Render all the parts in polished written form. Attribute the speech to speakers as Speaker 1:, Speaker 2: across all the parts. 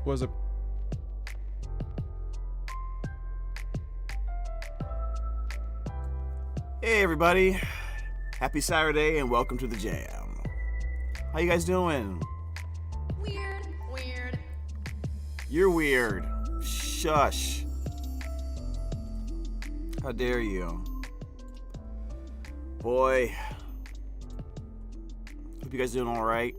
Speaker 1: was a
Speaker 2: Hey everybody, happy Saturday and welcome to the Jam. How you guys doing?
Speaker 3: Weird.
Speaker 2: You're weird. Shush. How dare you? Boy. Hope you guys doing alright.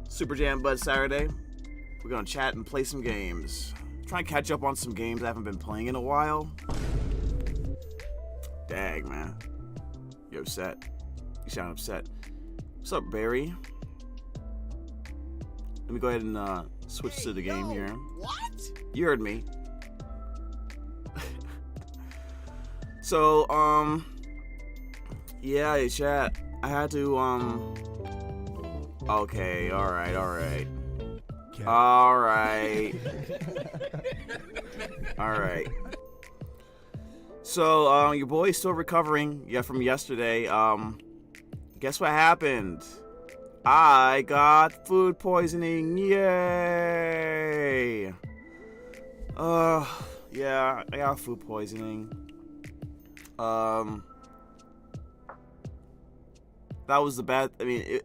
Speaker 2: Super Jam Bud Saturday. We're gonna chat and play some games. Try and catch up on some games I haven't been playing in a while. Dang, man. You're upset. You sound upset. What's up, Barry? Let me go ahead and switch to the game here.
Speaker 3: What?
Speaker 2: You heard me. So, yeah, chat. I had to, okay, alright. Alright. So, your boy's still recovering, from yesterday. Guess what happened? I got food poisoning. Yay! Yeah, I got food poisoning. That was the bad. I mean,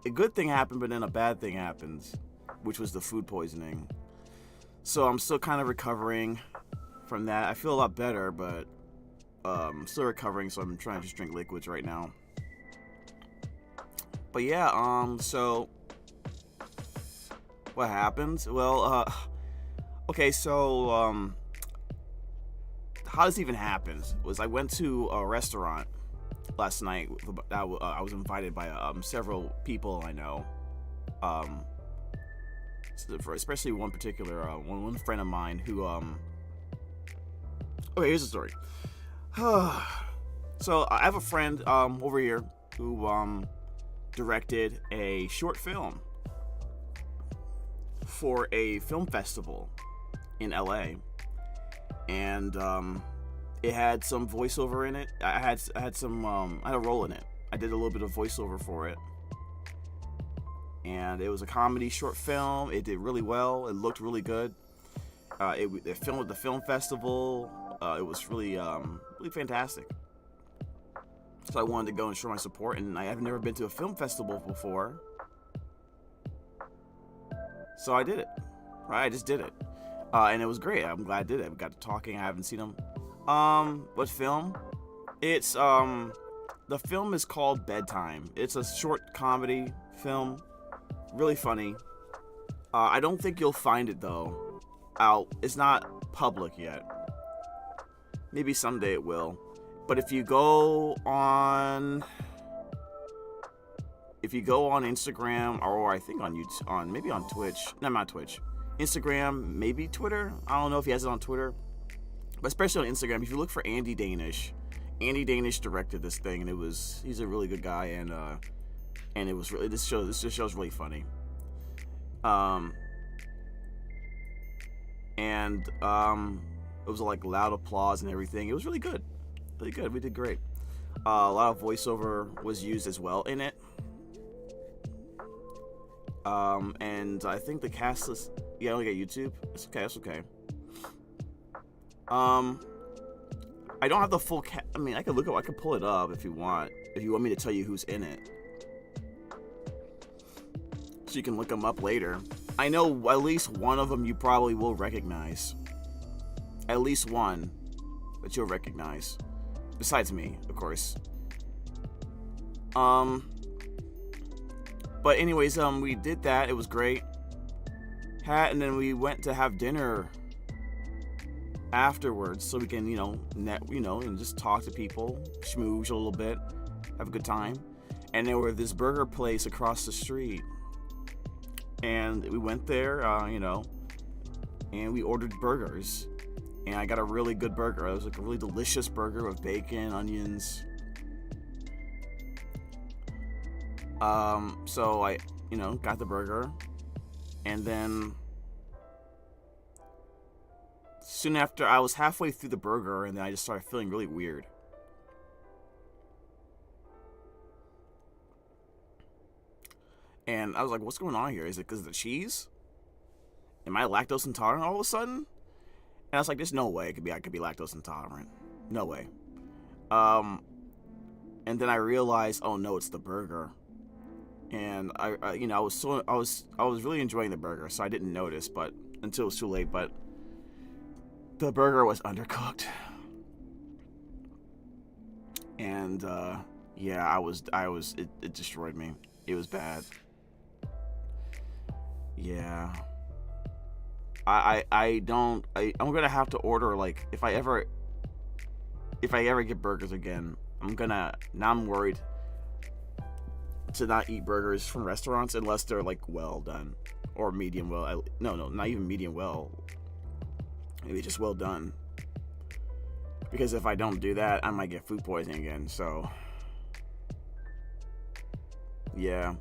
Speaker 2: a good thing happened, but then a bad thing happens, which was the food poisoning. So I'm still kind of recovering from that. I feel a lot better, but I'm still recovering, so I'm trying to just drink liquids right now. But yeah, so what happened? Well, okay, so how this even happened was I went to a restaurant last night. I was invited by several people I know, especially one particular one friend of mine who okay, here's the story. So I have a friend over here who directed a short film for a film festival in LA, and it had some voiceover in it. I had some I had a role in it. I did a little bit of voiceover for it, and it was a comedy short film. It did really well. It looked really good. It filmed at the film festival. It was really fantastic. So I wanted to go and show my support, and I have never been to a film festival before, so I did it. Right, I just did it, and it was great. I'm glad I did it. We got to talking. I haven't seen them. What film? It's the film is called Bedtime. It's a short comedy film, really funny. I don't think you'll find it though out. It's not public yet. Maybe someday it will. But if you go on Instagram, or I think on YouTube, maybe on Twitch. No, not Twitch. Instagram, maybe Twitter. I don't know if he has it on Twitter. But especially on Instagram, if you look for Andy Danish directed this thing, and he's a really good guy, and it was really this show's really funny. It was like loud applause and everything. It was really good. Really good. We did great. A lot of voiceover was used as well in it. And I think the cast list, I only got YouTube. It's okay. That's okay. I don't have the full I mean, I could pull it up if you want me to tell you who's in it, so you can look them up later. I know at least one of them you probably will recognize. At least one that you'll recognize. Besides me, of course. But anyways, we did that. It was great. And then we went to have dinner afterwards, so we can, and just talk to people, schmooze a little bit, have a good time. And there were this burger place across the street, and we went there, and we ordered burgers. And I got a really good burger. It was like a really delicious burger with bacon, onions. So I, got the burger. And then soon after, I was halfway through the burger, and then I just started feeling really weird. And I was like, what's going on here? Is it because of the cheese? Am I lactose intolerant all of a sudden? And I was like, there's no way I could be lactose intolerant. No way. And then I realized, oh no, it's the burger. And I you know, I was really enjoying the burger, so I didn't notice, but until it was too late. But the burger was undercooked, and yeah, it destroyed me. It was bad. Yeah. I'm gonna have to order, like, if I ever get burgers again, I'm worried to not eat burgers from restaurants unless they're like well done or medium well. No, not even medium well. Maybe just well done. Because if I don't do that, I might get food poisoning again. So yeah.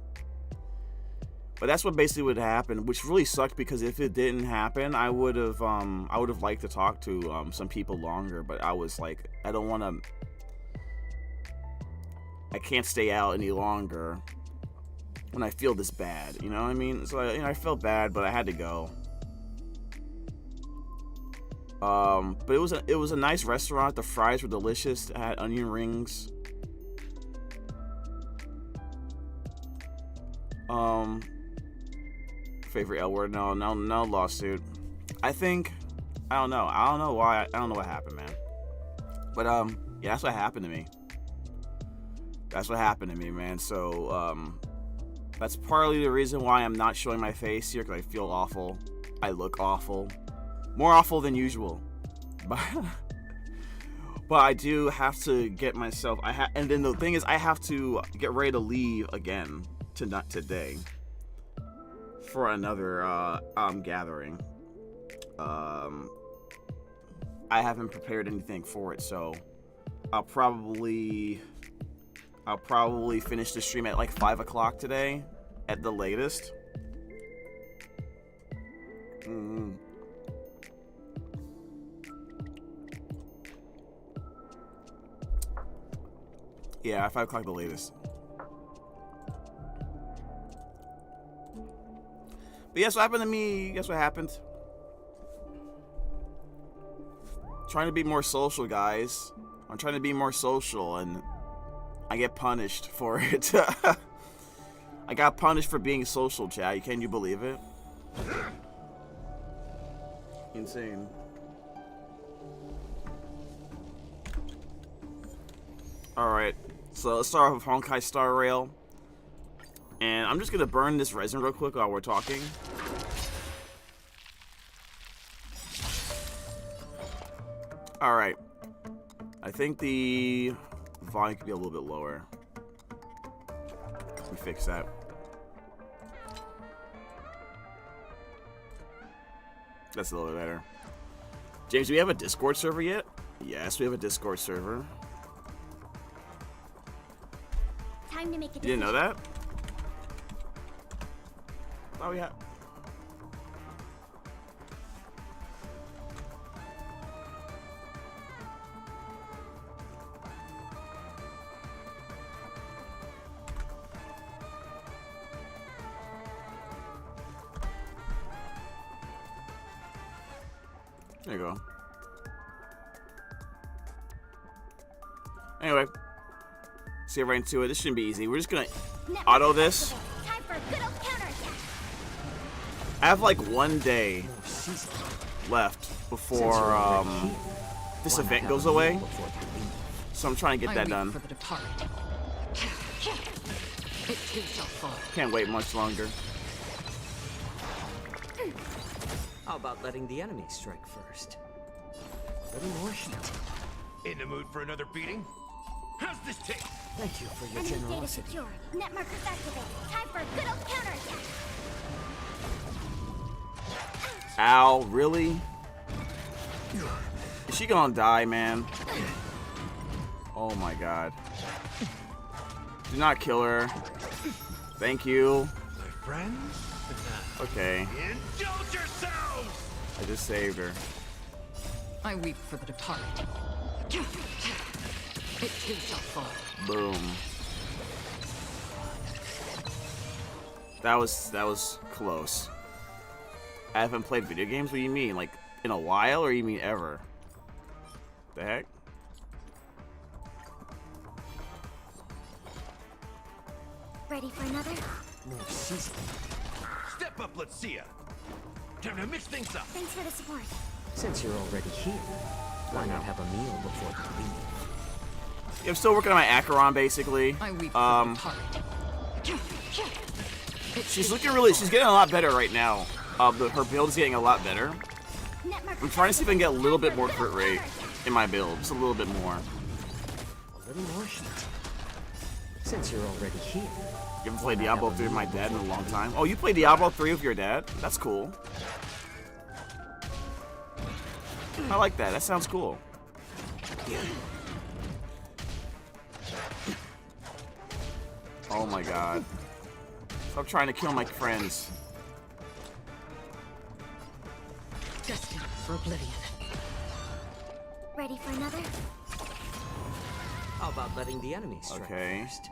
Speaker 2: But that's what basically would happen, which really sucked because if it didn't happen, I would have liked to talk to some people longer. But I was like, I can't stay out any longer when I feel this bad. You know what I mean? So I felt bad, but I had to go. But it was a nice restaurant. The fries were delicious. It had onion rings. Favorite L word? No lawsuit. I don't know. I don't know why. I don't know what happened, man. But yeah, that's what happened to me. That's what happened to me, man. So that's partly the reason why I'm not showing my face here, because I feel awful. I look awful, more awful than usual. But I do have to get myself. And then the thing is, I have to get ready to leave again today. For another gathering. I haven't prepared anything for it, so I'll probably finish the stream at like 5 o'clock today at the latest. Yeah, 5 o'clock the latest. But yes, what happened to me? Guess what happened? Trying to be more social, guys. I'm trying to be more social, and I get punished for it. I got punished for being social, Chad. Can you believe it? Insane. Alright, so let's start off with honkaistarrail. And I'm just gonna burn this resin real quick while we're talking. Alright. I think the volume could be a little bit lower. Let me fix that. That's a little bit better. James, do we have a Discord server yet? Yes, we have a Discord server.
Speaker 1: Time to make a
Speaker 2: decision. You didn't know that? Oh, yeah. There you go. Anyway, let's get right into it. This shouldn't be easy. We're just gonna auto this.
Speaker 1: Time for a good old counterattack.
Speaker 2: I have like 1 day left before this event goes away, so I'm trying to get that done. Can't wait much longer.
Speaker 3: How about letting the enemy strike first? A little more heat.
Speaker 4: In the mood for another beating? How's this taste?
Speaker 3: Thank you for your
Speaker 1: Enemy data
Speaker 3: generosity.
Speaker 1: secure. Net markers activated. Time for a good old counterattack.
Speaker 2: Ow, really? Is she gonna die, man? Oh my god. Do not kill her. Thank you.
Speaker 4: My friends?
Speaker 2: Okay.
Speaker 4: Indulge yourselves!
Speaker 2: I just saved her.
Speaker 5: I weep for the departed. It too shall fall.
Speaker 2: Boom. That was close. I haven't played video games? What do you mean? Like, in a while, or you mean ever? The heck?
Speaker 1: Ready for another?
Speaker 3: More seasoning.
Speaker 4: Step up, let's see ya. Time to mix things up.
Speaker 1: Thanks for the support.
Speaker 3: Since you're already here, why not have a meal before you leave?
Speaker 2: Yeah, I'm still working on my Acheron, basically.
Speaker 5: I weep for the departed.
Speaker 2: She's looking really. She's getting a lot better right now. Her build is getting a lot better. I'm trying to see if I can get a little bit more crit rate in my build, just a little bit more.
Speaker 3: A little more heat. Since you're already here.
Speaker 2: You haven't played Diablo 3 with my dad in a long time. Oh, you played Diablo 3 with your dad? That's cool. I like that. That sounds cool. Oh my god. Stop trying to kill my friends.
Speaker 5: Destined for oblivion.
Speaker 1: Ready for another?
Speaker 3: How about letting the enemy strike first?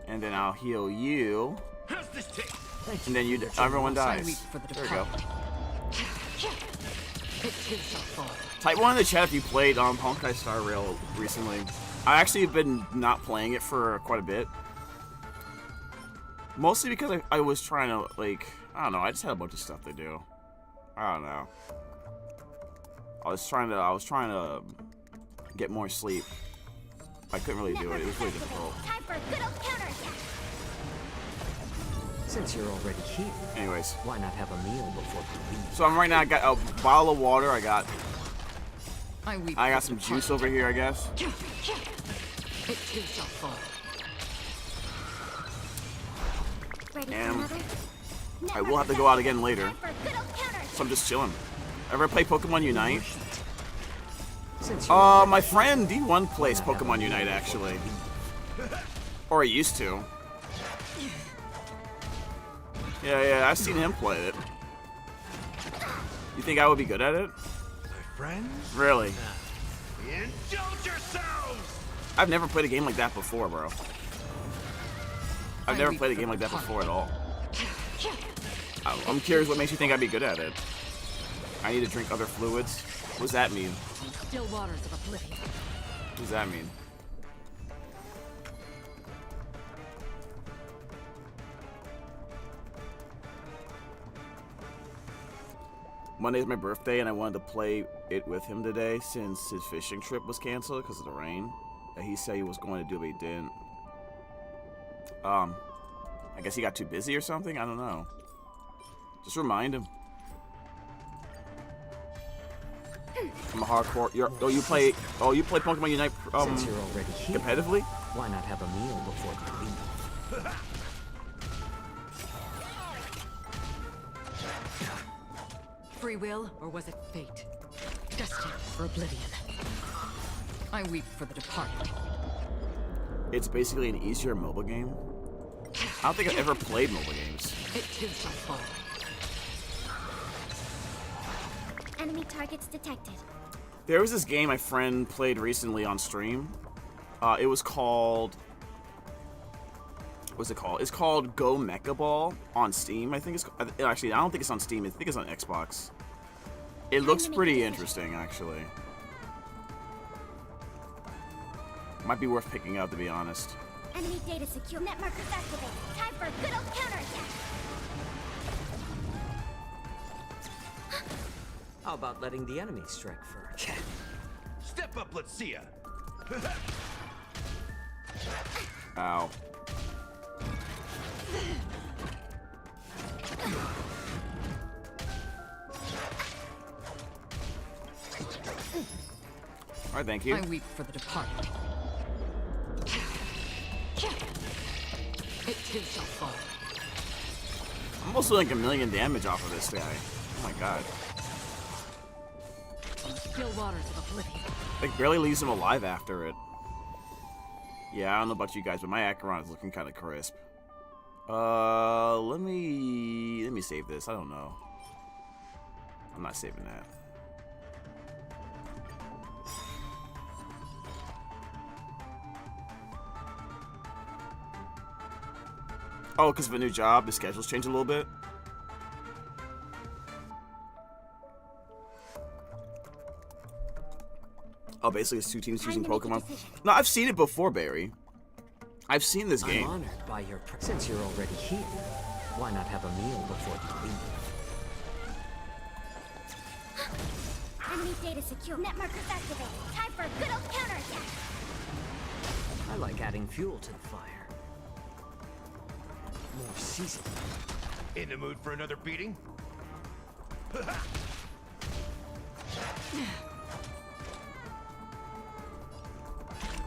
Speaker 2: And then I'll heal you.
Speaker 4: How's this taste?
Speaker 2: And then everyone
Speaker 5: I
Speaker 2: dies.
Speaker 5: weep for the
Speaker 2: There we go.
Speaker 5: departed. It too shall fall.
Speaker 2: Type 1 in the chat if you played honkaistarrail recently. I actually have been not playing it for quite a bit. Mostly because I was trying to, like, I don't know, I just had a bunch of stuff to do. I don't know. I was trying to get more sleep. I couldn't really do it. It was really difficult.
Speaker 1: Time for a good old counterattack.
Speaker 3: Since you're already here,
Speaker 2: Anyways,
Speaker 3: why not have a meal before you leave?
Speaker 2: so right now I got a bottle of water. I got
Speaker 5: I
Speaker 2: some juice over here, I guess.
Speaker 5: It too shall fall.
Speaker 1: Ready for
Speaker 2: And
Speaker 1: another?
Speaker 2: I will have to go out again later.
Speaker 1: Time for a good old counterattack.
Speaker 2: So I'm just chilling. Ever play Pokemon Unite?
Speaker 3: Since you're
Speaker 2: My friend D1 plays Pokemon Unite actually. Or he used to. Yeah, I've seen him play it. You think I would be good at it?
Speaker 4: My friends?
Speaker 2: Really?
Speaker 4: Indulge yourselves!
Speaker 2: I've never played a game like that before, bro. I've
Speaker 5: I
Speaker 2: never
Speaker 5: weep
Speaker 2: played a
Speaker 5: for
Speaker 2: game
Speaker 5: the
Speaker 2: like that
Speaker 5: departed.
Speaker 2: before at all. I'm curious what makes you think I'd be good at it. I need to drink other fluids. What does that mean?
Speaker 5: Still waters of oblivion.
Speaker 2: What does that mean? Monday's my birthday, and I wanted to play it with him today since his fishing trip was canceled because of the rain. That he said he was going to do, but he didn't. I guess he got too busy or something. I don't know. Just remind him. I'm a hardcore. You play Pokemon Unite
Speaker 3: Since you're already here,
Speaker 2: competitively?
Speaker 3: why not have a meal before you leave?
Speaker 5: Free will, or was it fate? Destined for oblivion. I weep for the departed.
Speaker 2: It's basically an easier mobile game. I don't think I've ever played mobile games.
Speaker 5: It too shall fall.
Speaker 1: Enemy targets detected.
Speaker 2: There was this game my friend played recently on stream. It was called... What's it called? It's called Go Mecha Ball on Steam. I think it's... Actually, I don't think it's on Steam. I think it's on Xbox. It looks pretty interesting, actually. Might be worth picking up, to be honest.
Speaker 1: Enemy data secure. Net markers activated. Time for a good old counterattack.
Speaker 3: How about letting the enemy strike first?
Speaker 4: Step up, let's see ya.
Speaker 2: Ow. Alright, thank you.
Speaker 5: I weep for the departed. It too shall fall.
Speaker 2: I'm almost doing like 1 million damage off of this guy. Oh my god.
Speaker 5: Still waters of oblivion.
Speaker 2: Like, barely leaves him alive after it. Yeah, I don't know about you guys, but my Acheron is looking kind of crisp. Let me save this. I don't know. I'm not saving that. Oh, because of a new job, the schedule's changed a little bit. Oh, basically it's 2 teams choosing Pokemon. No, I've seen it before, Barry. I've seen this game.
Speaker 3: I'm honored by your since you're already here. Why not have a meal before you leave?
Speaker 1: Enemy data secure. Net markers activated. Time for a good old counterattack.
Speaker 3: I like adding fuel to the fire. More seasoning.
Speaker 4: In the mood for another beating?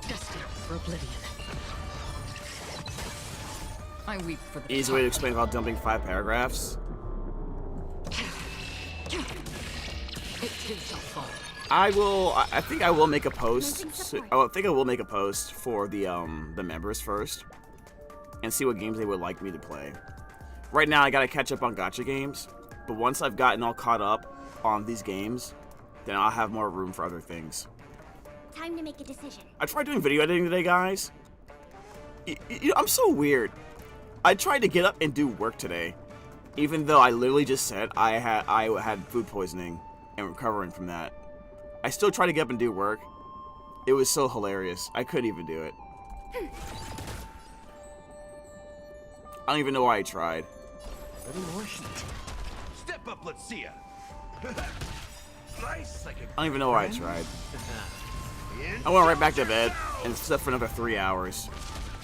Speaker 5: Destined for oblivion. I weep for the
Speaker 2: Easy way to explain about dumping 5 paragraphs.
Speaker 5: It too shall fall.
Speaker 2: I think I will make a post. I think I will make a post for the members first, and see what games they would like me to play. Right now, I gotta catch up on Gacha games, but once I've gotten all caught up on these games, then I'll have more room for other things.
Speaker 1: Time to make a decision.
Speaker 2: I tried doing video editing today, guys. You know, I'm so weird. I tried to get up and do work today, even though I literally just said I had food poisoning and recovering from that. I still tried to get up and do work. It was so hilarious. I couldn't even do it. I don't even know why I tried.
Speaker 4: Step up, let's see ya. Nice, like a
Speaker 2: I don't even know why I tried. I went right back to bed and slept for another 3 hours.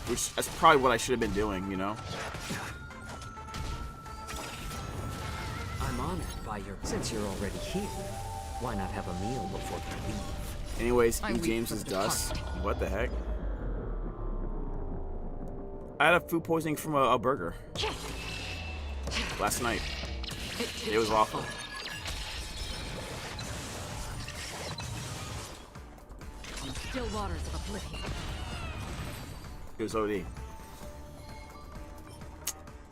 Speaker 2: Which, that's probably what I should have been doing, you know?
Speaker 3: I'm honored by your since you're already here. Why not have a meal before you leave?
Speaker 2: Anyways,
Speaker 5: I
Speaker 2: eat
Speaker 5: weep
Speaker 2: James's
Speaker 5: for the
Speaker 2: dust. What the heck? I had a food poisoning from a burger last night. It was awful.
Speaker 5: On still waters of oblivion.
Speaker 2: It was OD.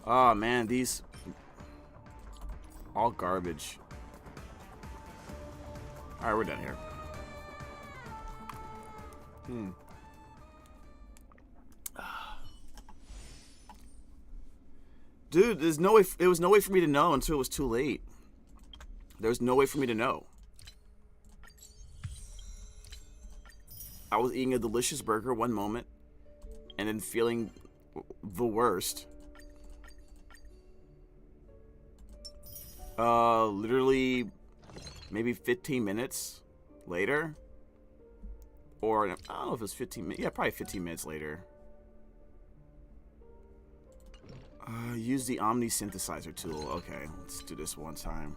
Speaker 2: Oh man, these all garbage. Alright, we're done here. Dude, there's no way. There was no way for me to know until it was too late. There was no way for me to know. I was eating a delicious burger one moment, and then feeling the worst. Literally, maybe 15 minutes later, or I don't know if it was 15 minutes. Yeah, probably 15 minutes later. Use the Omni synthesizer tool. Okay, let's do this one time.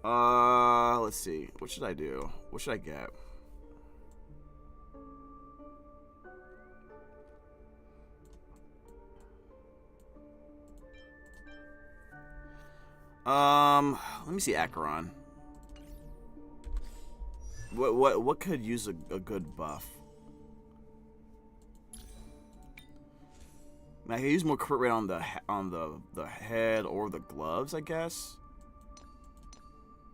Speaker 2: Let's see. What should I do? What should I get? Let me see Acheron. What could use a good buff? I can use more crit rate on the head or the gloves, I guess.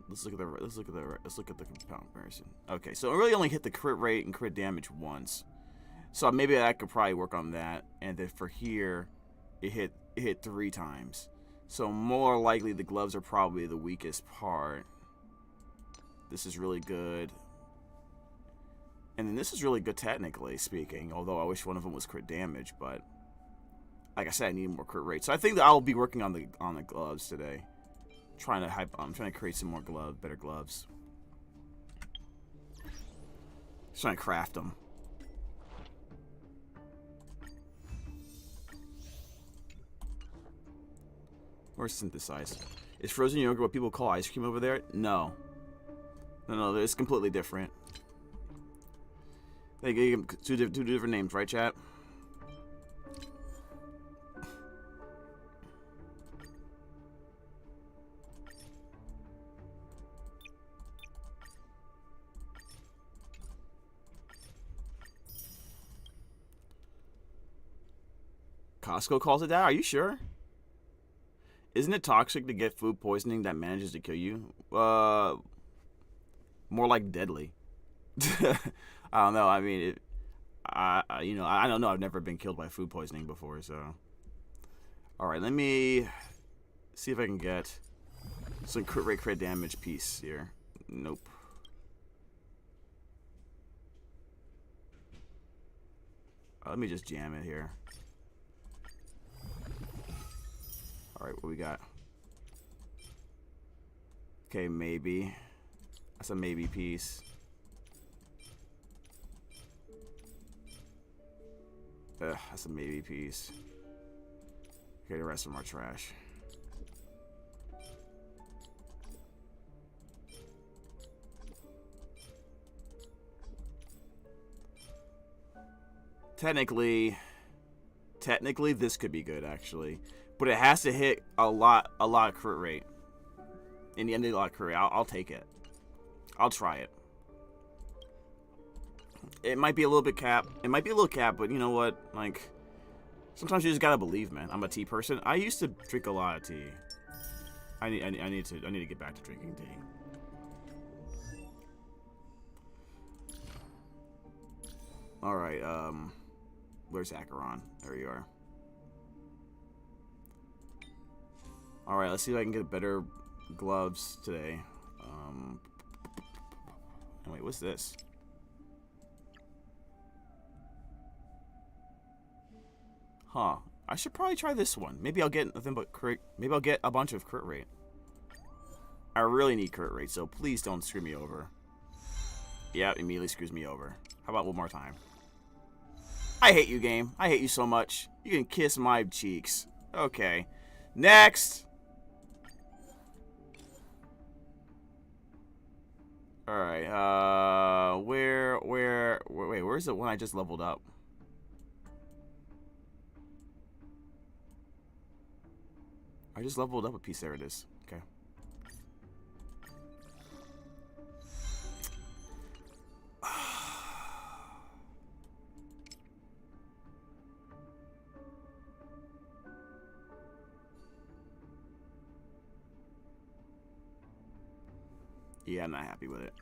Speaker 2: Let's look at the comparison. Okay, so it really only hit the crit rate and crit damage once. So maybe I could probably work on that. And then for here, it hit 3 times. So more likely the gloves are probably the weakest part. This is really good. And then this is really good technically speaking, although I wish one of them was crit damage, but like I said, I need more crit rate. So I think that I'll be working on the gloves today. I'm trying to create some more better gloves. Just trying to craft them. Or synthesize. Is frozen yogurt what people call ice cream over there? No. No, it's completely different. They gave two different names, right, chat? Costco calls it that? Are you sure? Isn't it toxic to get food poisoning that manages to kill you? More like deadly. I don't know. I mean, I don't know. I've never been killed by food poisoning before, so Alright, let me see if I can get some crit rate, crit damage piece here. Nope. Let me just jam it here. Alright, what we got? Okay, maybe. That's a maybe piece. That's a maybe piece. Okay, the rest of them are trash. Technically, this could be good actually, but it has to hit a lot of crit rate. In the end, a lot of crit rate. I'll take it. I'll try it. It might be a little bit cap. It might be a little cap, but you know what? Like, sometimes you just gotta believe, man. I'm a tea person. I used to drink a lot of tea. I need to get back to drinking tea. All right. Where's Acheron? There you are. All right. Let's see if I can get better gloves today. Wait, what's this? Huh. I should probably try this one. Maybe I'll get nothing but crit. Maybe I'll get a bunch of crit rate. I really need crit rate, so please don't screw me over. Yeah, immediately screws me over. How about one more time? I hate you, game. I hate you so much. You can kiss my cheeks. Okay. Next! Alright, wait, where's the one I just leveled up? I just leveled up a piece. There it is. Okay. Yeah, I'm not happy with it.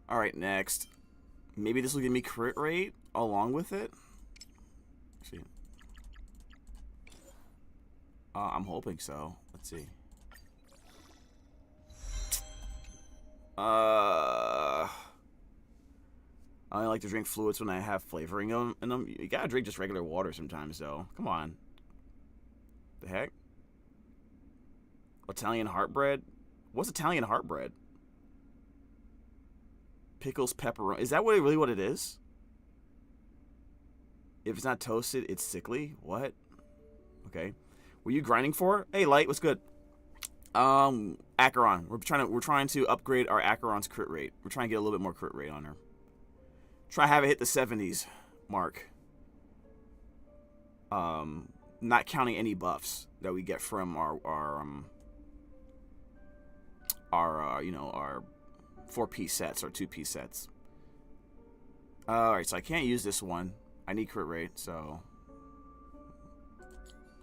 Speaker 2: Alright, next. Maybe this will give me crit rate along with it. Let's see. I'm hoping so. Let's see. I only like to drink fluids when I have flavoring in them. You gotta drink just regular water sometimes, though. Come on. The heck? Italian heartbread? What's Italian heartbread? Pickles, pepperoni. Is that really what it is? If it's not toasted, it's sickly. What? Okay. Were you grinding for? Hey, Light, what's good? Acheron. We're trying to upgrade our Acheron's crit rate. We're trying to get a little bit more crit rate on her. Try to have it hit the 70s mark. Not counting any buffs that we get from our you know, our 4-piece sets or 2-piece sets. Alright, so I can't use this one. I need crit rate, so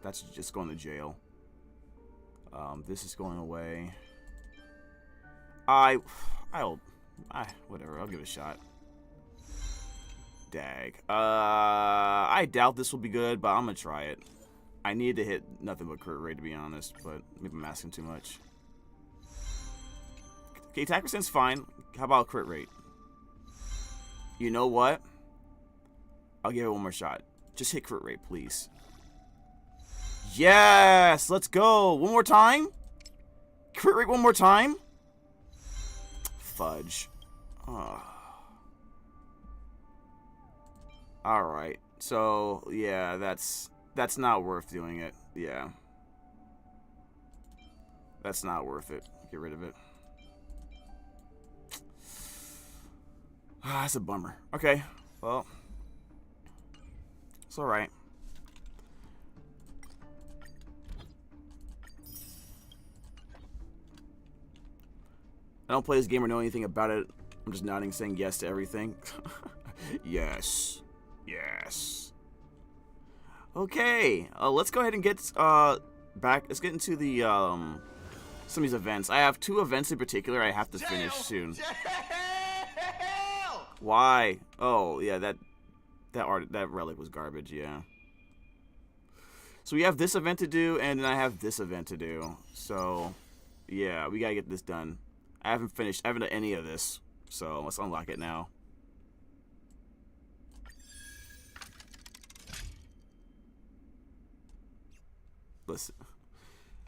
Speaker 2: that's just going to jail. This is going away. Whatever, I'll give it a shot. Dag. I doubt this will be good, but I'm gonna try it. I need to hit nothing but crit rate, to be honest, but maybe I'm asking too much. Okay, attack percent's fine. How about crit rate? You know what? I'll give it one more shot. Just hit crit rate, please. Yes! Let's go! One more time? Crit rate one more time? Fudge. Oh. Alright. So, yeah, that's not worth doing it. Yeah. That's not worth it. Get rid of it. That's a bummer. Okay. Well. It's alright. I don't play this game or know anything about it. I'm just nodding, saying yes to everything. Yes. Yes. Okay. Let's go ahead and get back. Let's get into the some of these events. I have 2 events in particular I have to finish soon. Why? Oh, yeah, that relic was garbage, yeah. So we have this event to do, and then I have this event to do. So, yeah, we gotta get this done. I haven't done any of this, so let's unlock it now. Listen.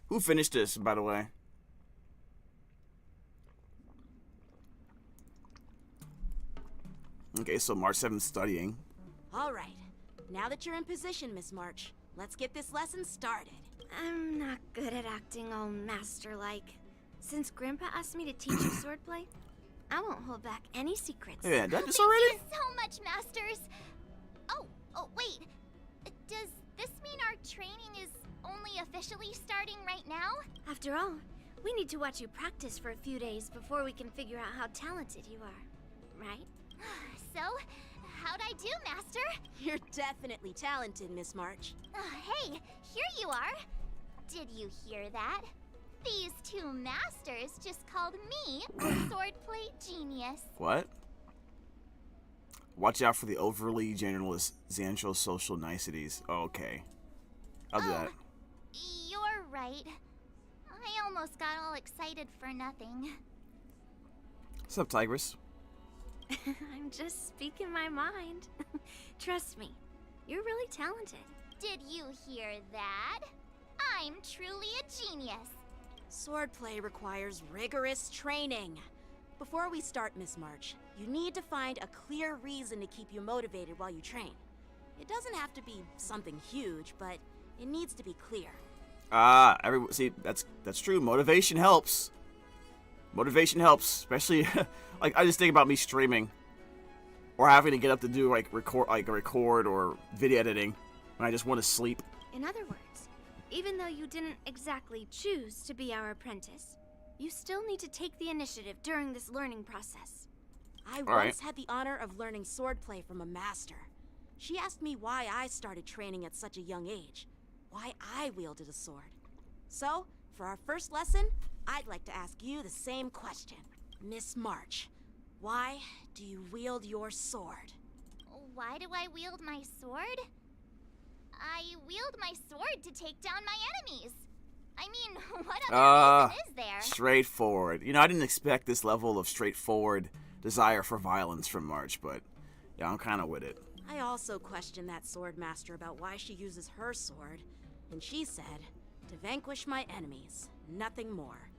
Speaker 2: Who finished this, by the way? Okay, so March 7th studying.
Speaker 6: All right. Now that you're in position, Miss March, let's get this lesson started.
Speaker 1: I'm not good at acting all master-like. Since Grandpa asked me to teach you swordplay, I won't hold back any secrets.
Speaker 2: Yeah, done this
Speaker 1: Thank
Speaker 2: already?
Speaker 1: you so much, Masters. Oh, wait. Does this mean our training is only officially starting right now? After all, we need to watch you practice for a few days before we can figure out how talented you are, right? So, how'd I do, Master?
Speaker 6: You're definitely talented, Miss March.
Speaker 1: Hey, here you are. Did you hear that? These two masters just called me a swordplay genius.
Speaker 2: What? Watch out for the overly generalist Xancho social niceties. Oh, okay. I'll do that.
Speaker 1: You're right. I almost got all excited for nothing.
Speaker 2: What's up, Tigress?
Speaker 1: I'm just speaking my mind. Trust me, you're really talented. Did you hear that? I'm truly a genius.
Speaker 6: Swordplay requires rigorous training. Before we start, Miss March, you need to find a clear reason to keep you motivated while you train. It doesn't have to be something huge, but it needs to be clear.
Speaker 2: See, that's true. Motivation helps. Motivation helps, especially like I just think about me streaming or having to get up to do like record or video editing when I just want to sleep.
Speaker 1: In other words, even though you didn't exactly choose to be our apprentice, you still need to take the initiative during this learning process.
Speaker 6: I once had the honor of learning swordplay from a master. She asked me why I started training at such a young age, why I wielded a sword. So, for our first lesson, I'd like to ask you the same question. Miss March, why do you wield your sword?
Speaker 1: Why do I wield my sword? I wield my sword to take down my enemies. I mean, what other reason is there?
Speaker 2: Straightforward. You know, I didn't expect this level of straightforward desire for violence from March, but yeah, I'm kind of with it.
Speaker 6: I also questioned that sword master about why she uses her sword, and she said, to vanquish my enemies, nothing more.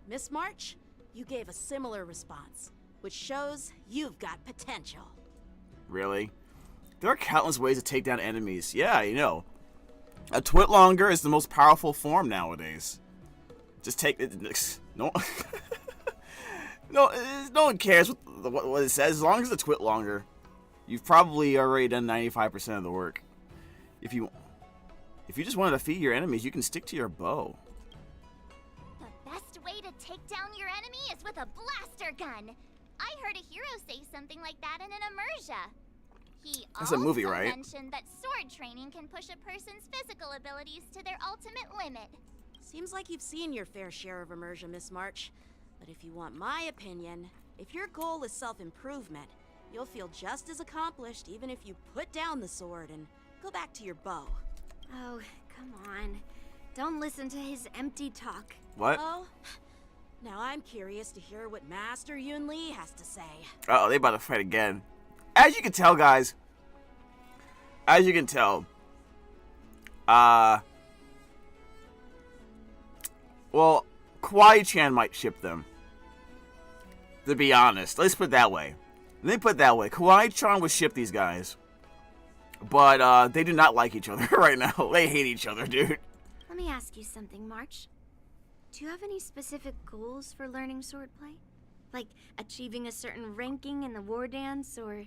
Speaker 6: Miss March, you gave a similar response, which shows you've got potential.
Speaker 2: Really? There are countless ways to take down enemies. Yeah, you know. A twitlonger is the most powerful form nowadays. Just take it. No, no one cares what it says. As long as it's a twitlonger, you've probably already done 95% of the work. If you just want to defeat your enemies, you can stick to your bow.
Speaker 1: The best way to take down your enemy is with a blaster gun. I heard a hero say something like that in an immersion. He
Speaker 2: That's a movie,
Speaker 1: also
Speaker 2: right?
Speaker 1: mentioned that sword training can push a person's physical abilities to their ultimate limit.
Speaker 6: Seems like you've seen your fair share of immersion, Miss March. But if you want my opinion, if your goal is self-improvement, you'll feel just as accomplished even if you put down the sword and go back to your bow.
Speaker 1: Oh, come on. Don't listen to his empty talk.
Speaker 2: What?
Speaker 6: Oh, now I'm curious to hear what Master Yun Li has to say.
Speaker 2: Uh-oh, they about to fight again. As you can tell, guys. As you can tell. Well, Kawaii-chan might ship them. To be honest. Let's put it that way. Kawaii-chan would ship these guys. But, they do not like each other right now. They hate each other, dude.
Speaker 1: Let me ask you something, March. Do you have any specific goals for learning swordplay? Like achieving a certain ranking in the war dance, or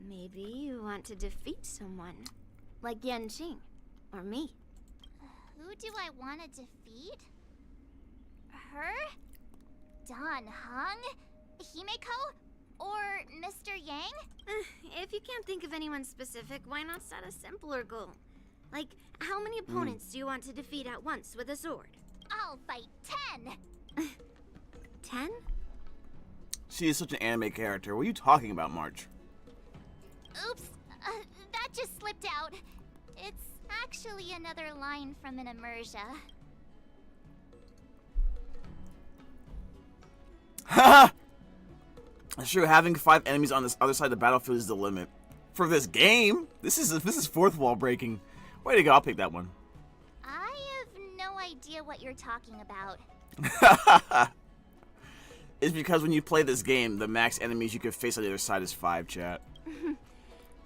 Speaker 1: maybe you want to defeat someone, like Genshin, or me. Who do I want to defeat? Her? Don Hung? Himeko? Or Mr. Yang? If you can't think of anyone specific, why not set a simpler goal? Like, how many opponents do you want to defeat at once with a sword? I'll fight 10! 10?
Speaker 2: She is such an anime character. What are you talking about, March?
Speaker 1: Oops, that just slipped out. It's
Speaker 7: Actually, another line from an immersia.
Speaker 2: Haha! That's true, having 5 enemies on this other side of the battlefield is the limit. For this game, this is fourth wall breaking. Way to go, I'll pick that one.
Speaker 7: I have no idea what you're talking about.
Speaker 2: It's because when you play this game, the max enemies you can face on the other side is 5, chat.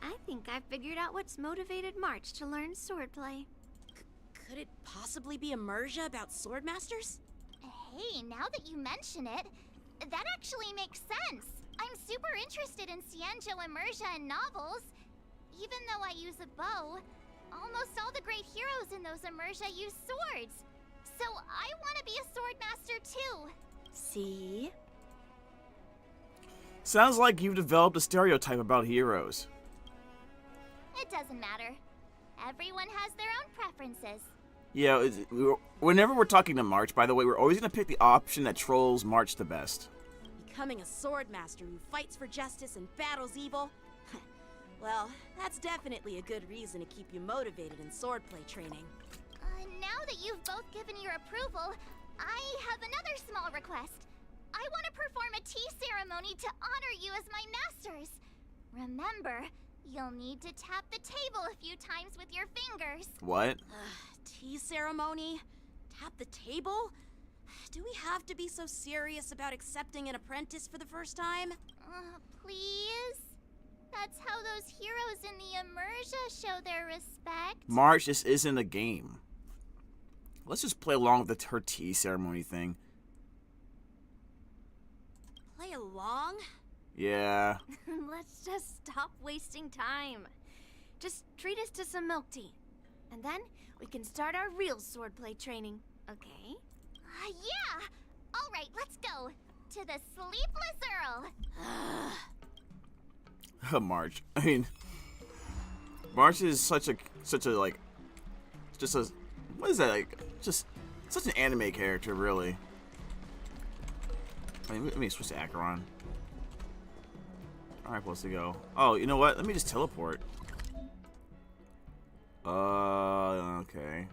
Speaker 1: I think I figured out what's motivated March to learn swordplay.
Speaker 6: Could it possibly be immersia about swordmasters?
Speaker 7: Hey, now that you mention it, that actually makes sense. I'm super interested in Xianzhou immersia and novels. Even though I use a bow, almost all the great heroes in those immersia use swords. So I want to be a swordmaster too.
Speaker 1: See?
Speaker 2: Sounds like you've developed a stereotype about heroes.
Speaker 7: It doesn't matter. Everyone has their own preferences.
Speaker 2: Yeah, whenever we're talking to March, by the way, we're always going to pick the option that trolls March the best.
Speaker 6: Becoming a swordmaster who fights for justice and battles evil? Well, that's definitely a good reason to keep you motivated in swordplay training.
Speaker 7: Now that you've both given your approval, I have another small request. I want to perform a tea ceremony to honor you as my masters. Remember, you'll need to tap the table a few times with your fingers.
Speaker 2: What?
Speaker 6: Tea ceremony? Tap the table? Do we have to be so serious about accepting an apprentice for the first time?
Speaker 7: Please? That's how those heroes in the immersia show their respect.
Speaker 2: March, this isn't a game. Let's just play along with her tea ceremony thing.
Speaker 6: Play along?
Speaker 2: Yeah.
Speaker 1: Let's just stop wasting time. Just treat us to some milk tea. And then we can start our real swordplay training, okay?
Speaker 7: Yeah! Alright, let's go. To the Sleepless Earl.
Speaker 2: March. I mean, March is such a like, just a, what is that, like, just such an anime character, really. I mean, let me switch to Acheron. Alright, supposed to go. Oh, you know what? Let me just teleport. Okay.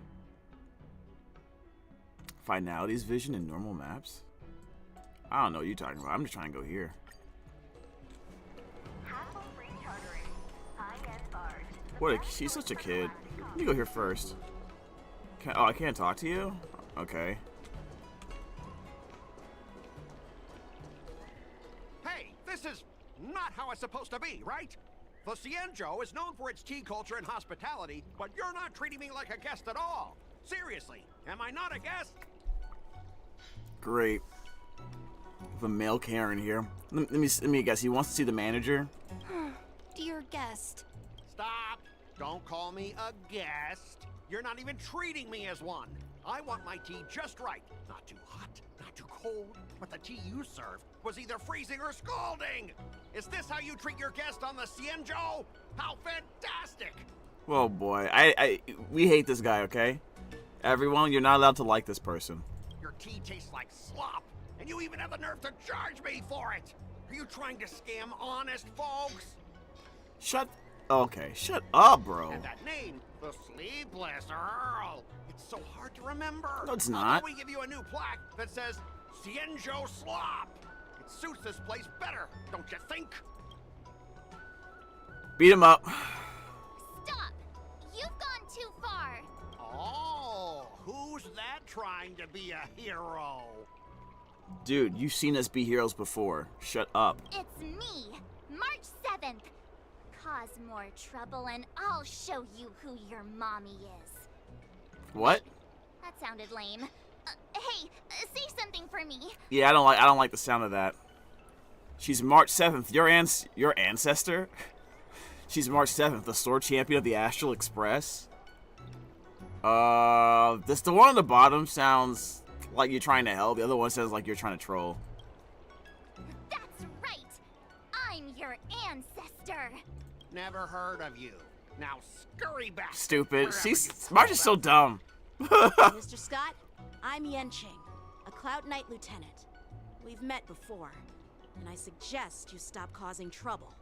Speaker 2: Finalities vision in normal maps? I don't know what you're talking about. I'm just trying to go here. What? She's such a kid. Let me go here first. Oh, I can't talk to you? Okay.
Speaker 4: Hey, this is not how it's supposed to be, right? The Xianzhou is known for its tea culture and hospitality, but you're not treating me like a guest at all. Seriously, am I not a guest?
Speaker 2: Great. The male Karen here. Let me guess. He wants to see the manager.
Speaker 1: Dear guest.
Speaker 4: Stop! Don't call me a guest. You're not even treating me as one. I want my tea just right. Not too hot, not too cold. But the tea you served was either freezing or scalding. Is this how you treat your guest on the Xianzhou? How fantastic!
Speaker 2: Oh boy. We hate this guy, okay? Everyone, you're not allowed to like this person.
Speaker 4: Your tea tastes like slop, and you even have the nerve to charge me for it. Are you trying to scam honest folks?
Speaker 2: Okay, shut up, bro.
Speaker 4: And that name, the Sleepless Earl. It's so hard to remember.
Speaker 2: No, it's
Speaker 4: How
Speaker 2: not.
Speaker 4: about we give you a new plaque that says Xianzhou Slop? It suits this place better, don't you think?
Speaker 2: Beat him up.
Speaker 7: Stop! You've gone too far.
Speaker 4: Oh, who's that trying to be a hero?
Speaker 2: Dude, you've seen us be heroes before. Shut up.
Speaker 7: It's me, March 7th. Cause more trouble and I'll show you who your mommy is.
Speaker 2: What?
Speaker 7: That sounded lame. Hey, say something for me.
Speaker 2: Yeah, I don't like the sound of that. She's March 7th, your ancestor? She's March 7th, the sword champion of the Astral Express? This the one on the bottom sounds like you're trying to help. The other one sounds like you're trying to troll.
Speaker 7: That's right. I'm your ancestor.
Speaker 4: Never heard of you. Now scurry back.
Speaker 2: Stupid.
Speaker 4: wherever
Speaker 2: March is so dumb.
Speaker 6: Mr. Scott, I'm Yenching, a Cloud Knight Lieutenant. We've met before, and I suggest you stop causing trouble.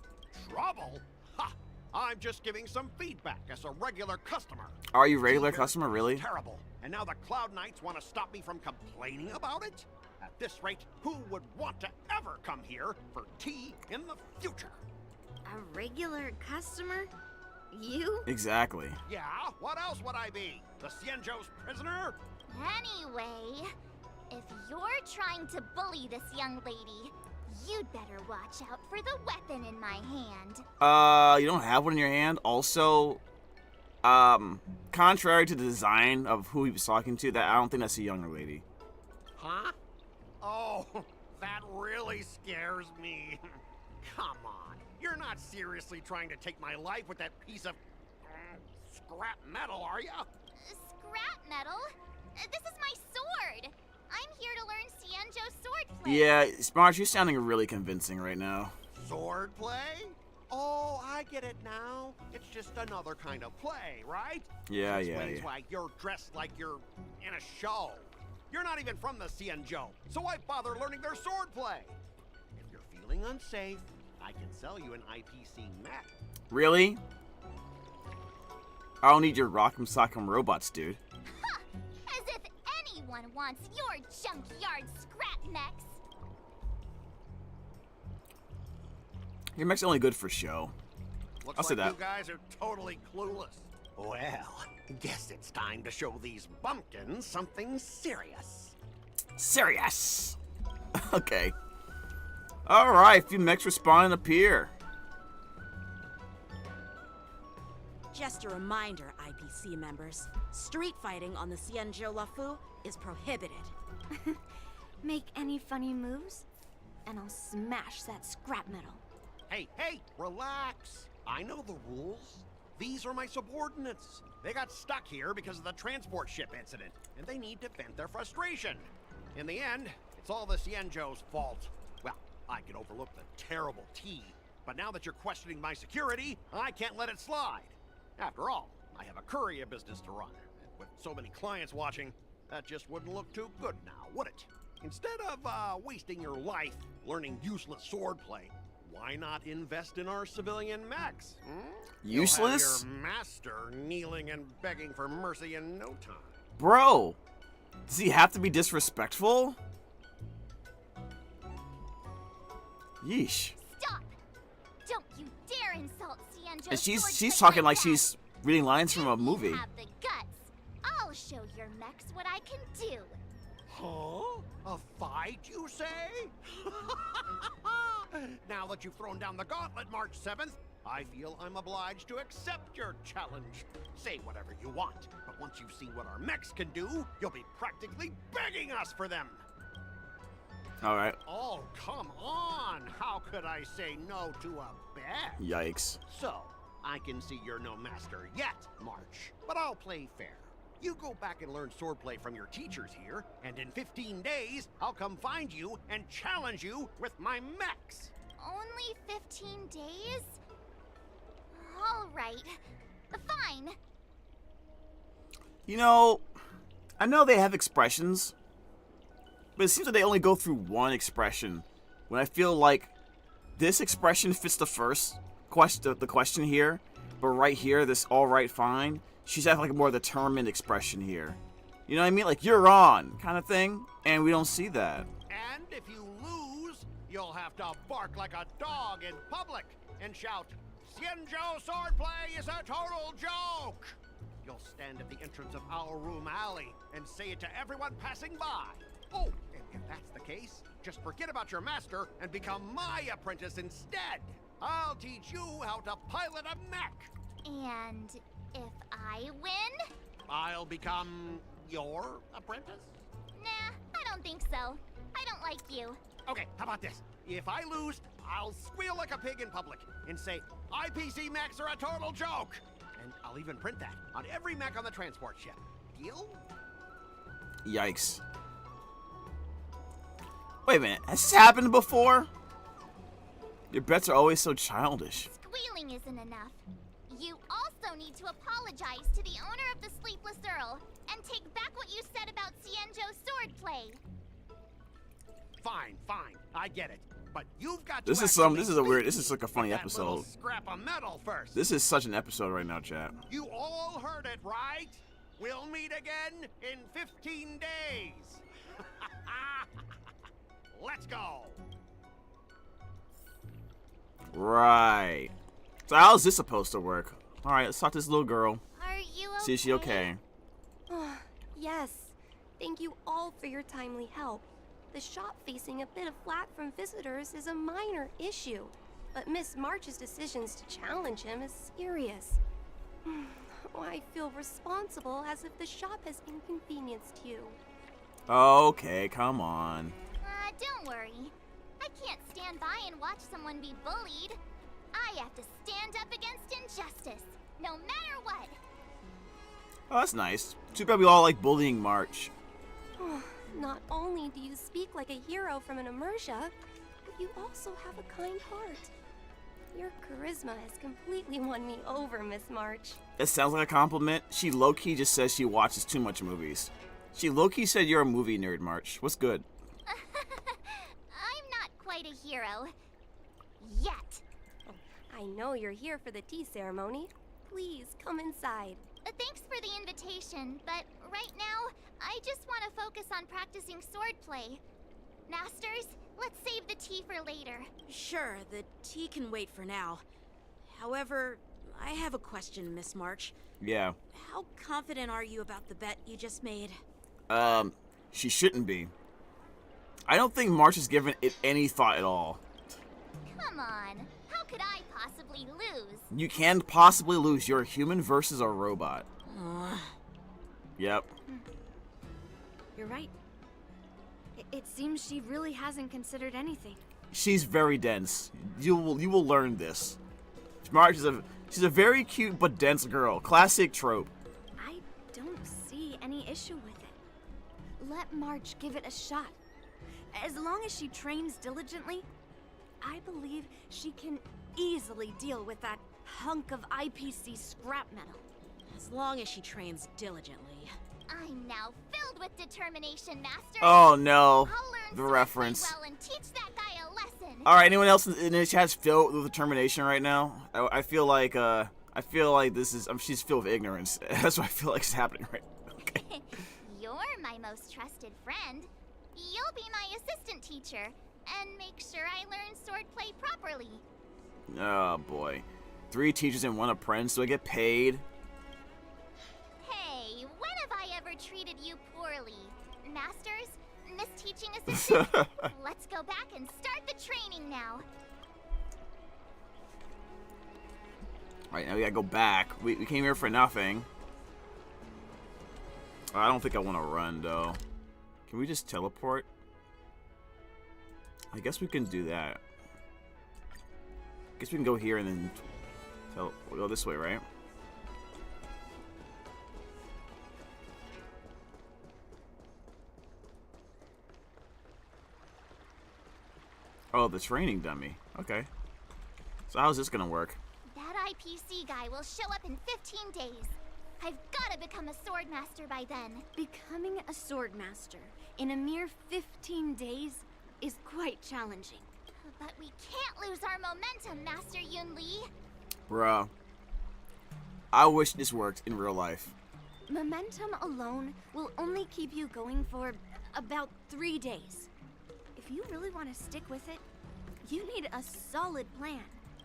Speaker 4: Trouble? Ha! I'm just giving some feedback as a regular customer.
Speaker 2: Are you regular
Speaker 4: Tea
Speaker 2: customer,
Speaker 4: is
Speaker 2: really?
Speaker 4: Terrible. And now the Cloud Knights want to stop me from complaining about it? At this rate, who would want to ever come here for tea in the future?
Speaker 1: A regular customer? You?
Speaker 2: Exactly.
Speaker 4: Yeah, what else would I be? The Xianzhou's prisoner?
Speaker 7: Anyway, if you're trying to bully this young lady, you'd better watch out for the weapon in my hand.
Speaker 2: You don't have one in your hand. Also, contrary to the design of who he was talking to, that I don't think that's a younger lady.
Speaker 4: Huh? Oh, that really scares me. Come on, you're not seriously trying to take my life with that piece of scrap metal, are you?
Speaker 7: Scrap metal? This is my sword! I'm here to learn Xianzhou's swordplay.
Speaker 2: Yeah, Smart, you're sounding really convincing right now.
Speaker 4: Swordplay? Oh, I get it now. It's just another kind of play, right?
Speaker 2: Yeah,
Speaker 4: Explains
Speaker 2: yeah.
Speaker 4: why you're dressed like you're in a show. You're not even from the Xianzhou, so why bother learning their swordplay? If you're feeling unsafe, I can sell you an IPC mech.
Speaker 2: Really? I don't need your rock'em sock'em robots, dude.
Speaker 7: Ha! As if anyone wants your junkyard scrap mechs.
Speaker 2: Your mech's only good for show.
Speaker 4: Looks
Speaker 2: I'll say
Speaker 4: like
Speaker 2: that.
Speaker 4: you guys are totally clueless. Well, guess it's time to show these bumpkins something serious.
Speaker 2: Serious. Okay. Alright, a few mechs respond and appear.
Speaker 6: Just a reminder, IPC members, street fighting on the Xianzhou Lafu is prohibited.
Speaker 1: Make any funny moves, and I'll smash that scrap metal.
Speaker 4: Hey, relax. I know the rules. These are my subordinates. They got stuck here because of the transport ship incident, and they need to vent their frustration. In the end, it's all the Xianzhou's fault. Well, I can overlook the terrible tea, but now that you're questioning my security, I can't let it slide. After all, I have a courier business to run, and with so many clients watching, that just wouldn't look too good now, would it? Instead of wasting your life learning useless swordplay, why not invest in our civilian mechs?
Speaker 2: Useless?
Speaker 4: You'll have your master kneeling and begging for mercy in no time.
Speaker 2: Bro, does he have to be disrespectful? Yeesh.
Speaker 7: Stop! Don't you dare insult Xianzhou's
Speaker 2: And she's
Speaker 7: swordplay
Speaker 2: talking like
Speaker 7: that.
Speaker 2: she's reading lines from a
Speaker 7: If you
Speaker 2: movie.
Speaker 7: have the guts, I'll show your mechs what I can do.
Speaker 4: Huh? A fight, you say? Now that you've thrown down the gauntlet, March 7th, I feel I'm obliged to accept your challenge. Say whatever you want, but once you've seen what our mechs can do, you'll be practically begging us for them.
Speaker 2: Alright.
Speaker 4: Oh, come on! How could I say no to a bet?
Speaker 2: Yikes.
Speaker 4: So, I can see you're no master yet, March, but I'll play fair. You go back and learn swordplay from your teachers here, and in 15 days, I'll come find you and challenge you with my mechs.
Speaker 7: Only 15 days? All right. Fine.
Speaker 2: You know, I know they have expressions, but it seems like they only go through one expression. When I feel like this expression fits the first question, the question here, but right here, this all right, fine, she's having like a more determined expression here. You know what I mean? Like, you're on kind of thing, and we don't see that.
Speaker 4: And if you lose, you'll have to bark like a dog in public and shout, "Xianzhou swordplay is a total joke!" You'll stand at the entrance of our room alley and say it to everyone passing by. Oh, and if that's the case, just forget about your master and become my apprentice instead. I'll teach you how to pilot a mech.
Speaker 7: And if I win?
Speaker 4: I'll become your apprentice?
Speaker 7: Nah, I don't think so. I don't like you.
Speaker 4: Okay, how about this? If I lose, I'll squeal like a pig in public and say, IPC mechs are a total joke! And I'll even print that on every mech on the transport ship. Deal?
Speaker 2: Yikes. Wait a minute, has this happened before? Your bets are always so childish.
Speaker 7: Squealing isn't enough. You also need to apologize to the owner of the Sleepless Earl and take back what you said about Xianzhou's swordplay.
Speaker 4: fine. I get it. But you've got to
Speaker 2: This is like a funny
Speaker 4: that
Speaker 2: episode.
Speaker 4: little scrap of metal first.
Speaker 2: This is such an episode right now, chat.
Speaker 4: You all heard it, right? We'll meet again in 15 days. Let's go.
Speaker 2: Right. So how's this supposed to work? All right, let's talk to this little girl.
Speaker 7: Are you okay?
Speaker 2: See if she's okay.
Speaker 8: Yes. Thank you all for your timely help. The shop facing a bit of flack from visitors is a minor issue, but Miss March's decisions to challenge him is serious. I feel responsible, as if the shop has inconvenienced you.
Speaker 2: Okay, come on.
Speaker 7: Don't worry. I can't stand by and watch someone be bullied. I have to stand up against injustice, no matter what.
Speaker 2: Oh, that's nice. Too bad we all like bullying March.
Speaker 8: Not only do you speak like a hero from an immersia, but you also have a kind heart. Your charisma has completely won me over, Miss March.
Speaker 2: It sounds like a compliment. She low-key just says she watches too much movies. She low-key said you're a movie nerd, March. What's good?
Speaker 7: I'm not quite a hero. Yet.
Speaker 8: I know you're here for the tea ceremony. Please come inside.
Speaker 7: Thanks for the invitation, but right now, I just want to focus on practicing swordplay. Masters, let's save the tea for later.
Speaker 6: Sure, the tea can wait for now. However, I have a question, Miss March.
Speaker 2: Yeah.
Speaker 6: How confident are you about the bet you just made?
Speaker 2: She shouldn't be. I don't think March has given it any thought at all.
Speaker 7: Come on, how could I possibly lose?
Speaker 2: You can't possibly lose. You're a human versus a robot. Yep.
Speaker 1: You're right. It seems she really hasn't considered anything.
Speaker 2: She's very dense. You will learn this. March is she's a very cute but dense girl. Classic trope.
Speaker 1: I don't see any issue with it. Let March give it a shot. As long as she trains diligently, I believe she can easily deal with that hunk of IPC scrap metal.
Speaker 6: As long as she trains diligently.
Speaker 7: I'm now filled with determination, Master.
Speaker 2: Oh no,
Speaker 7: I'll learn
Speaker 2: the
Speaker 7: swordplay
Speaker 2: reference.
Speaker 7: well and teach that guy a lesson.
Speaker 2: All right, anyone else in the chat's filled with determination right now? I feel like this is she's filled with ignorance. That's what I feel like is happening right now. Okay.
Speaker 7: You're my most trusted friend. You'll be my assistant teacher and make sure I learn swordplay properly.
Speaker 2: Oh boy, 3 teachers and 1 apprentice. Do I get paid?
Speaker 7: Hey, when have I ever treated you poorly? Masters, Miss Teaching Assistant, let's go back and start the training now.
Speaker 2: Alright, now we gotta go back. We came here for nothing. I don't think I want to run, though. Can we just teleport? I guess we can do that. I guess we can go here and then we'll go this way, right? Oh, the training dummy. Okay. So how's this gonna work?
Speaker 7: That IPC guy will show up in 15 days. I've gotta become a sword master by then.
Speaker 1: Becoming a sword master in a mere 15 days is quite challenging.
Speaker 7: But we can't lose our momentum, Master Yun Li.
Speaker 2: Bruh. I wish this worked in real life.
Speaker 1: Momentum alone will only keep you going for about 3 days. If you really want to stick with it, you need a solid plan.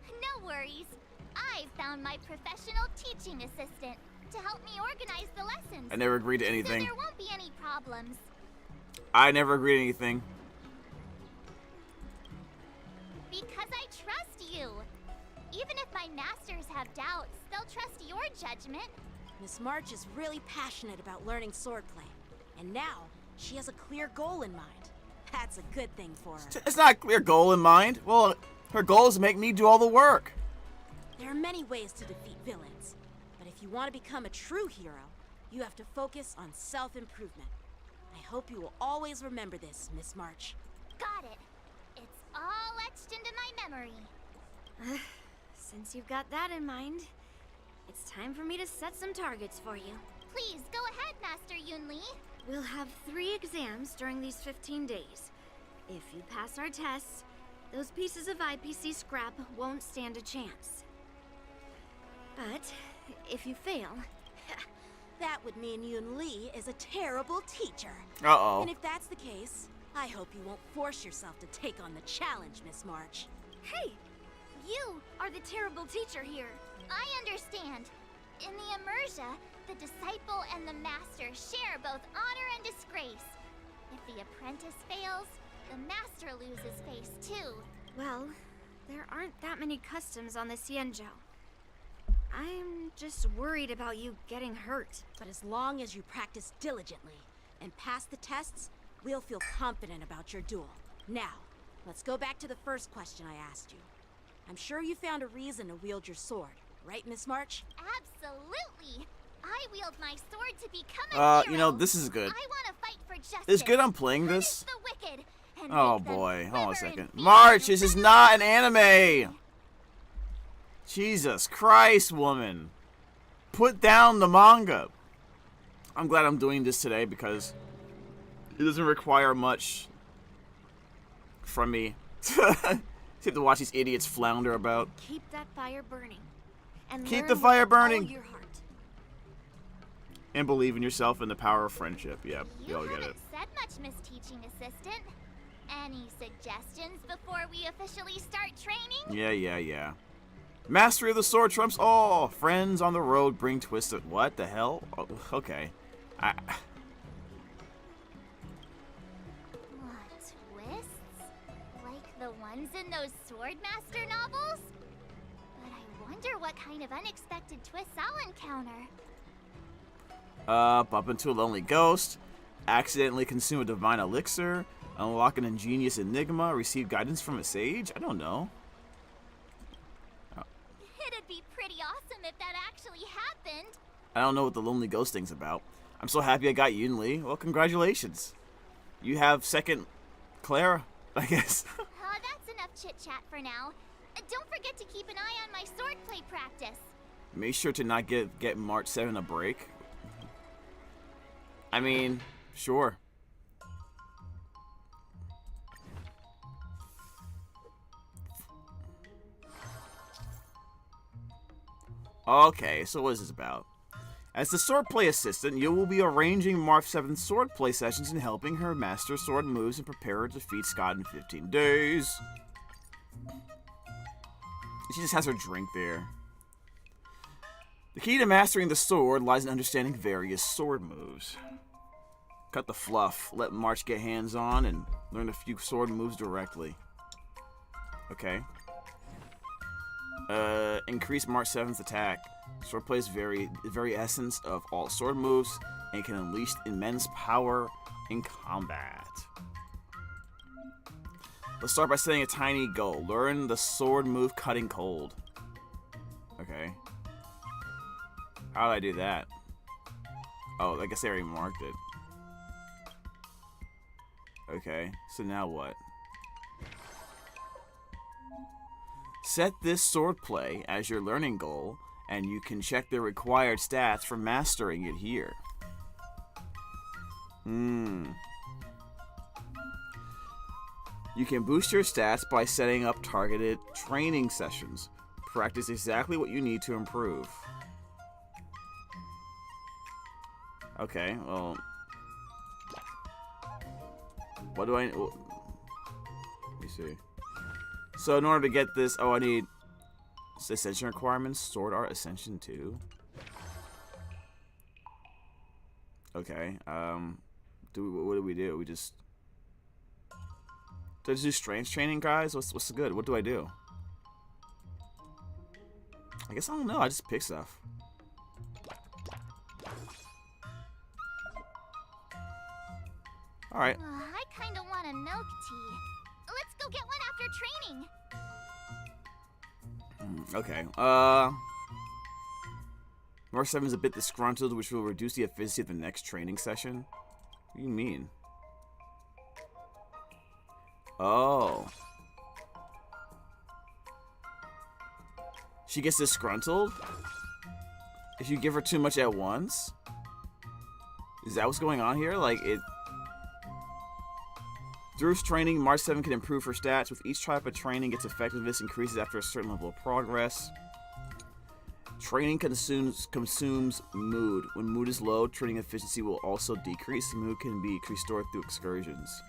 Speaker 7: No worries. I've found my professional teaching assistant to help me organize the lessons.
Speaker 2: I never agreed to
Speaker 7: So
Speaker 2: anything.
Speaker 7: there won't be any problems.
Speaker 2: I never agreed to anything.
Speaker 7: Because I trust you. Even if my masters have doubts, they'll trust your judgment.
Speaker 6: Miss March is really passionate about learning swordplay. And now, she has a clear goal in mind. That's a good thing for her.
Speaker 2: It's not a clear goal in mind. Well, her goal is to make me do all the work.
Speaker 6: There are many ways to defeat villains. But if you want to become a true hero, you have to focus on self-improvement. I hope you will always remember this, Miss March.
Speaker 7: Got it. It's all etched into my memory.
Speaker 1: Since you've got that in mind, it's time for me to set some targets for you.
Speaker 7: Please, go ahead, Master Yun Li.
Speaker 1: We'll have 3 exams during these 15 days. If you pass our tests, those pieces of IPC scrap won't stand a chance. But if you fail,
Speaker 6: That would mean Yoon Lee is a terrible teacher.
Speaker 2: Uh-oh.
Speaker 6: And if that's the case, I hope you won't force yourself to take on the challenge, Miss March.
Speaker 1: hey, you are the terrible teacher here.
Speaker 7: I understand. In the Immersia, the disciple and the master share both honor and disgrace. If the apprentice fails, the master loses face too.
Speaker 1: Well, there aren't that many customs on the Xianzhou. I'm just worried about you getting hurt.
Speaker 6: But as long as you practice diligently and pass the tests, we'll feel confident about your duel. Now, let's go back to the first question I asked you. I'm sure you found a reason to wield your sword, right, Miss March?
Speaker 7: Absolutely. I wield my sword to become a hero.
Speaker 2: You know, this is good.
Speaker 7: I want to fight for justice.
Speaker 2: It's good I'm playing this.
Speaker 7: Punish the wicked, and
Speaker 2: Oh
Speaker 7: make them
Speaker 2: boy, hold on a
Speaker 7: quiver in
Speaker 2: second.
Speaker 7: fear
Speaker 2: March,
Speaker 7: and
Speaker 2: this is not an anime! Jesus Christ, woman. Put down the manga. I'm glad I'm doing this today because it doesn't require much from me. You have to watch these idiots flounder about.
Speaker 1: Keep that fire burning. And
Speaker 2: Keep
Speaker 1: learn
Speaker 2: the fire
Speaker 1: with all
Speaker 2: burning.
Speaker 1: your heart.
Speaker 2: And believe in yourself and the power of friendship. Yep, we
Speaker 7: You
Speaker 2: all get
Speaker 7: haven't
Speaker 2: it.
Speaker 7: said much, Miss Teaching Assistant. Any suggestions before we officially start training?
Speaker 2: Yeah. Mastery of the sword trumps all. Friends on the road bring twisted. What the hell? Oh, okay.
Speaker 7: What, twists? Like the ones in those Swordmaster novels? But I wonder what kind of unexpected twists I'll encounter.
Speaker 2: Bump into a lonely ghost. Accidentally consume a divine elixir. Unlock an ingenious enigma. Receive guidance from a sage. I don't know.
Speaker 7: It'd be pretty awesome if that actually happened.
Speaker 2: I don't know what the lonely ghost thing's about. I'm so happy I got Yoon Lee. Well, congratulations. You have second Clara, I guess.
Speaker 7: That's enough chit-chat for now. Don't forget to keep an eye on my swordplay practice.
Speaker 2: Make sure to not get March 7 a break. I mean, sure. Okay, so what is this about? As the swordplay assistant, you will be arranging March 7's swordplay sessions and helping her master sword moves and prepare her to defeat Scott in 15 days. She just has her drink there. The key to mastering the sword lies in understanding various sword moves. Cut the fluff. Let March get hands-on and learn a few sword moves directly. Okay. Increase March 7's attack. Swordplay is very essence of all sword moves and can unleash immense power in combat. Let's start by setting a tiny goal. Learn the sword move Cutting Cold. Okay. How do I do that? Oh, I guess I already marked it. Okay, so now what? Set this swordplay as your learning goal, and you can check the required stats for mastering it here. You can boost your stats by setting up targeted training sessions. Practice exactly what you need to improve. Okay, well... What do I... Let me see. So in order to get this... Oh, I need... Ascension requirements. Sword Art Ascension 2. Okay, what do we do? We just... Do I just do strength training, guys? What's the good? What do I do? I guess I don't know. I just pick stuff. Alright.
Speaker 7: I kinda want a milk tea. Let's go get one after training.
Speaker 2: Okay. March 7 is a bit disgruntled, which will reduce the efficiency of the next training session. What do you mean? Oh. She gets disgruntled? If you give her too much at once? Is that what's going on here? Like, it... Through training, March 7 can improve her stats. With each type of training, its effectiveness increases after a certain level of progress. Training consumes mood. When mood is low, training efficiency will also decrease. Mood can be restored through excursions.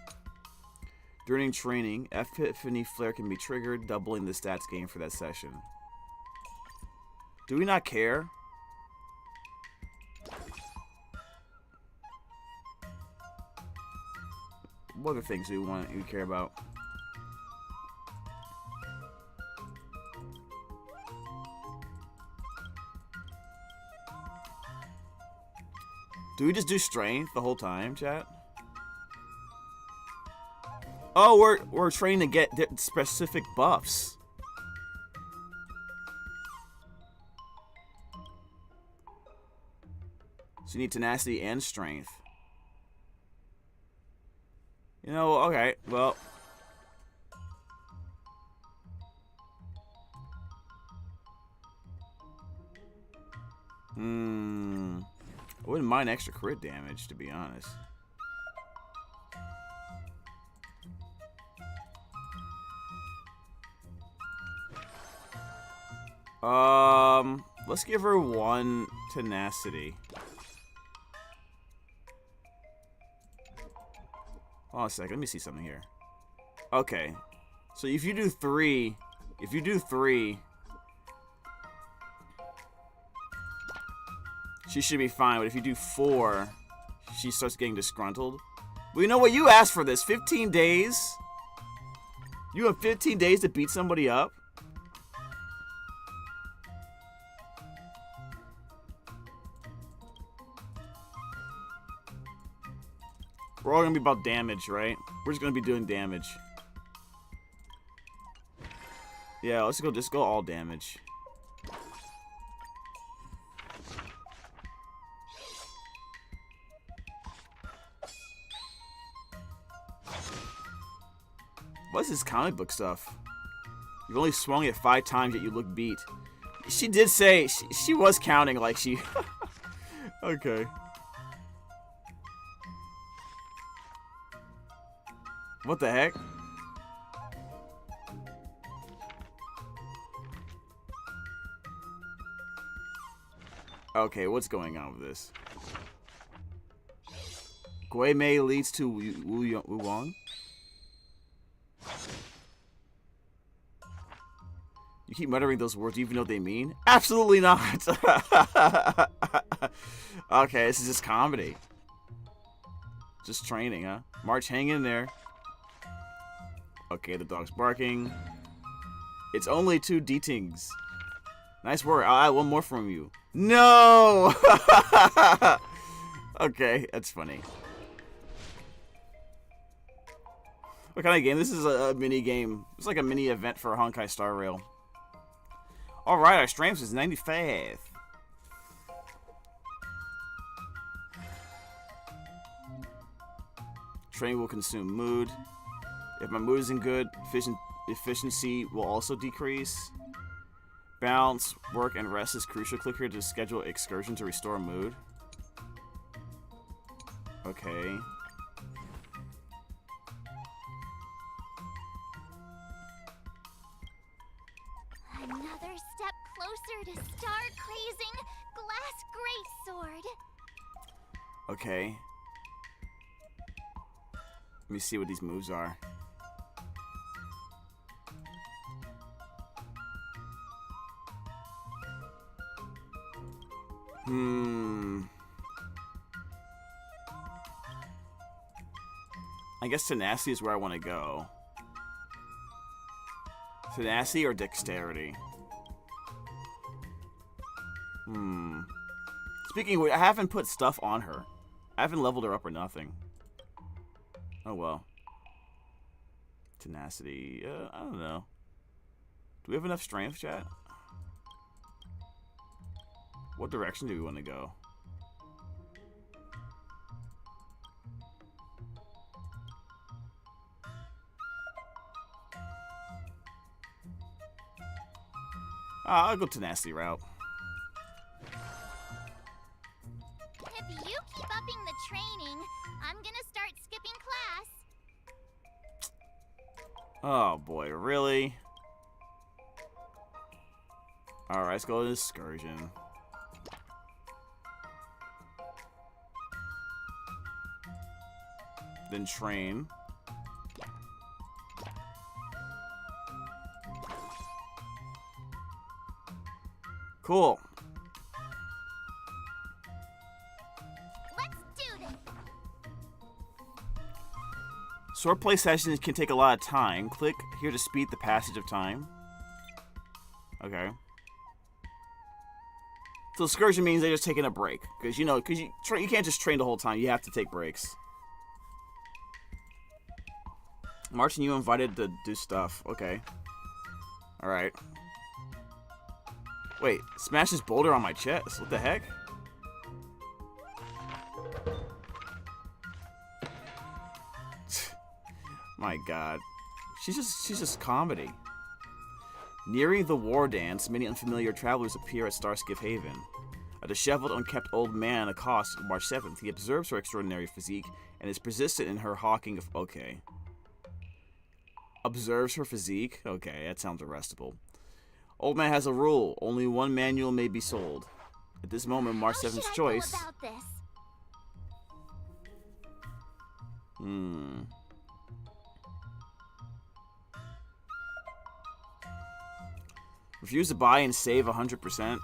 Speaker 2: During training, Epiphany Flare can be triggered, doubling the stats gained for that session. Do we not care? What other things do we care about? Do we just do strength the whole time, chat? Oh, we're training to get specific buffs. So you need tenacity and strength. You know, okay, well. I wouldn't mind extra crit damage, to be honest. Let's give her 1 tenacity. Hold on a second, let me see something here. Okay. So if you do 3, she should be fine, but if you do 4, she starts getting disgruntled. Well, you know what? You asked for this. 15 days? You have 15 days to beat somebody up? We're all gonna be about damage, right? We're just gonna be doing damage. Yeah, let's just go all damage. What's this comic book stuff? You've only swung it 5 times, yet you look beat. She did say she was counting like she. Okay. What the heck? Okay, what's going on with this? Gui Mei leads to Wu Wang. You keep muttering those words even though they mean? Absolutely not! Okay, this is just comedy. Just training, huh? March, hang in there. Okay, the dog's barking. It's only 2 D-tings. Nice work. I'll add 1 more from you. No! Okay, that's funny. What kind of game? This is a mini game. It's like a mini event for honkaistarrail. Alright, our strength is 95. Training will consume mood. If my mood isn't good, efficiency will also decrease. Balance, work, and rest is crucial. Click here to schedule excursion to restore mood. Okay.
Speaker 7: Another step closer to star-crazing glass greatsword.
Speaker 2: Okay. Let me see what these moves are. I guess tenacity is where I want to go. Tenacity or dexterity? Speaking of which, I haven't put stuff on her. I haven't leveled her up or nothing. Oh well. Tenacity. I don't know. Do we have enough strength, chat? What direction do we want to go? I'll go tenacity route.
Speaker 7: If you keep upping the training, I'm gonna start skipping class.
Speaker 2: Oh boy, really? Alright, let's go to excursion. Then train. Cool.
Speaker 7: Let's do this.
Speaker 2: Swordplay sessions can take a lot of time. Click here to speed the passage of time. Okay. So excursion means they're just taking a break, because you can't just train the whole time. You have to take breaks. Martin, you invited to do stuff. Okay. All right. Wait, smash this boulder on my chest. What the heck? My God, she's just comedy. Nearing the war dance, many unfamiliar travelers appear at Starskiff Haven. A disheveled, unkempt old man accosts March 7th. He observes her extraordinary physique and is persistent in her hawking of. Okay. Observes her physique? Okay, that sounds arrestable. Old man has a rule. Only one manual may be sold. At this moment, March 7th's choice.
Speaker 7: How should I go about this?
Speaker 2: Refuse to buy and save 100%.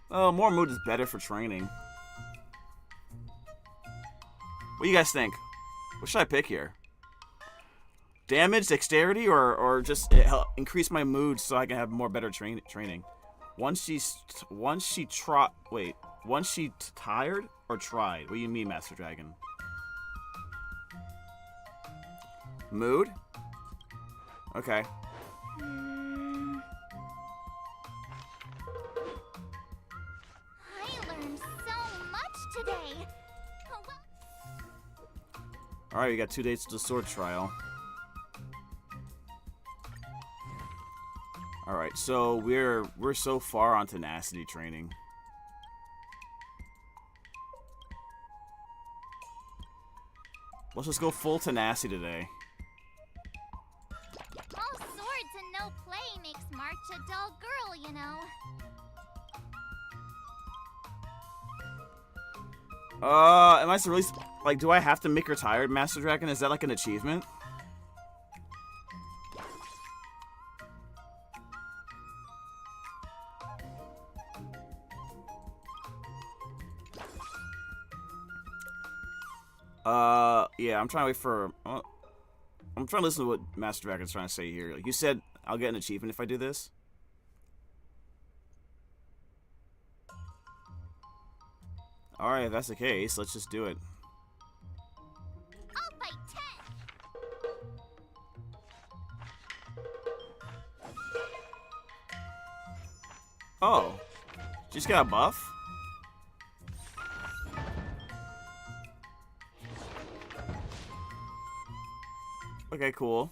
Speaker 2: Oh, more mood is better for training. What do you guys think? What should I pick here? Damage, dexterity, or just increase my mood so I can have more better training? Once she tired or tried? What do you mean, Master Dragon? Mood? Okay.
Speaker 7: I learned so much today. Oh, well.
Speaker 2: Alright, we got 2 days to the sword trial. Alright, so we're so far on tenacity training. Let's just go full tenacity today.
Speaker 7: All swords and no play makes March a dull girl, you know.
Speaker 2: Am I really, like, do I have to make her tired, Master Dragon? Is that like an achievement? Yeah, I'm trying to wait for, I'm trying to listen to what Master Dragon's trying to say here. Like, you said I'll get an achievement if I do this? Alright, if that's the case, let's just do it.
Speaker 7: I'll fight 10.
Speaker 2: Oh. She's got a buff? Okay, cool.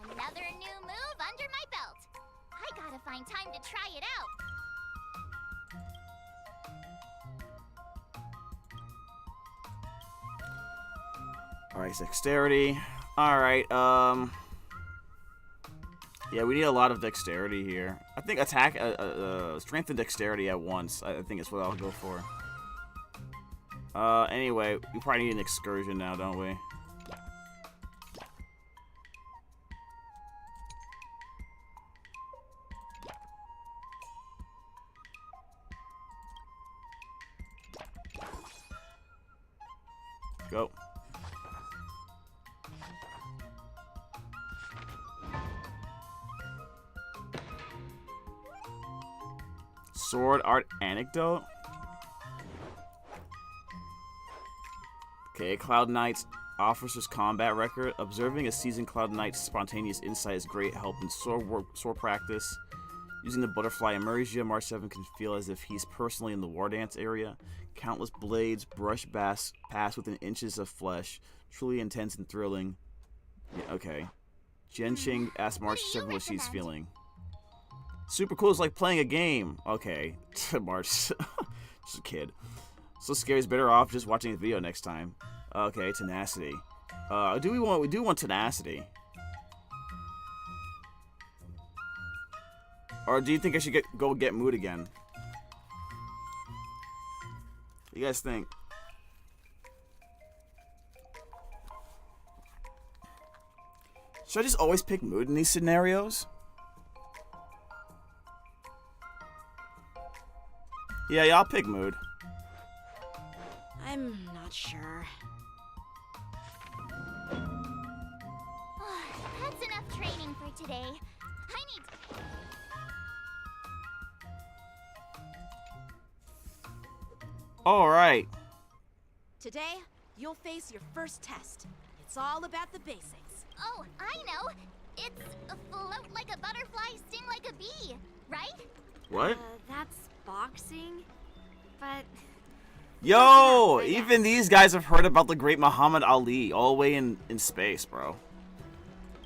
Speaker 7: Another new move under my belt. I gotta find time to try it out.
Speaker 2: Alright, dexterity. Alright, yeah, we need a lot of dexterity here. I think attack, strength and dexterity at once. I think is what I'll go for. Anyway, we probably need an excursion now, don't we? Go. Sword art anecdote. Okay, Cloud Knight's officer's combat record. Observing a seasoned Cloud Knight's spontaneous insight is great help in sword practice. Using the butterfly immersion, March 7 can feel as if he's personally in the war dance area. Countless blades, brush pass within inches of flesh. Truly intense and thrilling. Yeah, okay. Genshin asks March 7 what she's feeling. Super cool is like playing a game. Okay, March. Just a kid. So Scary's better off just watching the video next time. Okay, tenacity. We do want tenacity. Or do you think I should go get mood again? What do you guys think? Should I just always pick mood in these scenarios? Yeah, I'll pick mood.
Speaker 6: I'm not sure.
Speaker 7: That's enough training for today. I need to...
Speaker 2: Alright.
Speaker 6: Today, you'll face your first test. It's all about the basics.
Speaker 7: Oh, I know. It's float like a butterfly, sting like a bee, right?
Speaker 2: What?
Speaker 1: That's boxing, but
Speaker 2: Yo! Even these guys have heard about the great Muhammad Ali all the way in space, bro.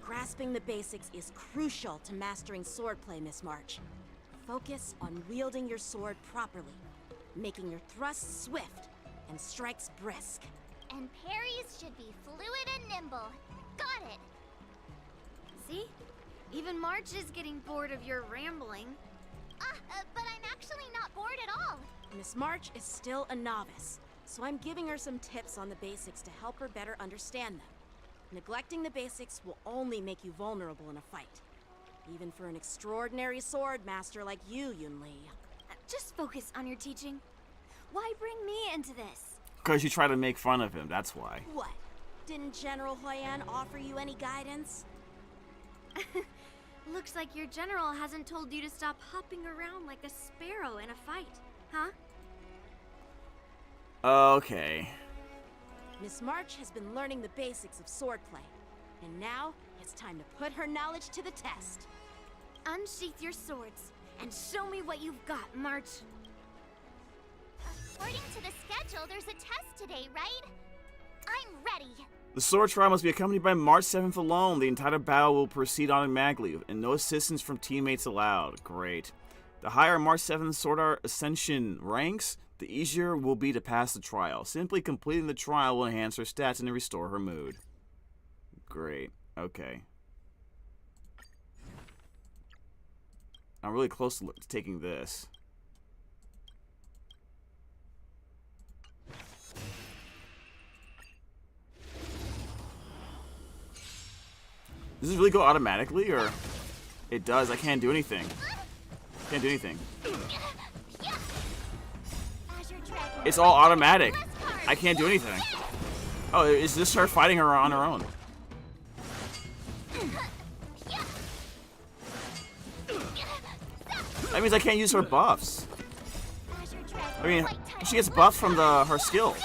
Speaker 6: Grasping the basics is crucial to mastering swordplay, Miss March. Focus on wielding your sword properly, making your thrusts swift and strikes brisk.
Speaker 7: And parries should be fluid and nimble. Got it.
Speaker 1: see? Even March is getting bored of your rambling.
Speaker 7: But I'm actually not bored at all.
Speaker 6: Miss March is still a novice, so I'm giving her some tips on the basics to help her better understand them. Neglecting the basics will only make you vulnerable in a fight. Even for an extraordinary sword master like you, Yunli.
Speaker 1: Just focus on your teaching. Why bring me into this?
Speaker 2: Because you try to make fun of him, that's why.
Speaker 6: What? Didn't General Huyan offer you any guidance?
Speaker 1: Looks like your general hasn't told you to stop hopping around like a sparrow in a fight, huh?
Speaker 2: Okay.
Speaker 6: Miss March has been learning the basics of swordplay, and now it's time to put her knowledge to the test.
Speaker 1: Unsheath your swords and show me what you've got, March.
Speaker 7: According to the schedule, there's a test today, right? I'm ready.
Speaker 2: The sword trial must be accompanied by March 7th alone. The entire battle will proceed automatically, and no assistance from teammates allowed. Great. The higher March 7th sword art ascension ranks, the easier will be to pass the trial. Simply completing the trial will enhance her stats and restore her mood. Great. Okay. I'm really close to taking this. Does this really go automatically, or it does? I can't do anything. Can't do anything. It's all automatic. I can't do anything. Oh, is this her fighting her on her own? That means I can't use her buffs. I mean, she gets buffed from her skill.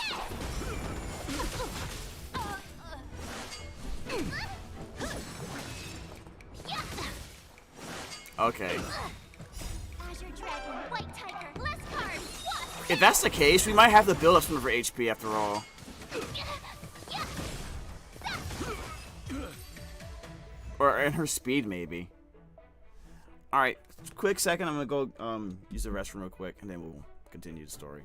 Speaker 2: Okay. If that's the case, we might have to build up some of her HP after all. Or and her speed, maybe. Alright, quick second, I'm gonna go use the restroom real quick, and then we'll continue the story.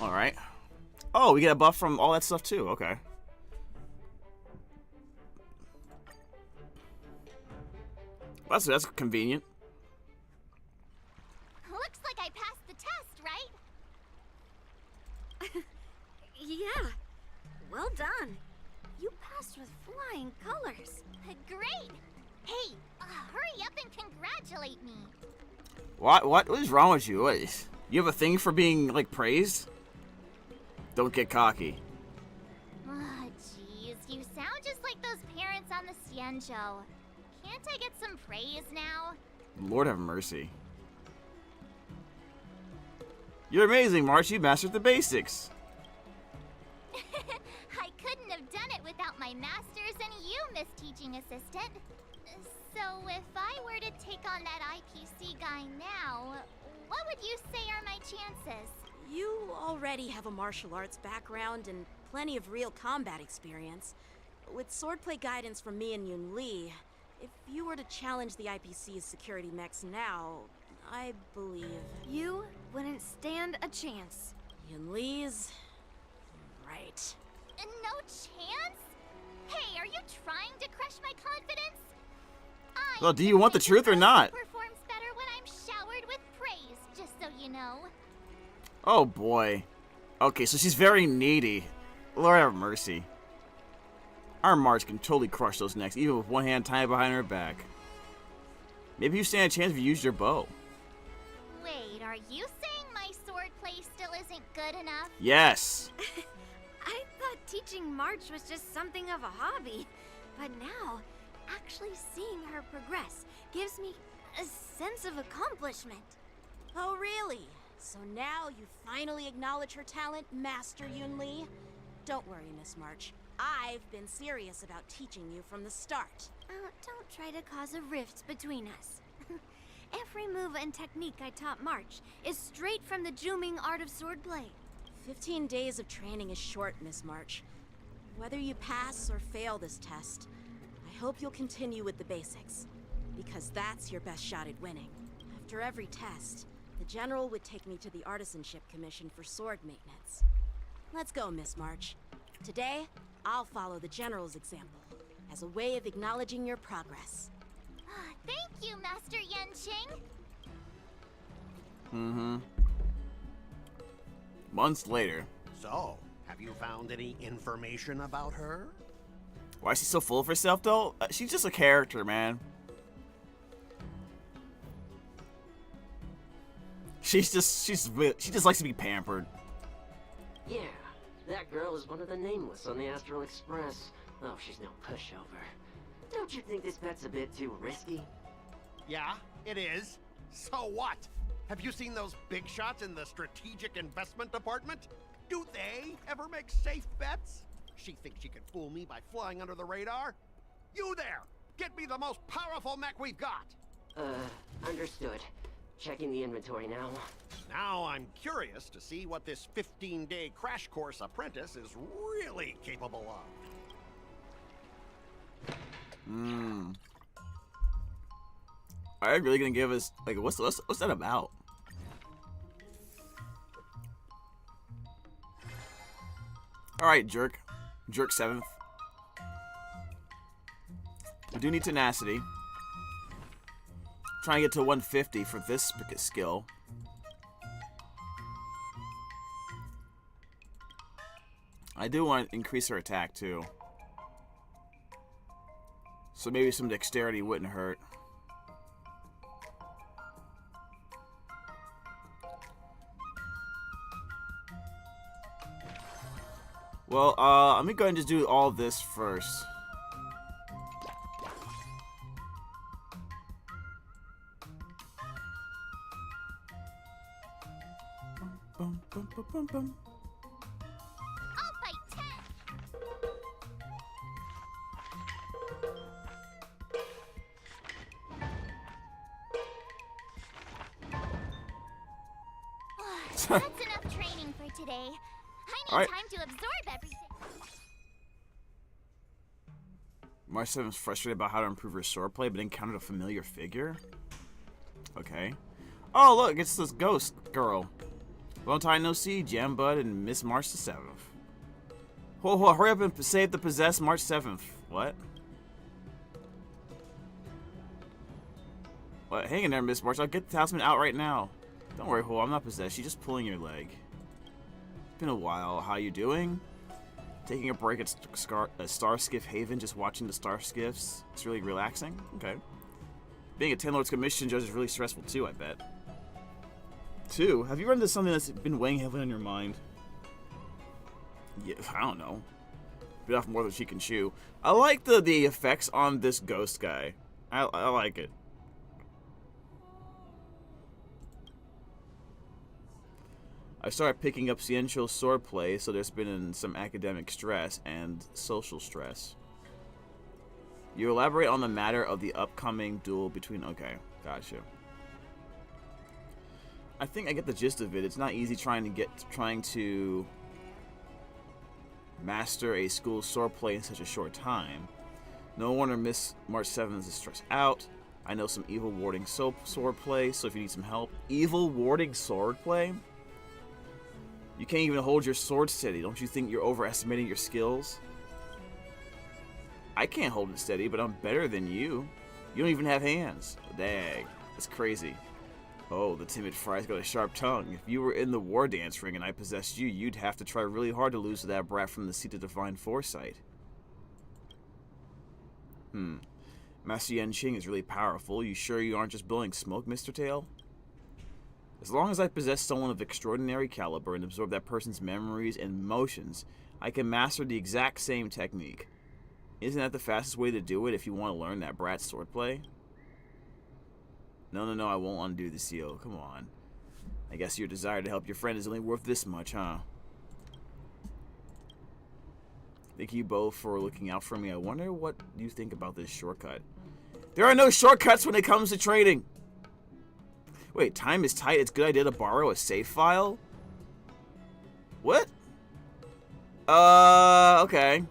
Speaker 2: All right. Oh, we get a buff from all that stuff too. Okay. That's convenient.
Speaker 7: Looks like I passed the test, right?
Speaker 1: Yeah. Well done. You passed with flying colors.
Speaker 7: Great! Hey, hurry up and congratulate me.
Speaker 2: What is wrong with you? You have a thing for being, like, praised? Don't get cocky.
Speaker 7: Jeez, you sound just like those parents on the Xianzhou. Can't I get some praise now?
Speaker 2: Lord have mercy. You're amazing, March. You mastered the basics.
Speaker 7: I couldn't have done it without my masters and you, Miss Teaching Assistant. So if I were to take on that IPC guy now, what would you say are my chances?
Speaker 6: You already have a martial arts background and plenty of real combat experience. With swordplay guidance from me and Yun Li, if you were to challenge the IPC's security mechs now, I believe...
Speaker 1: You wouldn't stand a chance.
Speaker 6: Yun Li's... right.
Speaker 7: No chance? Hey, are you trying to crush my confidence?
Speaker 2: Well, do you want the truth or not?
Speaker 7: Performs better when I'm showered with praise, just so you know.
Speaker 2: Oh boy. Okay, so she's very needy. Lord have mercy. Our March can totally crush those necks, even with one hand tied behind her back. Maybe you stand a chance if you use your bow.
Speaker 7: Wait, are you saying my swordplay still isn't good enough?
Speaker 2: Yes.
Speaker 1: I thought teaching March was just something of a hobby, but now, actually seeing her progress gives me a sense of accomplishment.
Speaker 6: Oh, really? So now you finally acknowledge her talent, Master Yun Li? Don't worry, Miss March. I've been serious about teaching you from the start.
Speaker 1: Don't try to cause a rift between us. Every move and technique I taught March is straight from the Juming art of swordplay.
Speaker 6: 15 days of training is short, Miss March. Whether you pass or fail this test, I hope you'll continue with the basics, because that's your best shot at winning. After every test, the General would take me to the Artisanship Commission for sword maintenance. Let's go, Miss March. Today, I'll follow the General's example, as a way of acknowledging your progress.
Speaker 7: Thank you, Master Yenqing.
Speaker 2: Mm-hmm. Months later.
Speaker 4: So, have you found any information about her?
Speaker 2: Why is she so full of herself, though? She's just a character, man. She just likes to be pampered.
Speaker 9: Yeah, that girl is one of the nameless on the Astral Express. Oh, she's no pushover. Don't you think this bet's a bit too risky?
Speaker 4: Yeah, it is. So what? Have you seen those big shots in the Strategic Investment Department? Do they ever make safe bets? She thinks she can fool me by flying under the radar? You there! Get me the most powerful mech we've got!
Speaker 9: Understood. Checking the inventory now.
Speaker 4: Now I'm curious to see what this 15-day crash course apprentice is really capable of.
Speaker 2: Are they really gonna give us, like, what's that about? Alright, jerk 7th. We do need tenacity. Trying to get to 150 for this skill. I do want to increase her attack too. So maybe some dexterity wouldn't hurt. Well, let me go ahead and just do all this first. Bum, bum, bum, bum, bum.
Speaker 7: I'll fight 10. That's enough training for today. I need time to absorb everything.
Speaker 2: Marcel is frustrated about how to improve her swordplay, but encountered a familiar figure. Okay. Oh, look, it's this ghost girl. Long time no see, Jambud and Miss March the 7th. Whoa, hurry up and save the possessed March 7th. What? What? Hang in there, Miss March. I'll get the talisman out right now. Don't worry, Ho, I'm not possessed. She's just pulling your leg. It's been a while. How you doing? Taking a break at Starskiff Haven, just watching the Starskiffs. It's really relaxing. Okay. Being a 10 Lords Commission judge is really stressful too, I bet. 2. Have you run into something that's been weighing heavily on your mind? Yeah, I don't know. Bit off more than she can chew. I like the effects on this ghost guy. I like it. I started picking up Ciencio swordplay, so there's been some academic stress and social stress. You elaborate on the matter of the upcoming duel between... Okay, gotcha. I think I get the gist of it. It's not easy trying to master a school swordplay in such a short time. No wonder Miss March 7th is stressed out. I know some evil warding swordplay, so if you need some help... Evil warding swordplay? You can't even hold your sword steady. Don't you think you're overestimating your skills? I can't hold it steady, but I'm better than you. You don't even have hands. Dang, that's crazy. Oh, the timid fry's got a sharp tongue. If you were in the war dance ring and I possessed you, you'd have to try really hard to lose to that brat from the seat of divine foresight. Master Yenching is really powerful. You sure you aren't just blowing smoke, Mr. Tail? As long as I possess someone of extraordinary caliber and absorb that person's memories and emotions, I can master the exact same technique. Isn't that the fastest way to do it if you want to learn that brat's swordplay? No, I won't undo the seal. Come on. I guess your desire to help your friend is only worth this much, huh? Thank you both for looking out for me. I wonder what you think about this shortcut. There are no shortcuts when it comes to trading! Wait, time is tight. It's a good idea to borrow a save file? What? Okay.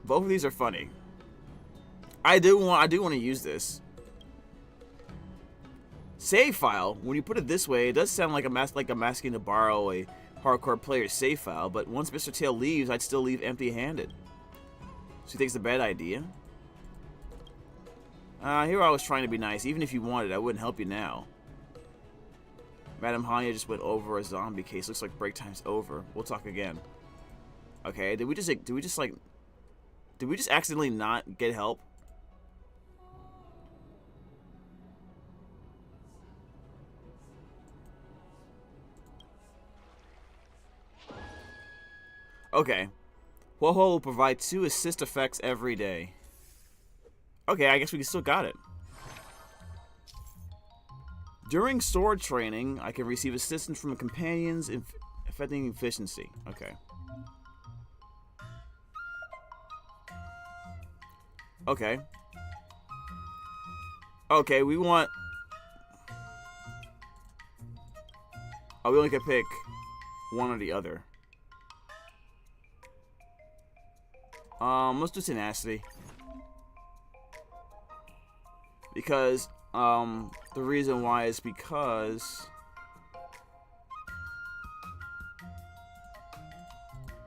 Speaker 2: Both of these are funny. I do want to use this. Save file. When you put it this way, it does sound like I'm asking to borrow a hardcore player's save file, but once Mr. Tail leaves, I'd still leave empty-handed. So you think it's a bad idea? Here I was trying to be nice. Even if you wanted, I wouldn't help you now. Madam Hanya just went over a zombie case. Looks like break time's over. We'll talk again. Okay, did we just accidentally not get help? Okay. Woho will provide 2 assist effects every day. Okay, I guess we still got it. During sword training, I can receive assistance from companions affecting efficiency. Okay. Okay. Okay, we want... Oh, we only can pick one or the other. Let's do tenacity. Because, the reason why is because...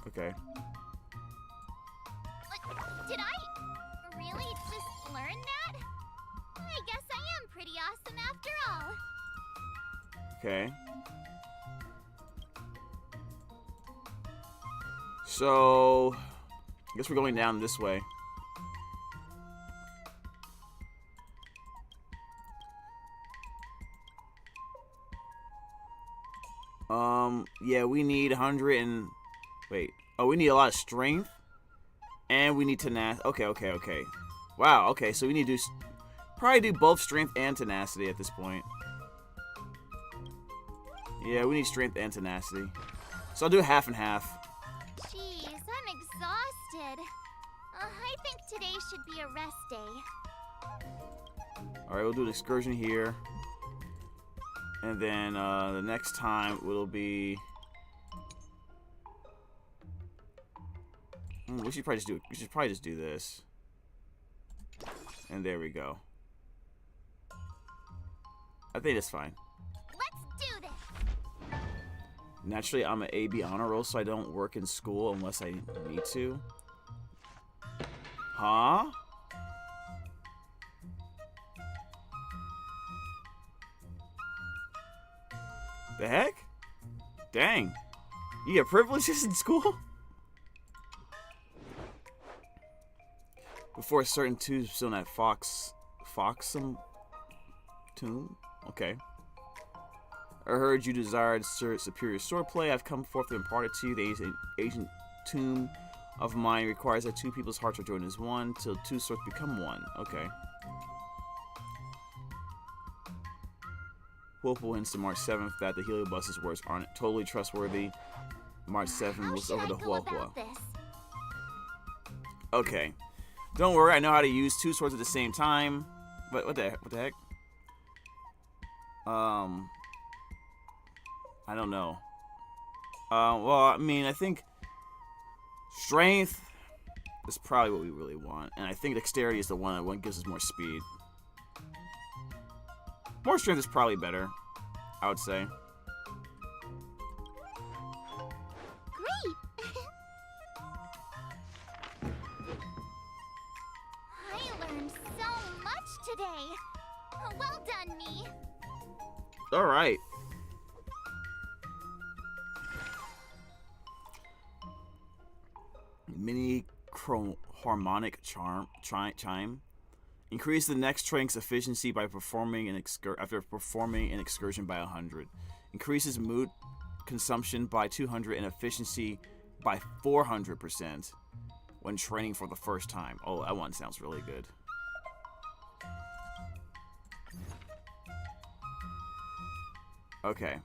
Speaker 2: Okay.
Speaker 7: Did I really just learn that? I guess I am pretty awesome after all.
Speaker 2: Okay. So... I guess we're going down this way. Yeah, we need 100 and... Wait. Oh, we need a lot of strength. And we need tenacity. Okay. Wow, okay, so we need to probably do both strength and tenacity at this point. Yeah, we need strength and tenacity. So I'll do half and half.
Speaker 7: Jeez, I'm exhausted. I think today should be a rest day.
Speaker 2: Alright, we'll do an excursion here. And then the next time will be... we should probably just do this. And there we go. I think it's fine.
Speaker 7: Let's do
Speaker 2: Naturally, I'm an AB honor roll, so I don't work in school unless I need to. Huh? The heck? Dang. You get privileges in school? Before a certain tombstone at Foxham Tomb? Okay. I heard you desired superior swordplay. I've come forth to impart it to you. The ancient tomb of mine requires that two people's hearts are joined as one till two swords become one. Okay. Whirlpool hints to March 7th that the Heliobus's words aren't totally trustworthy. March 7th looks over the Whirlpool. Okay. Don't worry, I know how to use two swords at the same time. But what the heck? I don't know. Well, I mean, I think strength is probably what we really want, and I think dexterity is the one that gives us more speed. More strength is probably better, I would say.
Speaker 7: Great! I learned so much today. Well done, me.
Speaker 2: All right. Mini harmonic chime. Increase the next trank's efficiency by performing after performing an excursion by 100. Increases mood consumption by 200 and efficiency by 400% when training for the first time. Oh, that one sounds really good. Okay.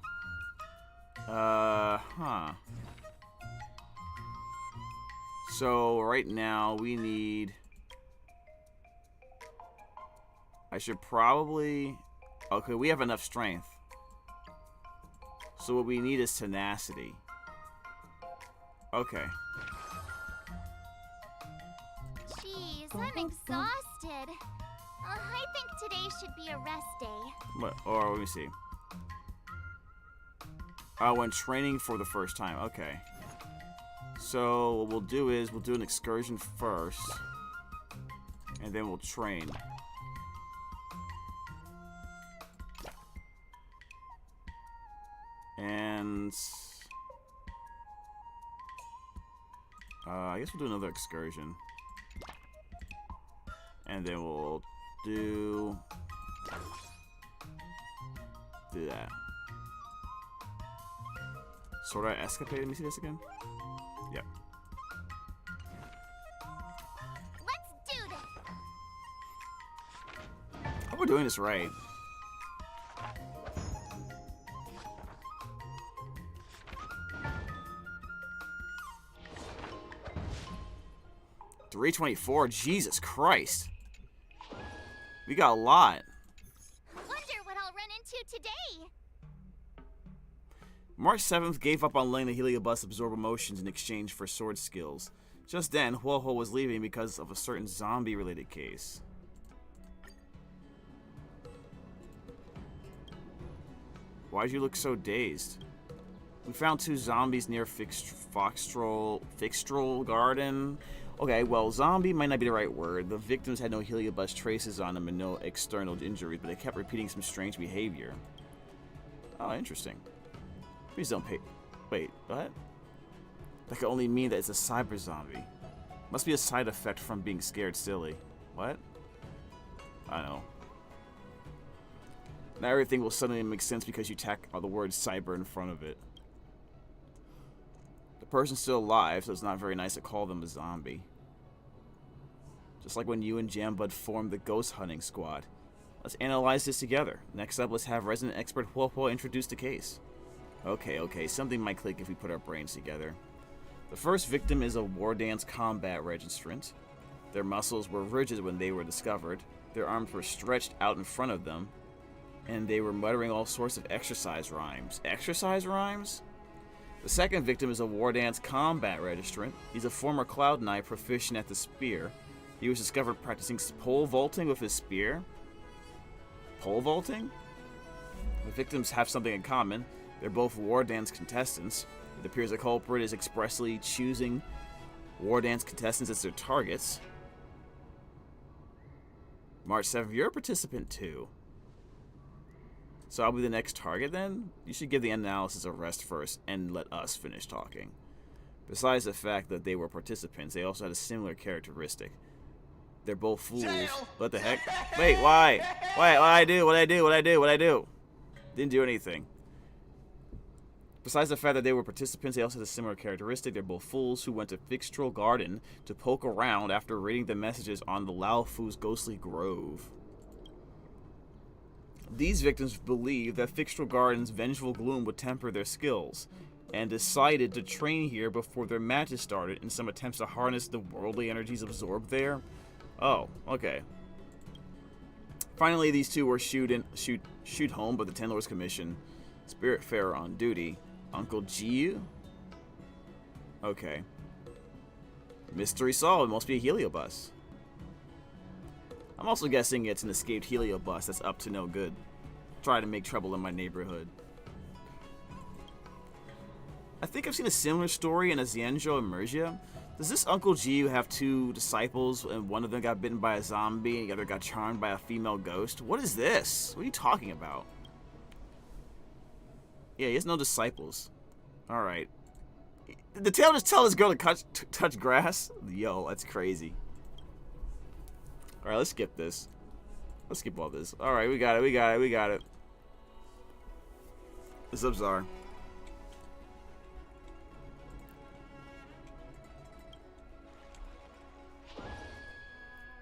Speaker 2: So right now we need... I should probably... Okay, we have enough strength. So what we need is tenacity. Okay.
Speaker 7: Jeez, I'm exhausted. I think today should be a rest day.
Speaker 2: What? Or let me see. When training for the first time. Okay. So what we'll do is we'll do an excursion first, and then we'll train. And I guess we'll do another excursion, and then we'll do that. Sword Art Escapade. Let me see this again. Yep.
Speaker 7: Let's do this.
Speaker 2: I hope we're doing this right. $324. Jesus Christ. We got a lot.
Speaker 7: Wonder what I'll run into today.
Speaker 2: March 7th gave up on letting the Heliobus absorb emotions in exchange for sword skills. Just then, Huoho was leaving because of a certain zombie-related case. Why'd you look so dazed? We found 2 zombies near Fixtrol Garden. Okay, well, zombie might not be the right word. The victims had no Heliobus traces on them and no external injuries, but they kept repeating some strange behavior. Oh, interesting. Please don't pay. Wait, what? That could only mean that it's a cyber zombie. Must be a side effect from being scared silly. What? I don't know. Now everything will suddenly make sense because you tack the word cyber in front of it. The person's still alive, so it's not very nice to call them a zombie. Just like when you and Jambud formed the ghost hunting squad. Let's analyze this together. Next up, let's have resident expert Huopo introduce the case. Okay, something might click if we put our brains together. The first victim is a war dance combat registrant. Their muscles were rigid when they were discovered. Their arms were stretched out in front of them, and they were muttering all sorts of exercise rhymes. Exercise rhymes? The second victim is a war dance combat registrant. He's a former Cloud Knight proficient at the spear. He was discovered practicing pole vaulting with his spear. Pole vaulting? The victims have something in common. They're both war dance contestants. It appears the culprit is expressly choosing war dance contestants as their targets. March 7th, you're a participant too. So I'll be the next target then? You should give the analysis a rest first and let us finish talking. Besides the fact that they were participants, they also had a similar characteristic. They're both fools. What the heck? Wait, why? Why? What I do? What I do? What I do? What I do? Didn't do anything. Besides the fact that they were participants, they also had a similar characteristic. They're both fools who went to Fixtral Garden to poke around after reading the messages on the Laofu's ghostly grove. These victims believed that Fixtral Garden's vengeful gloom would temper their skills, and decided to train here before their matches started in some attempts to harness the worldly energies absorbed there. Oh, okay. Finally, these two were shoot home by the Ten Lords Commission. Spiritfarer on duty. Uncle Jiu? Okay. Mystery solved. It must be a heliobus. I'm also guessing it's an escaped heliobus that's up to no good. Trying to make trouble in my neighborhood. I think I've seen a similar story in a Xianzhou and Mergia. Does this Uncle Jiu have two disciples and one of them got bitten by a zombie and the other got charmed by a female ghost? What is this? What are you talking about? Yeah, he has no disciples. Alright. Did the tale just tell this girl to touch grass? Yo, that's crazy. Alright, let's skip this. Let's skip all this. Alright, we got it, we got it, we got it. What's up, Czar?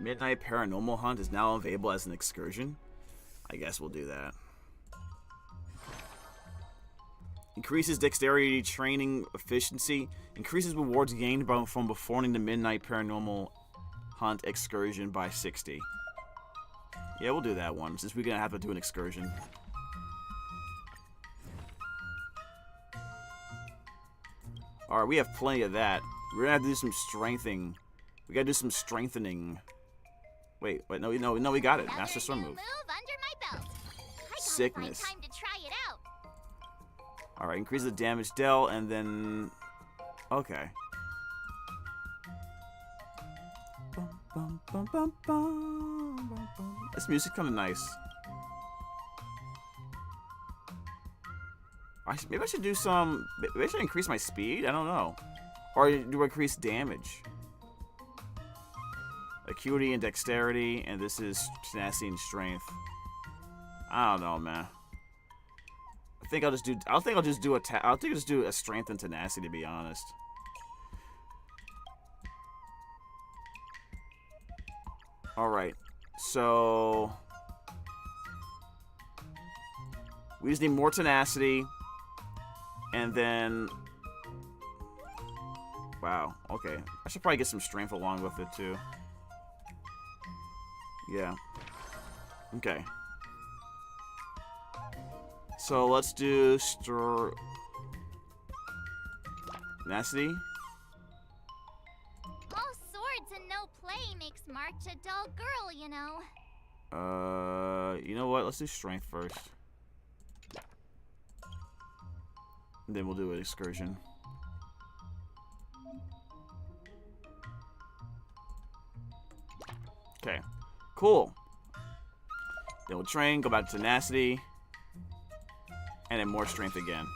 Speaker 2: Midnight Paranormal Hunt is now available as an excursion. I guess we'll do that. Increases dexterity, training, efficiency. Increases rewards gained from performing the Midnight Paranormal Hunt excursion by 60. Yeah, we'll do that one, since we're going to have to do an excursion. Alright, we have plenty of that. We're going to have to do some strengthening. We got to do some strengthening. Wait, no, we got it. Master Swim move.
Speaker 7: Under my belt.
Speaker 2: Sickness.
Speaker 7: Time to try it out.
Speaker 2: Alright, increase the damage dealt, and then... Okay. This music's kind of nice. Maybe I should do some... Maybe I should increase my speed? I don't know. Or do I increase damage? Acuity and dexterity, and this is tenacity and strength. I don't know, man. I think I'll just do a strength and tenacity, to be honest. Alright, so we just need more tenacity, and then wow, okay. I should probably get some strength along with it too. Yeah. Okay. So let's do tenacity.
Speaker 7: All swords and no play makes March a dull girl, you know.
Speaker 2: You know what? Let's do strength first. And then we'll do an excursion. Okay. Cool. Then we'll train, go back to tenacity. And then more strength again.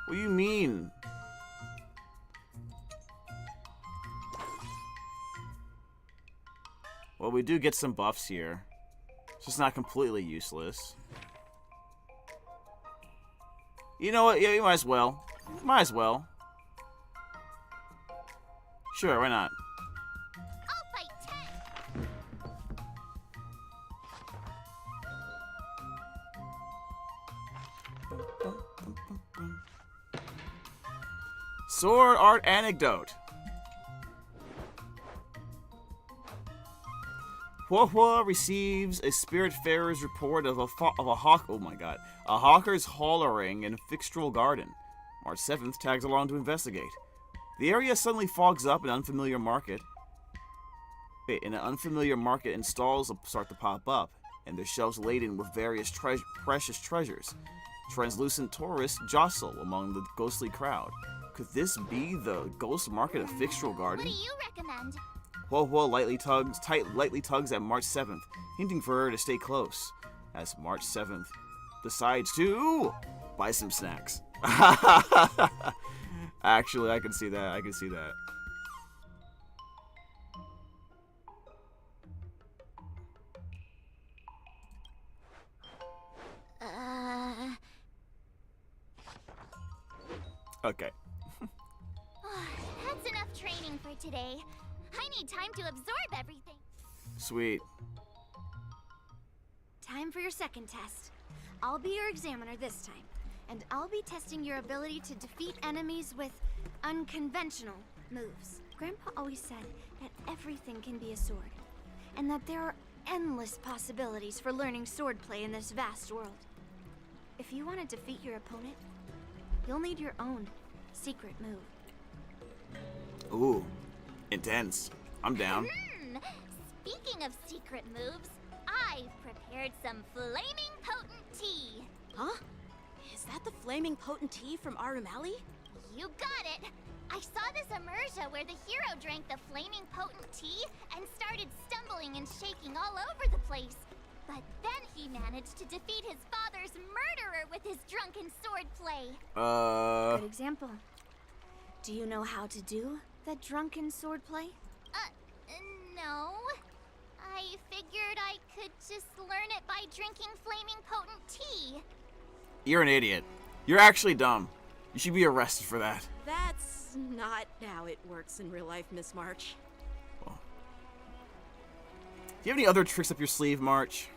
Speaker 2: What do you mean? Well, we do get some buffs here. It's just not completely useless. You know what? Yeah, you might as well. Might as well. Sure, why not?
Speaker 7: I'll fight 10.
Speaker 2: Sword art anecdote. Hua receives a Spiritfarer's report of a hawk. Oh my god. A hawker's hollering in Fixtral Garden. March 7th tags along to investigate. The area suddenly fogs up in an unfamiliar market. Wait, in an unfamiliar market, and stalls start to pop up, and their shelves laden with various precious treasures. Translucent tourists jostle among the ghostly crowd. Could this be the ghost market of Fixtural Garden?
Speaker 7: What do you recommend?
Speaker 2: Huo lightly tugs at March 7th, hinting for her to stay close. As March 7th decides to buy some snacks. Actually, I can see that. I can see that. Okay.
Speaker 7: That's enough training for today. I need time to absorb everything.
Speaker 2: Sweet.
Speaker 1: Time for your second test. I'll be your examiner this time, and I'll be testing your ability to defeat enemies with unconventional moves. Grandpa always said that everything can be a sword, and that there are endless possibilities for learning swordplay in this vast world. If you want to defeat your opponent, you'll need your own secret move.
Speaker 2: Ooh, intense. I'm down.
Speaker 7: Speaking of secret moves, I've prepared some flaming potent tea.
Speaker 6: Huh? Is that the flaming potent tea from Arumali?
Speaker 7: You got it. I saw this immersion where the hero drank the flaming potent tea and started stumbling and shaking all over the place. But then he managed to defeat his father's murderer with his drunken swordplay.
Speaker 1: Good example. Do you know how to do the drunken swordplay?
Speaker 7: No. I figured I could just learn it by drinking flaming potent tea.
Speaker 2: You're an idiot. You're actually dumb. You should be arrested for that.
Speaker 6: That's not how it works in real life, Miss March.
Speaker 2: Well. Do you have any other tricks up your sleeve, March?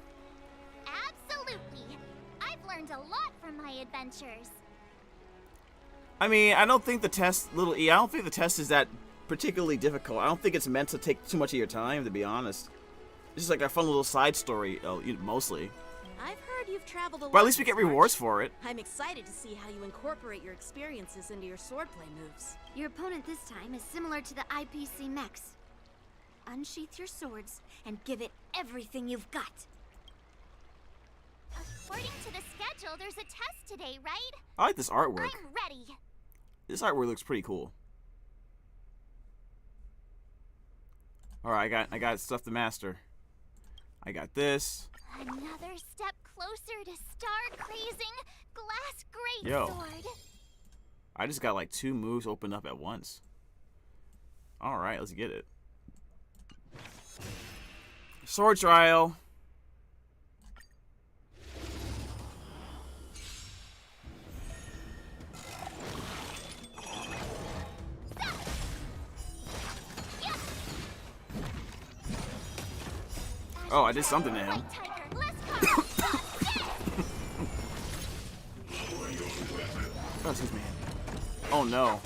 Speaker 7: Absolutely. I've learned a lot from my adventures.
Speaker 2: I mean, I don't think the test, little E, I don't think the test is that particularly difficult. I don't think it's meant to take too much of your time, to be honest. It's just like a fun little side story, mostly.
Speaker 6: I've heard you've traveled a lot.
Speaker 2: But at least we get
Speaker 6: Miss March.
Speaker 2: rewards for it.
Speaker 6: I'm excited to see how you incorporate your experiences into your swordplay moves.
Speaker 1: Your opponent this time is similar to the IPC mechs. Unsheath your swords and give it everything you've got.
Speaker 7: According to the schedule, there's a test today, right?
Speaker 2: I like this artwork.
Speaker 7: I'm ready.
Speaker 2: This artwork looks pretty cool. Alright, I got stuff to master. I got this.
Speaker 7: Another step closer to star-crazing glass
Speaker 2: Yo.
Speaker 7: greatsword.
Speaker 2: I just got like 2 moves opened up at once. Alright, let's get it. Sword trial. Oh, I did something to him. Oh, excuse me. Oh no.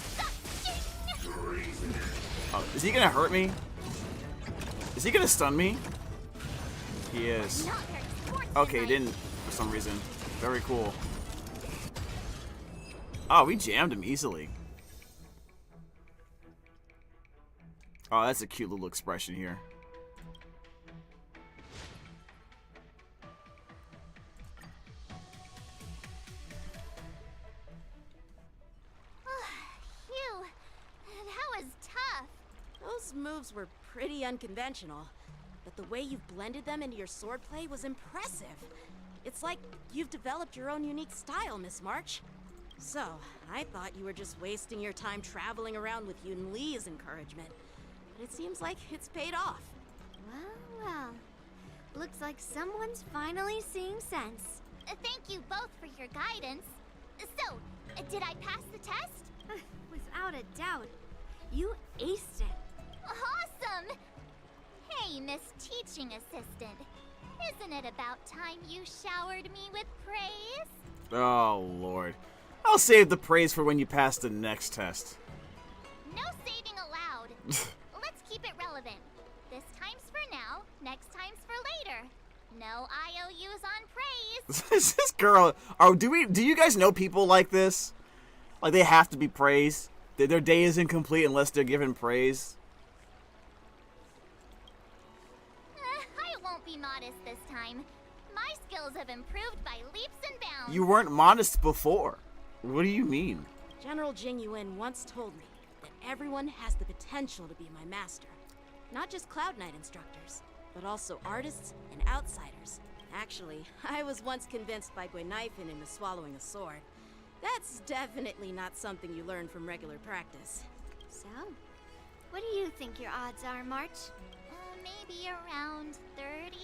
Speaker 2: Oh, is he gonna hurt me? Is he gonna stun me? He is. Okay, he didn't for some reason. Very cool. Oh, we jammed him easily. Oh, that's a cute little expression here.
Speaker 7: Phew, that was tough.
Speaker 6: Those moves were pretty unconventional, but the way you've blended them into your swordplay was impressive. It's like you've developed your own unique style, Miss March. So, I thought you were just wasting your time traveling around with Yun Li's encouragement, but it seems like it's paid off.
Speaker 1: Well. Looks like someone's finally seeing sense.
Speaker 7: Thank you both for your guidance. So, did I pass the test?
Speaker 1: Without a doubt. You aced it.
Speaker 7: Awesome! Hey, Miss Teaching Assistant. Isn't it about time you showered me with praise?
Speaker 2: Oh, Lord. I'll save the praise for when you pass the next test.
Speaker 7: No saving allowed. Let's keep it relevant. This time's for now, next time's for later. No IOUs on praise.
Speaker 2: This girl. Oh, do you guys know people like this? Like they have to be praised. Their day is incomplete unless they're given praise.
Speaker 7: I won't be modest this time. My skills skills have improved by leaps and bounds.
Speaker 2: You weren't modest before. What do you mean?
Speaker 6: General Jing Yuan once told me that everyone has the potential to be my master. Not just Cloud Knight instructors, but also artists and outsiders. Actually, I was once convinced by Guinaifen into swallowing a sword. That's definitely not something you learn from regular practice.
Speaker 1: So, what do you think your odds are, March?
Speaker 7: Maybe around 30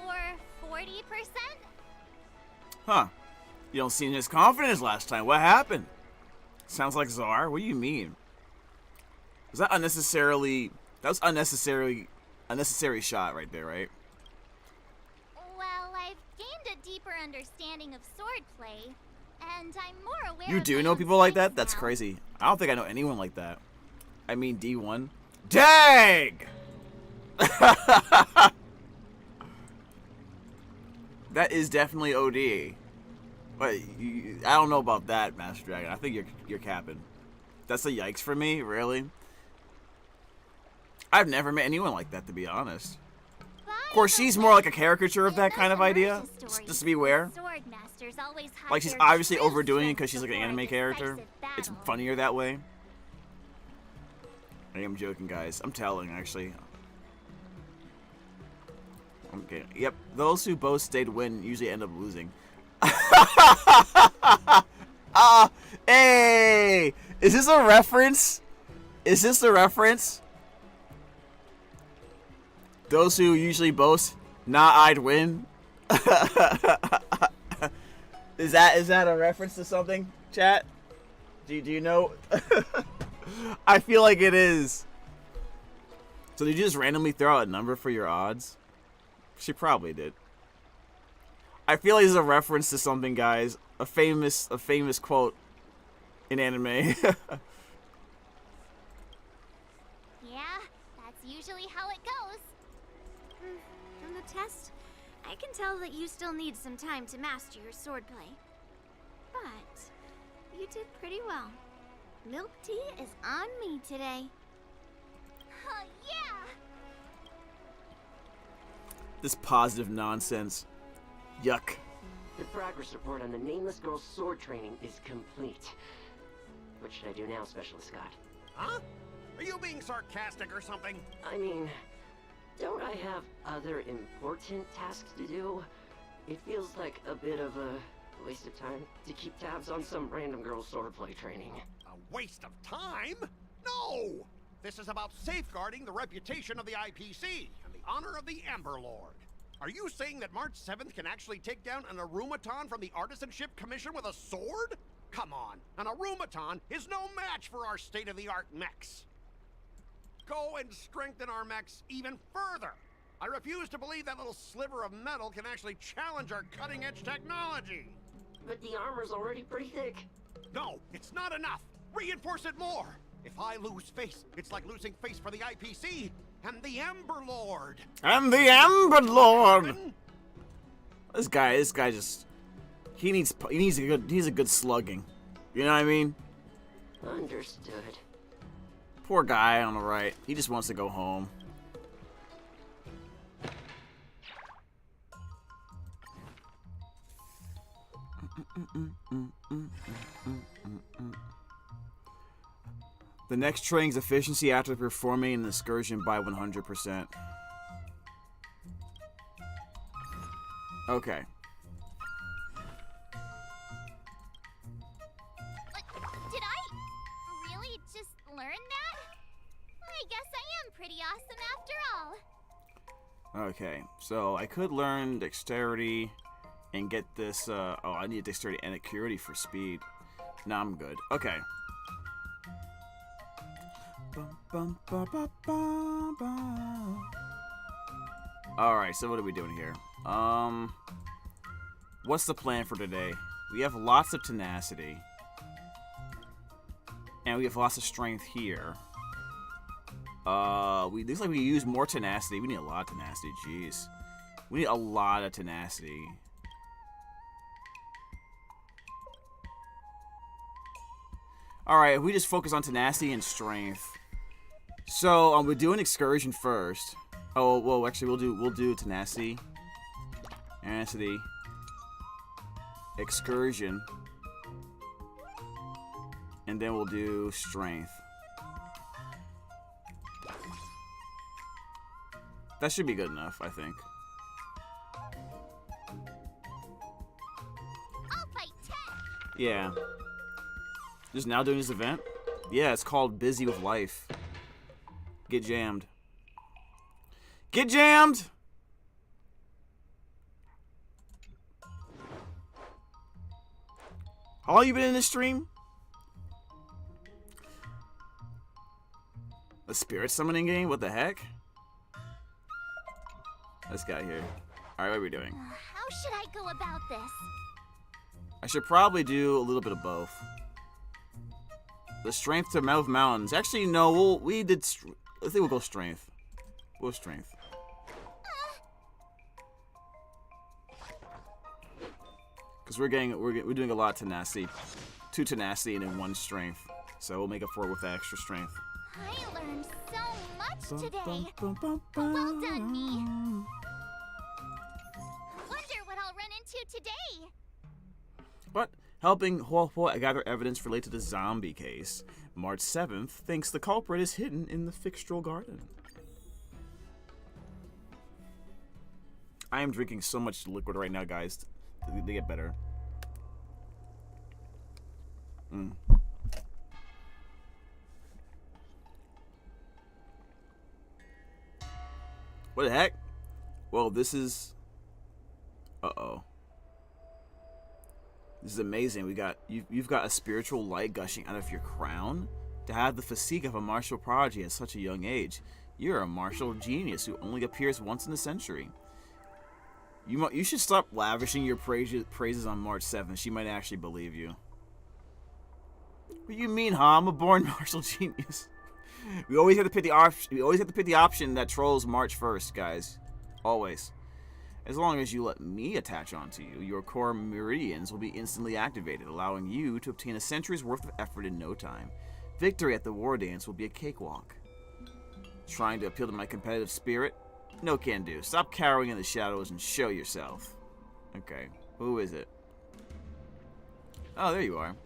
Speaker 7: or 40%?
Speaker 2: Huh. You don't seem as confident as last time. What happened? Sounds like Czar. What do you mean? Was that unnecessarily... That was unnecessary shot right there, right?
Speaker 7: Well, I've gained a deeper understanding of swordplay, and I'm more aware
Speaker 2: You
Speaker 7: of
Speaker 2: do
Speaker 7: my
Speaker 2: know
Speaker 7: own
Speaker 2: people like
Speaker 7: strengths
Speaker 2: that? That's
Speaker 7: now.
Speaker 2: crazy. I don't think I know anyone like that. I mean, D1. Dang! That is definitely OD. But I don't know about that, Master Dragon. I think you're capping. That's a yikes for me, really. I've never met anyone like that, to be honest. Of course, she's more like a caricature of that kind of idea. Just to be aware. Like, she's obviously overdoing it because she's like an anime character. It's funnier that way. I am joking, guys. I'm telling, actually. Okay. Yep. Those who both stay to win usually end up losing. Hey! Is this a reference? Is this a reference? Those who usually boast, not I'd win. Is that a reference to something, chat? Do you know? I feel like it is. So did you just randomly throw out a number for your odds? She probably did. I feel like this is a reference to something, guys. A famous quote in anime.
Speaker 7: Yeah, that's usually how it goes.
Speaker 1: From the test, I can tell that you still need some time to master your swordplay. But you did pretty well. Milk tea is on me today.
Speaker 7: Oh, yeah!
Speaker 2: This positive nonsense. Yuck.
Speaker 9: The progress report on the nameless girl's sword training is complete. What should I do now, Specialist Scott?
Speaker 4: Huh? Are you being sarcastic or something?
Speaker 9: I mean, don't I have other important tasks to do? It feels like a bit of a waste of time to keep tabs on some random girl's swordplay training.
Speaker 4: A waste of time? No! This is about safeguarding the reputation of the IPC and the honor of the Ember Lord. Are you saying that March 7th can actually take down an Arumaton from the Artisanship Commission with a sword? Come on, an Arumaton is no match for our state-of-the-art mechs. Go and strengthen our mechs even further. I refuse to believe that little sliver of metal can actually challenge our cutting-edge technology.
Speaker 9: But the armor's already pretty thick.
Speaker 4: No, it's not enough. Reinforce it more. If I lose face, it's like losing face for the IPC and the Ember Lord.
Speaker 2: I'm the Ember Lord. This guy just he needs a good slugging. You know what I mean?
Speaker 9: Understood.
Speaker 2: Poor guy on the right. He just wants to go home. The next training's efficiency after performing an excursion by 100%. Okay.
Speaker 7: Did I really just learn that? I guess I am pretty awesome after all.
Speaker 2: Okay, so I could learn dexterity and get this, oh, I need dexterity and acuity for speed. Nah, I'm good. Okay. Alright, so what are we doing here? What's the plan for today? We have lots of tenacity. And we have lots of strength here. Looks like we use more tenacity. We need a lot of tenacity, jeez. We need a lot of tenacity. Alright, if we just focus on tenacity and strength. So, we'll do an excursion first. Oh, well, actually, we'll do tenacity. Tenacity. excursion, and then we'll do strength. That should be good enough, I think.
Speaker 7: I'll fight 10.
Speaker 2: Yeah. Just now doing this event? Yeah, it's called Busy with Life. Get jammed. Get jammed! How long you been in this stream? A spirit summoning game? What the heck? This guy here. Alright, what are we doing?
Speaker 7: How should I go about this?
Speaker 2: I should probably do a little bit of both. The strength to mouth mountains. Actually, no, I think we'll go strength. We'll strength. Because we're doing a lot of tenacity. 2 tenacity and then 1 strength. So we'll make up for it with the extra strength.
Speaker 7: I learned so much today. Well done, me. Wonder what I'll run into today.
Speaker 2: But helping Huohuo gather evidence related to the zombie case, March 7th thinks the culprit is hidden in the Fixtral Garden. I am drinking so much liquid right now, guys. They get better. What the heck? Well, this is... Uh-oh. This is amazing. You've got a spiritual light gushing out of your crown. To have the physique of a martial prodigy at such a young age, you're a martial genius who only appears once in a century. You should stop lavishing your praises on March 7th. She might actually believe you. What do you mean, huh? I'm a born martial genius. We always have to pick the option that trolls March 1st, guys. Always. As long as you let me attach onto you, your core meridians will be instantly activated, allowing you to obtain a century's worth of effort in no time. Victory at the war dance will be a cakewalk. Trying to appeal to my competitive spirit? No can do. Stop cowering in the shadows and show yourself. Okay, who is it? Oh, there you are.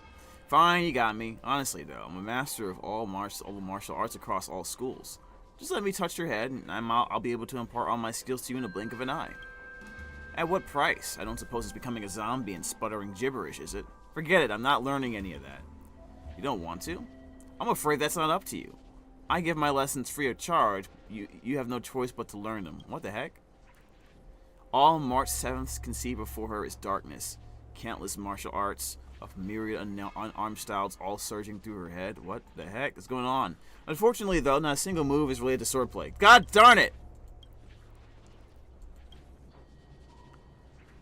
Speaker 2: Fine, you got me. Honestly, though, I'm a master of all the martial arts across all schools. Just let me touch your head, and I'll be able to impart all my skills to you in a blink of an eye. At what price? I don't suppose it's becoming a zombie and sputtering gibberish, is it? Forget it, I'm not learning any of that. You don't want to? I'm afraid that's not up to you. I give my lessons free of charge. You have no choice but to learn them. What the heck? All March 7th can see before her is darkness. Countless martial arts of myriad unarmed styles all surging through her head. What the heck is going on? Unfortunately, though, not a single move is related to swordplay. God darn it!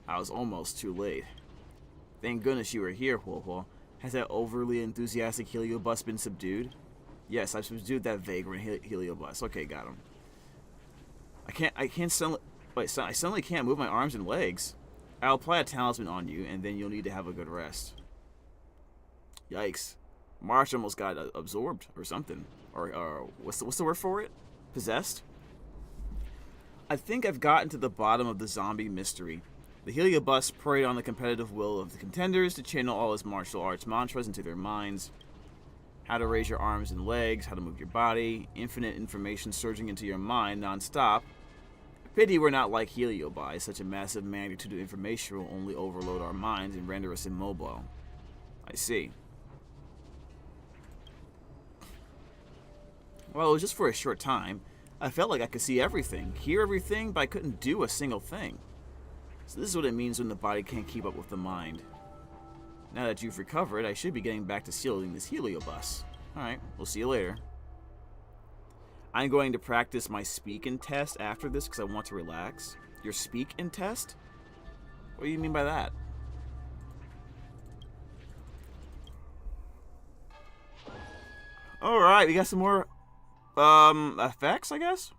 Speaker 2: I was almost too late. Thank goodness you were here, Huohuo. Has that overly enthusiastic heliobus been subdued? Yes, I've subdued that vagrant heliobus. Okay, got him. I suddenly can't move my arms and legs. I'll apply a talisman on you, and then you'll need to have a good rest. Yikes. March almost got absorbed or something. Or what's the word for it? Possessed? I think I've gotten to the bottom of the zombie mystery. The heliobus preyed on the competitive will of the contenders to channel all his martial arts mantras into their minds. How to raise your arms and legs, how to move your body, infinite information surging into your mind non-stop. Pity we're not like Heliobi. Such a massive magnitude of information will only overload our minds and render us immobile. I see. Well, it was just for a short time. I felt like I could see everything, hear everything, but I couldn't do a single thing. So this is what it means when the body can't keep up with the mind. Now that you've recovered, I should be getting back to shielding this heliobus. Alright, we'll see you later. I'm going to practice my speak and test after this because I want to relax. Your speak and test? What do you mean by that? Alright, we got some more effects, I guess?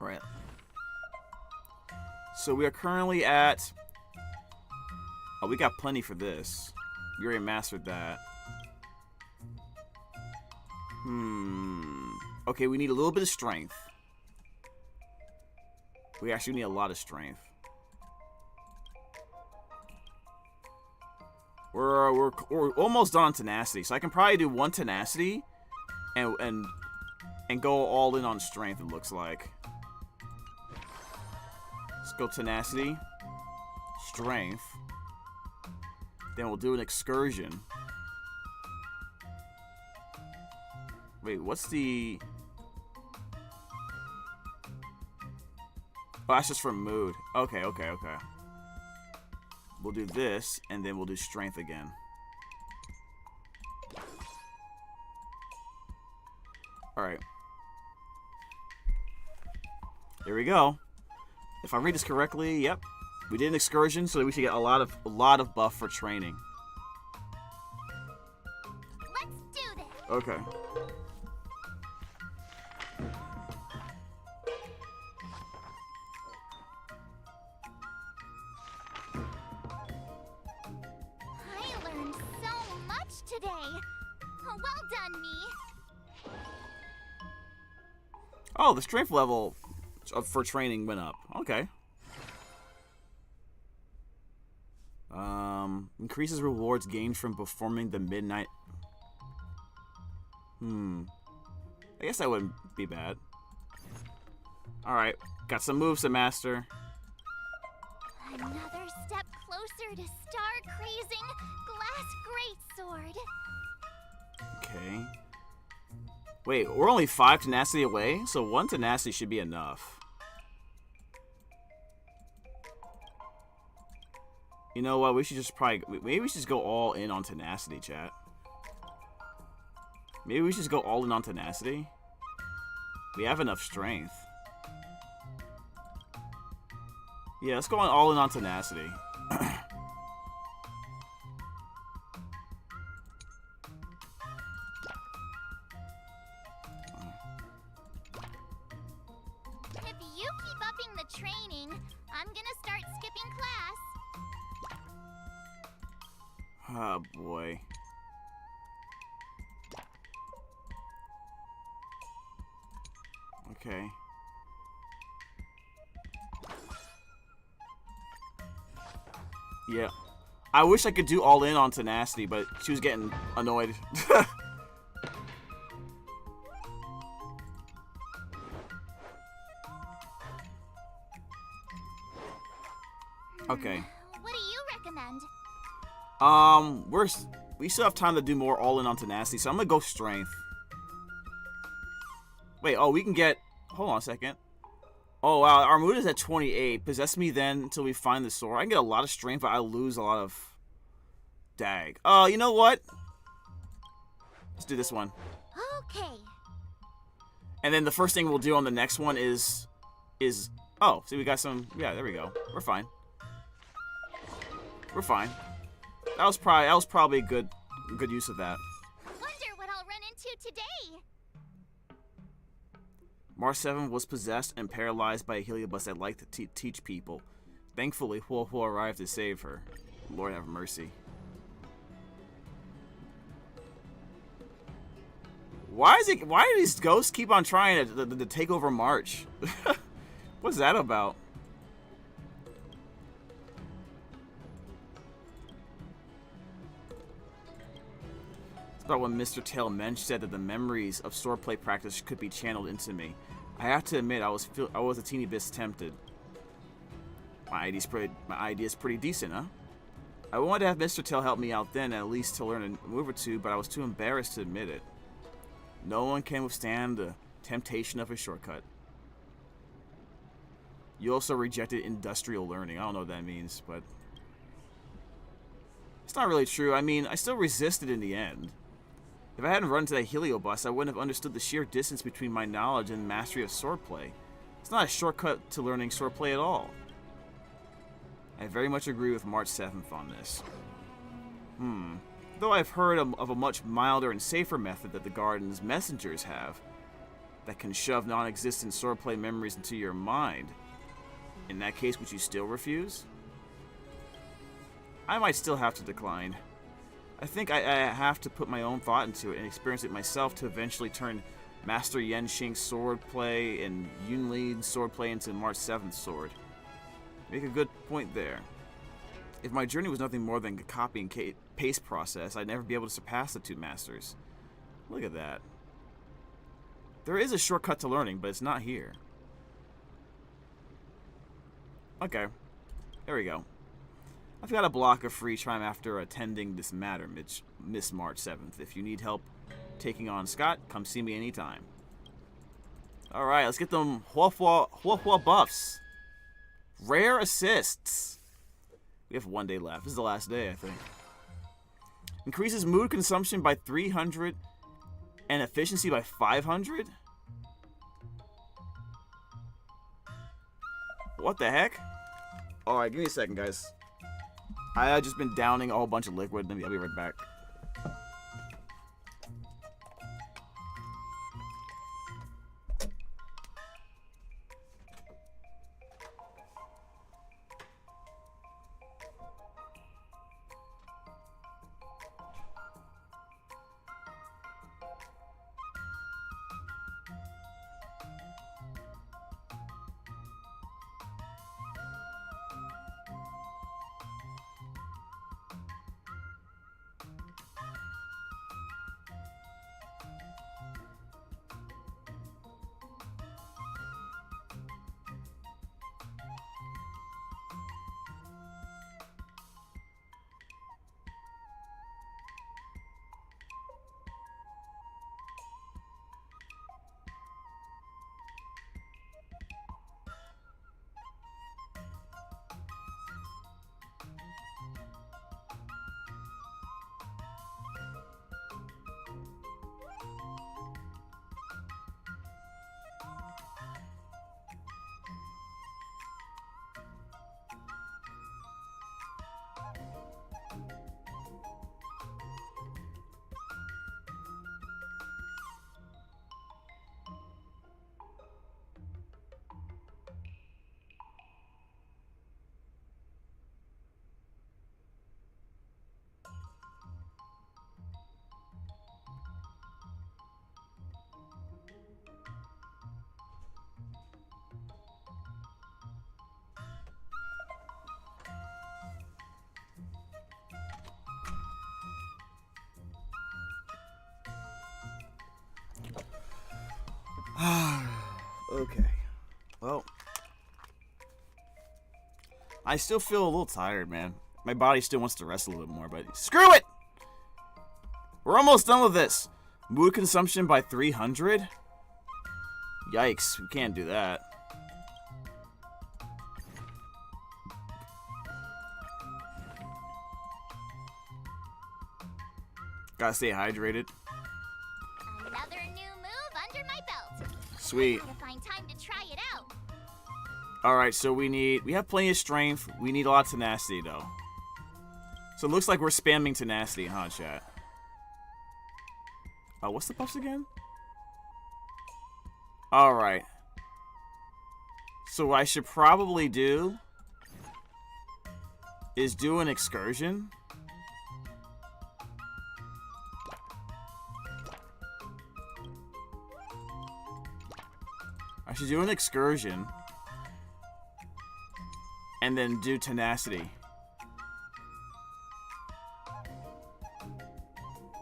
Speaker 2: Right. So we are currently at... Oh, we got plenty for this. We already mastered that. Okay, we need a little bit of strength. We actually need a lot of strength. We're almost done on tenacity, so I can probably do 1 tenacity and go all in on strength, it looks like. Let's go tenacity, strength. Then we'll do an excursion. Wait, what's the... Oh, that's just for mood. Okay. We'll do this, and then we'll do strength again. Alright. Here we go. If I read this correctly, yep. We did an excursion, so we should get a lot of buff for training.
Speaker 7: Let's do this.
Speaker 2: Okay.
Speaker 7: I learned so much today. Well done, me.
Speaker 2: Oh, the strength level for training went up. Okay. Increases rewards gained from performing the midnight. I guess that wouldn't be bad. Alright, got some moves to master.
Speaker 7: Another step closer to star-crazing glass greatsword.
Speaker 2: Okay. Wait, we're only 5 tenacity away, so 1 tenacity should be enough. You know what? We should just maybe we should just go all in on tenacity, chat. Maybe we should just go all in on tenacity. We have enough strength. Yeah, let's go all in on tenacity.
Speaker 7: If you keep upping the training, I'm gonna start skipping class.
Speaker 2: Oh boy. Okay. Yeah. I wish I could do all in on tenacity, but she was getting annoyed. Okay.
Speaker 7: What do you recommend?
Speaker 2: We still have time to do more all in on tenacity, so I'm gonna go strength. Wait, oh, we can get. Hold on a second. Oh wow, our mood is at 28. Possess me then until we find the sword. I can get a lot of strength, but I lose a lot of. Dag. Oh, you know what? Let's do this one.
Speaker 7: Okay.
Speaker 2: And then the first thing we'll do on the next one is. Oh, see, we got some. Yeah, there we go. We're fine. We're fine. That was probably good use of that.
Speaker 7: Wonder what I'll run into today.
Speaker 2: Mars 7 was possessed and paralyzed by a heliobus that liked to teach people. Thankfully, Huo arrived to save her. Lord have mercy. Why do these ghosts keep on trying to take over March? What's that about? About when Mr. Tailmensch said that the memories of swordplay practice could be channeled into me. I have to admit, I was a teeny bit tempted. My idea's pretty decent, huh? I wanted to have Mr. Tail help me out then, at least to learn a move or two, but I was too embarrassed to admit it. No one can withstand the temptation of a shortcut. You also rejected industrial learning. I don't know what that means, but it's not really true. I mean, I still resisted in the end. If I hadn't run into that heliobus, I wouldn't have understood the sheer distance between my knowledge and mastery of swordplay. It's not a shortcut to learning swordplay at all. I very much agree with March 7th on this. Though I've heard of a much milder and safer method that the Garden's messengers have, that can shove non-existent swordplay memories into your mind. In that case, would you still refuse? I might still have to decline. I think I have to put my own thought into it and experience it myself to eventually turn Master Yenshing's swordplay and Yunlin's swordplay into March 7th sword. Make a good point there. If my journey was nothing more than a copy and paste process, I'd never be able to surpass the two masters. Look at that. There is a shortcut to learning, but it's not here. Okay. There we go. I've got a block of free time after attending this matter, Miss March 7th. If you need help taking on Scott, come see me anytime. Alright, let's get them Huohua buffs. Rare assists. We have 1 day left. This is the last day, I think. Increases mood consumption by 300 and efficiency by 500? What the heck? Alright, give me a second, guys. I just been downing a whole bunch of liquid. I'll be right back. Okay. Well, I still feel a little tired, man. My body still wants to rest a little bit more, but screw it! We're almost done with this. Mood consumption by 300? Yikes, we can't do that. Gotta stay hydrated.
Speaker 7: Another new move under my belt.
Speaker 2: Sweet.
Speaker 7: Gotta find time to try it out.
Speaker 2: Alright, so we have plenty of strength. We need a lot of tenacity, though. So it looks like we're spamming tenacity, huh, chat? Oh, what's the buffs again? Alright. So what I should probably do is do an excursion. I should do an excursion and then do tenacity.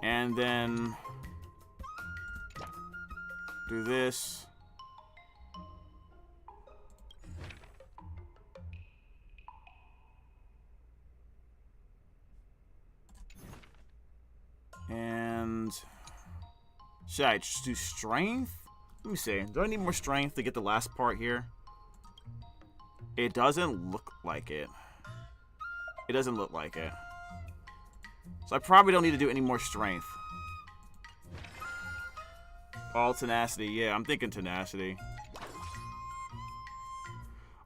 Speaker 2: And then do this. And should I just do strength? Let me see. Do I need more strength to get the last part here? It doesn't look like it. It doesn't look like it. So I probably don't need to do any more strength. All tenacity. Yeah, I'm thinking tenacity.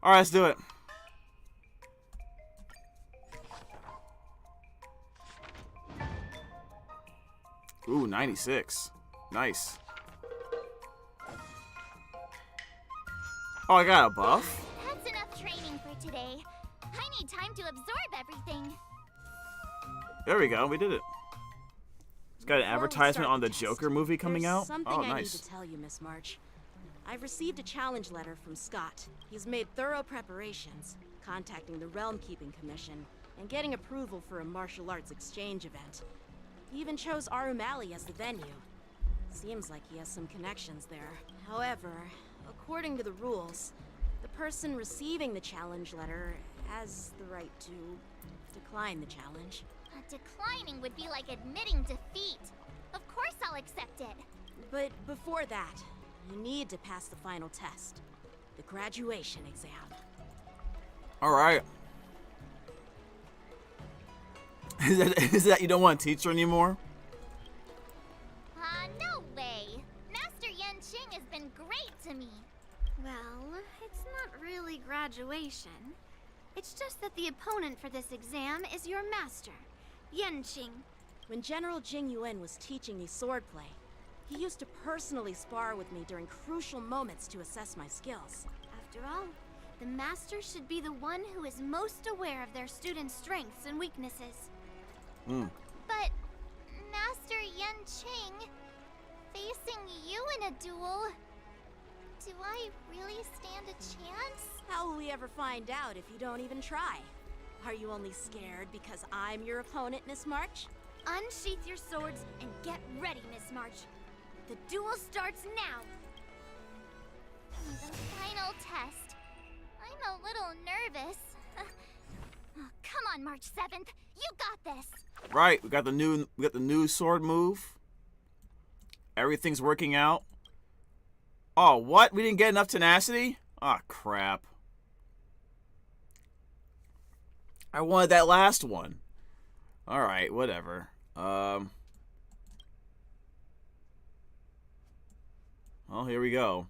Speaker 2: Alright, let's do it. Ooh, 96. Nice. Oh, I got a buff?
Speaker 7: That's enough training for today. I need time to absorb everything.
Speaker 2: There we go. We did it. got an
Speaker 6: Before we
Speaker 2: advertisement
Speaker 6: start
Speaker 2: on the
Speaker 6: test,
Speaker 2: Joker movie coming
Speaker 6: there's
Speaker 2: out.
Speaker 6: Something
Speaker 2: Oh,
Speaker 6: I need
Speaker 2: nice.
Speaker 6: to tell you, Miss March. I've received a challenge letter from Scott. He's made thorough preparations, contacting the Realm Keeping Commission, and getting approval for a martial arts exchange event. He even chose Arumali as the venue. Seems like he has some connections there. However, according to the rules, the person receiving the challenge letter has the right to decline the challenge.
Speaker 7: Declining would be like admitting defeat. Of course I'll accept it.
Speaker 6: But before that, you need to pass the final test, the graduation exam.
Speaker 2: All right. Is that you don't want to teach her anymore?
Speaker 7: No way. Master Yanqing has been great to me.
Speaker 1: Well, it's not really graduation. It's just that the opponent for this exam is your master, Yanqing.
Speaker 6: When General Jing Yuan was teaching me swordplay, he used to personally spar with me during crucial moments to assess my skills.
Speaker 1: After all, the master should be the one who is most aware of their students' strengths and weaknesses.
Speaker 7: But, Master Yanqing, facing you in a duel, do I really stand a chance?
Speaker 6: How will we ever find out if you don't even try? Are you only scared because I'm your opponent, Miss March?
Speaker 1: Unsheath your swords and get ready, Miss March. The duel starts now.
Speaker 7: The final test. I'm a little nervous. Come on, March 7th. You got this.
Speaker 2: Right, we got the new sword move. Everything's working out. Oh, what? We didn't get enough tenacity? Oh, crap. I wanted that last one. All right, whatever. Well, here we go.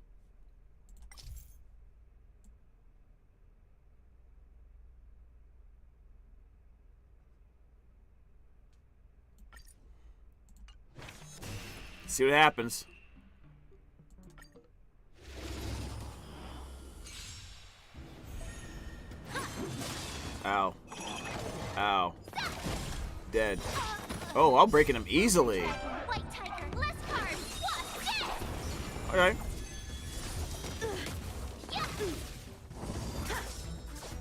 Speaker 2: See what happens. Ow. Ow. Dead. Oh, I'm breaking him easily.
Speaker 7: White tiger, less cards. What's this?
Speaker 2: Okay.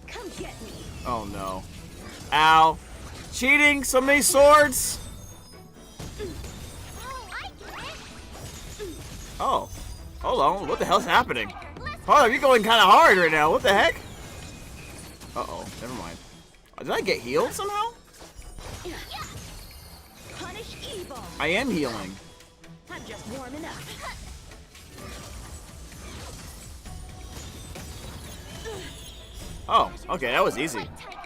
Speaker 5: Come get me.
Speaker 2: Oh no. Ow. Cheating! So many swords!
Speaker 7: Oh, I get it.
Speaker 2: Oh. Hold on. What the hell's happening? Hold on, you're going kind of hard right now. What the heck? Uh-oh. Never mind. Did I get healed somehow?
Speaker 5: Punish evil.
Speaker 2: I am healing.
Speaker 5: I'm just warming up.
Speaker 2: Oh, okay. That was easy.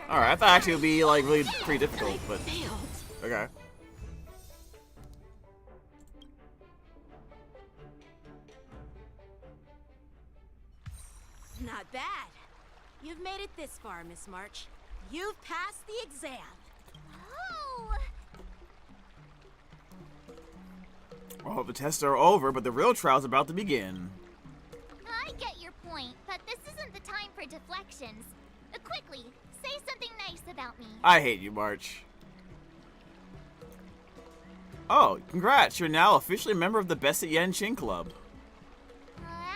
Speaker 2: Alright, I thought actually it would be like really pretty difficult, but
Speaker 5: Failed.
Speaker 2: okay.
Speaker 6: Not bad. You've made it this far, Miss March. You've passed the exam.
Speaker 7: Oh,
Speaker 2: Well, the tests are over, but the real trial's about to begin.
Speaker 7: I get your point, but this isn't the time for deflections. Quickly, say something nice about me.
Speaker 2: I hate you, March. Oh, congrats! You're now officially a member of the Best at Yanqing Club.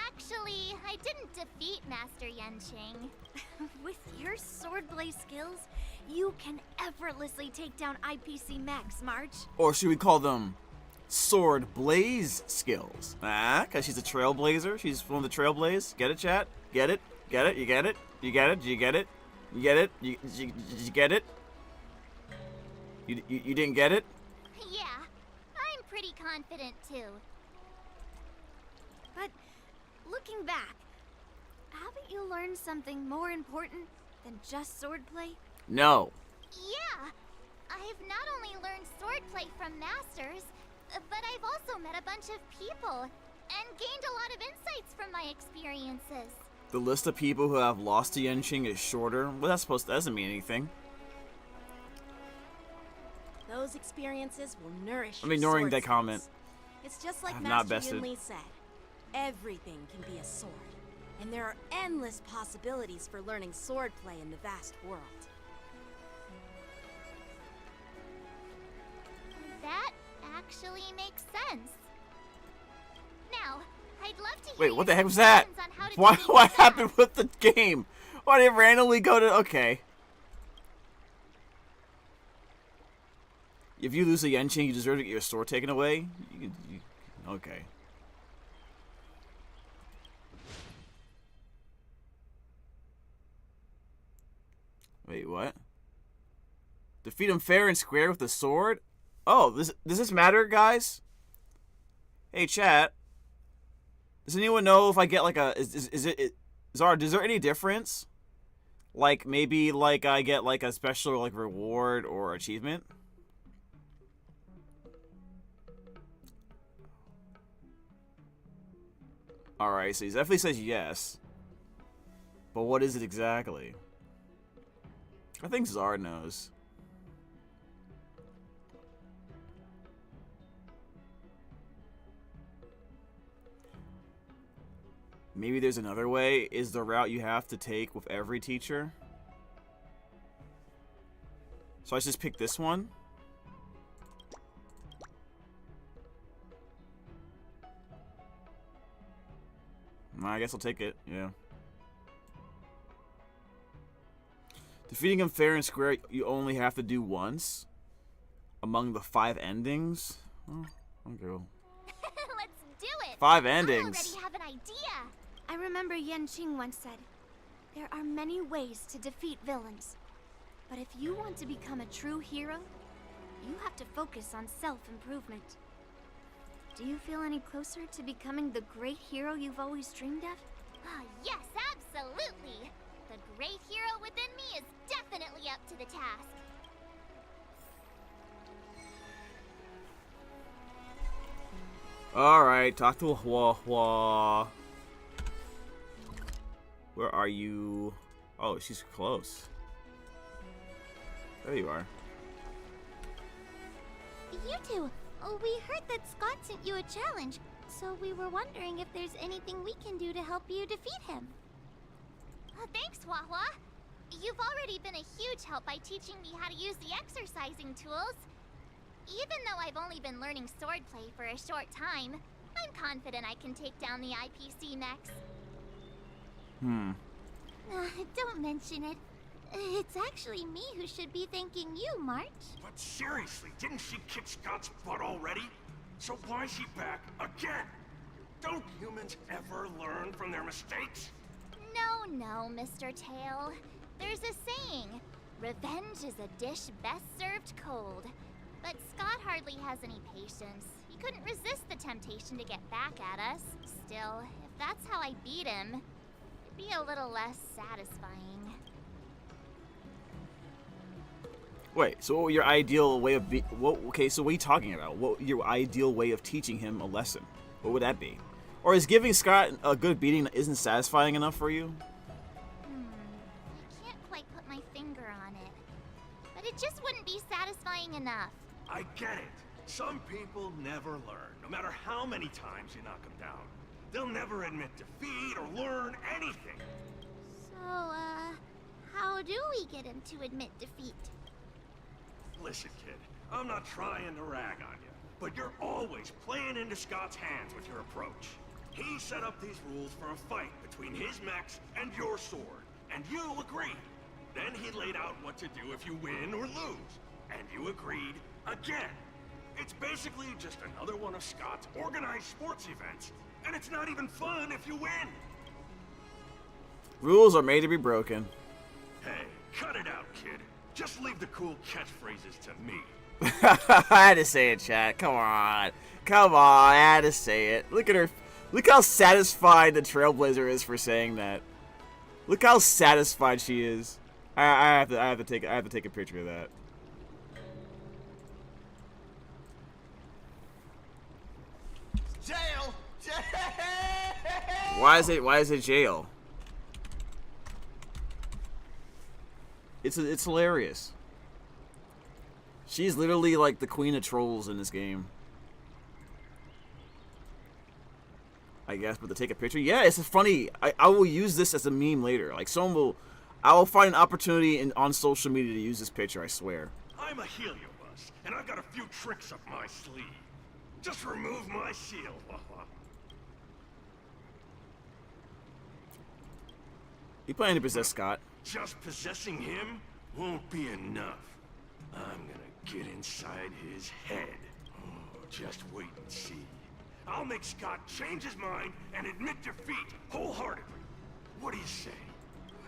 Speaker 7: Actually, I didn't defeat Master Yanqing.
Speaker 1: With your swordplay skills, you can effortlessly take down IPC Max, March.
Speaker 2: Or should we call them sword blaze skills? Ah, because she's a trailblazer. She's one of the trailblaze. Get it, chat? Get it? Get it? You get it? You get it? You get it? You get it? You get it? You didn't get it?
Speaker 7: Yeah, I'm pretty confident too.
Speaker 1: But looking back, haven't you learned something more important than just swordplay?
Speaker 2: No.
Speaker 7: Yeah, I've not only learned swordplay from masters, but I've also met a bunch of people and gained a lot of insights from my experiences.
Speaker 2: The list of people who have lost to Yanqing is shorter. Well, that doesn't mean anything.
Speaker 6: Those experiences will nourish
Speaker 2: I'm
Speaker 6: your
Speaker 2: ignoring
Speaker 6: sword
Speaker 2: that comment.
Speaker 6: skills. It's just like
Speaker 2: I've not
Speaker 6: Master
Speaker 2: bested.
Speaker 6: Yunli said. Everything can be a sword. And there are endless possibilities for learning swordplay in the vast world.
Speaker 7: That actually makes sense. Now, I'd love to hear
Speaker 2: Wait, what the
Speaker 7: your
Speaker 2: heck was that?
Speaker 7: suggestions on how to
Speaker 2: Why?
Speaker 7: defeat
Speaker 2: What
Speaker 7: the
Speaker 2: happened
Speaker 7: boss.
Speaker 2: with the game? Why did it randomly go to? Okay. If you lose a Genshin, you deserve to get your sword taken away. Okay. Wait, what? Defeat him fair and square with the sword? Oh, does this matter, guys? Hey, chat. Does anyone know if I get like a is there any difference? Like maybe like I get like a special like reward or achievement? Alright, so he definitely says yes. But what is it exactly? I think Zard knows. Maybe there's another way. Is the route you have to take with every teacher? So I just pick this one? I guess I'll take it, yeah. Defeating him fair and square, you only have to do once. Among the 5 endings? Oh, okay.
Speaker 7: Let's do it.
Speaker 2: 5
Speaker 7: I
Speaker 2: endings.
Speaker 7: already have an idea.
Speaker 1: I remember Yanqing once said, there are many ways to defeat villains. But if you want to become a true hero, you have to focus on self-improvement. Do you feel any closer to becoming the great hero you've always dreamed of?
Speaker 7: Ah, yes, absolutely. The great hero within me is definitely up to the task.
Speaker 2: Alright, talk to Hua Hua. Where are you? Oh, she's close. There you are.
Speaker 7: You two, we heard that Scott sent you a challenge, so we were wondering if there's anything we can do to help you defeat him. Thanks, Hua. You've already been a huge help by teaching me how to use the exercising tools. Even though I've only been learning swordplay for a short time, I'm confident I can take down the IPC mechs. Don't mention it. It's actually me who should be thanking you, March.
Speaker 10: But seriously, didn't she kick Scott's butt already? So why is she back again? Don't humans ever learn from their mistakes?
Speaker 7: No, Mr. Tail. There's a saying, revenge is a dish best served cold. But Scott hardly has any patience. He couldn't resist the temptation to get back at us. Still, if that's how I beat him, it'd be a little less satisfying.
Speaker 2: Wait, so what your ideal way of okay, so what are you talking about? What your ideal way of teaching him a lesson? What would that be? Or is giving Scott a good beating isn't satisfying enough for you?
Speaker 7: I can't quite put my finger on it. But it just wouldn't be satisfying enough.
Speaker 10: I get it. Some people never learn, no matter how many times you knock them down. They'll never admit defeat or learn anything.
Speaker 7: So, how do we get him to admit defeat?
Speaker 10: Listen, kid, I'm not trying to rag on you, but you're always playing into Scott's hands with your approach. He set up these rules for a fight between his mechs and your sword, and you agreed. Then he laid out what to do if you win or lose, and you agreed again. It's basically just another one of Scott's organized sports events, and it's not even fun if you win.
Speaker 2: Rules are made to be broken.
Speaker 10: Hey, cut it out, kid. Just leave the cool catchphrases to me.
Speaker 2: I had to say it, chat. Come on. I had to say it. Look at her. Look how satisfied the Trailblazer is for saying that. Look how satisfied she is. I have to take a picture of that.
Speaker 4: Jail!
Speaker 2: Why is it jail? It's hilarious. She's literally like the queen of trolls in this game. I guess, but to take a picture, yeah, it's funny. I will use this as a meme later. Like I will find an opportunity on social media to use this picture. I swear.
Speaker 10: I'm a heliobus, and I've got a few tricks up my sleeve. Just remove my seal.
Speaker 2: You planning to possess Scott?
Speaker 10: Just possessing him won't be enough. I'm gonna get inside his head. Oh, just wait and see. I'll make Scott change his mind and admit defeat wholeheartedly. What do you say?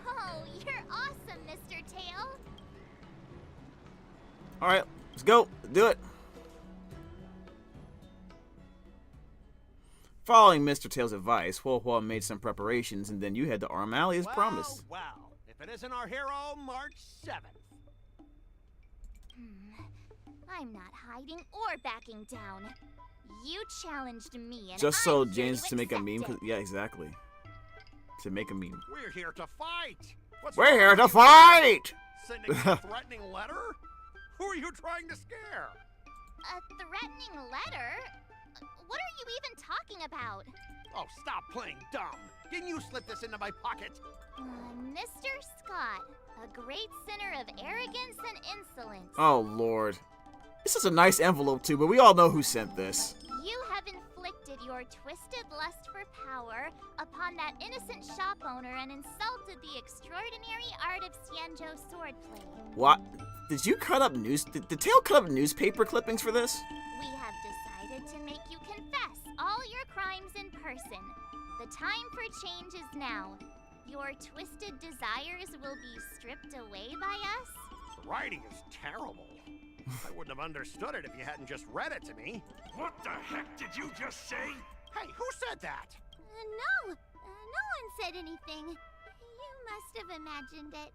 Speaker 7: Oh, you're awesome, Mr. Tail.
Speaker 2: All right, let's go. Do it. Following Mr. Tail's advice, Huo made some preparations, and then you head to Arm Alley as promised.
Speaker 4: Well, if it isn't our hero, March 7th.
Speaker 7: I'm not hiding or backing down. You challenged me, and
Speaker 2: Just so
Speaker 7: I'm here
Speaker 2: James to make a
Speaker 7: accept
Speaker 2: meme.
Speaker 7: it.
Speaker 2: Yeah, exactly. To make a meme.
Speaker 4: We're here to fight. What's
Speaker 2: We're
Speaker 4: wrong
Speaker 2: here
Speaker 4: with
Speaker 2: to
Speaker 4: you?
Speaker 2: fight!
Speaker 4: Sending a threatening letter? Who are you trying to scare?
Speaker 7: A threatening letter? What are you even talking about?
Speaker 4: Oh, stop playing dumb. Can you slip this into my pocket?
Speaker 7: Mr. Scott, a great sinner of arrogance and insolence.
Speaker 2: Oh, Lord. This is a nice envelope, too, but we all know who sent this.
Speaker 7: You have inflicted your twisted lust for power upon that innocent shop owner and insulted the extraordinary art of Xianzhou swordplay.
Speaker 2: What? Did you cut up Did Tail cut up newspaper clippings for this?
Speaker 7: We have decided to make you confess all your crimes in person. The time for change is now. Your twisted desires will be stripped away by us.
Speaker 4: The writing is terrible. I wouldn't have understood it if you hadn't just read it to me.
Speaker 10: What the heck did you just say?
Speaker 4: Hey, who said that?
Speaker 7: No one said anything. You must have imagined it.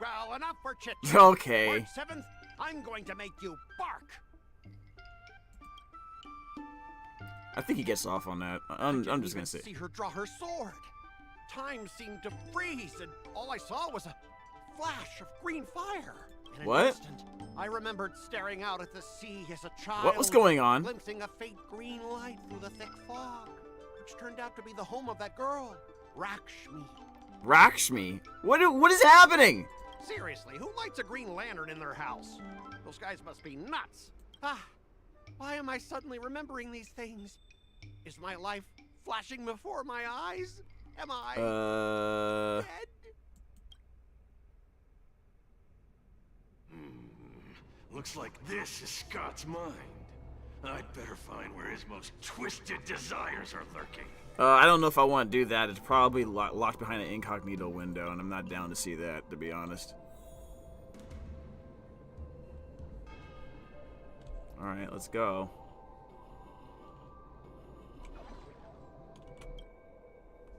Speaker 4: Well, enough for chit-chat.
Speaker 2: Okay.
Speaker 4: March 7th, I'm going to make you bark.
Speaker 2: I think he gets off on that. I'm just gonna say.
Speaker 4: See her draw her sword. Time seemed to freeze, and all I saw was a flash of green fire. In an
Speaker 2: What?
Speaker 4: instant, I remembered staring out at the sea as a child.
Speaker 2: What was going on?
Speaker 4: Glimpsing a faint green light through the thick fog, which turned out to be the home of that girl, Rakshmi.
Speaker 2: Rakshmi? What is happening?
Speaker 4: Seriously, who lights a green lantern in their house? Those guys must be nuts. Why am I suddenly remembering these things? Is my life flashing before my eyes? Am I dead?
Speaker 10: Looks like this is Scott's mind. I'd better find where his most twisted desires are lurking.
Speaker 2: I don't know if I want to do that. It's probably locked behind an incognito window, and I'm not down to see that, to be honest. Alright, let's go.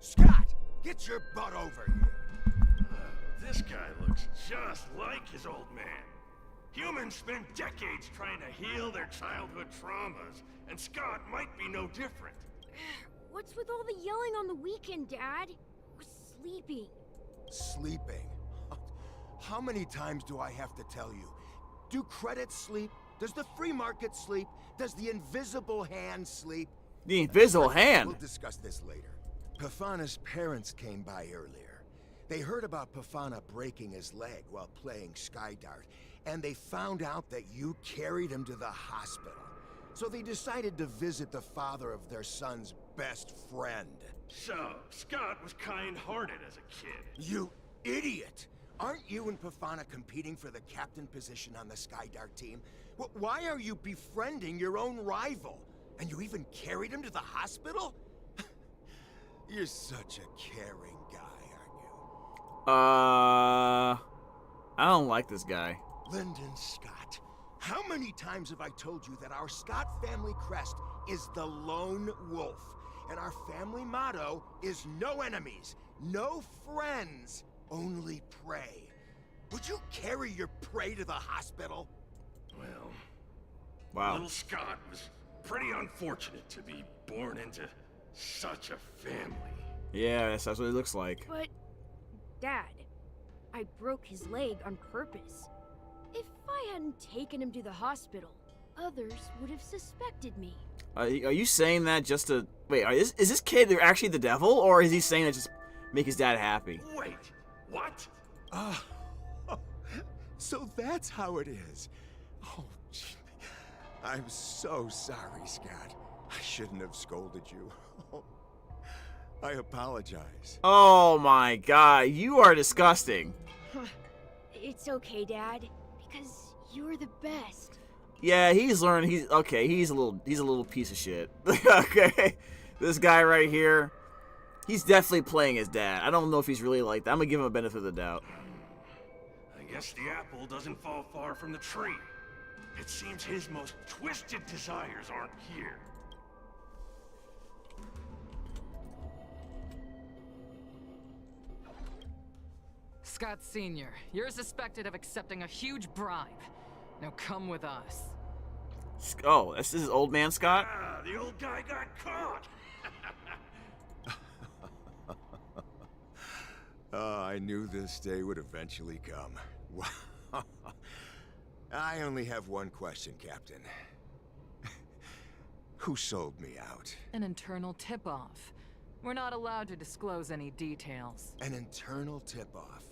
Speaker 11: Scott, get your butt over here.
Speaker 10: This guy looks just like his old man. Humans spend decades trying to heal their childhood traumas, and Scott might be no different.
Speaker 12: What's with all the yelling on the weekend, Dad? We're sleeping.
Speaker 11: Sleeping? How many times do I have to tell you? Do credits sleep? Does the free market sleep? Does the invisible hand sleep?
Speaker 2: The invisible hand?
Speaker 11: We'll discuss this later. Pathana's parents came by earlier. They heard about Pathana breaking his leg while playing Skydart, and they found out that you carried him to the hospital. So they decided to visit the father of their son's best friend.
Speaker 10: So, Scott was kind-hearted as a kid.
Speaker 11: You idiot! Aren't you and Pathana competing for the captain position on the Skydart team? Why are you befriending your own rival? And you even carried him to the hospital? You're such a caring guy, aren't you?
Speaker 2: I don't like this guy.
Speaker 11: Lyndon Scott, how many times have I told you that our Scott family crest is the Lone Wolf, and our family motto is no enemies, no friends, only prey. Would you carry your prey to the hospital?
Speaker 10: Well,
Speaker 2: wow.
Speaker 10: Little Scott was pretty unfortunate to be born into such a family.
Speaker 2: Yeah, that's what it looks like.
Speaker 12: But, Dad, I broke his leg on purpose. If I hadn't taken him to the hospital, others would have suspected me.
Speaker 2: Are you saying that just to... Wait, is this kid actually the devil, or is he saying that just make his dad happy?
Speaker 10: Wait, what?
Speaker 11: So that's how it is. Oh, gee. I'm so sorry, Scott. I shouldn't have scolded you. I apologize.
Speaker 2: Oh my god, you are disgusting.
Speaker 12: It's okay, Dad, because you're the best.
Speaker 2: Yeah, he's learned. He's okay. He's a little piece of shit. Okay, this guy right here, he's definitely playing his dad. I don't know if he's really like that. I'm gonna give him a benefit of the doubt.
Speaker 10: I guess the apple doesn't fall far from the tree. It seems his most twisted desires aren't here.
Speaker 5: Scott Sr., you're suspected of accepting a huge bribe. Now come with us.
Speaker 2: Oh, this is old man Scott?
Speaker 10: Ah, the old guy got caught!
Speaker 11: I knew this day would eventually come. I only have one question, Captain. Who sold me out?
Speaker 5: An internal tip-off. We're not allowed to disclose any details.
Speaker 11: An internal tip-off.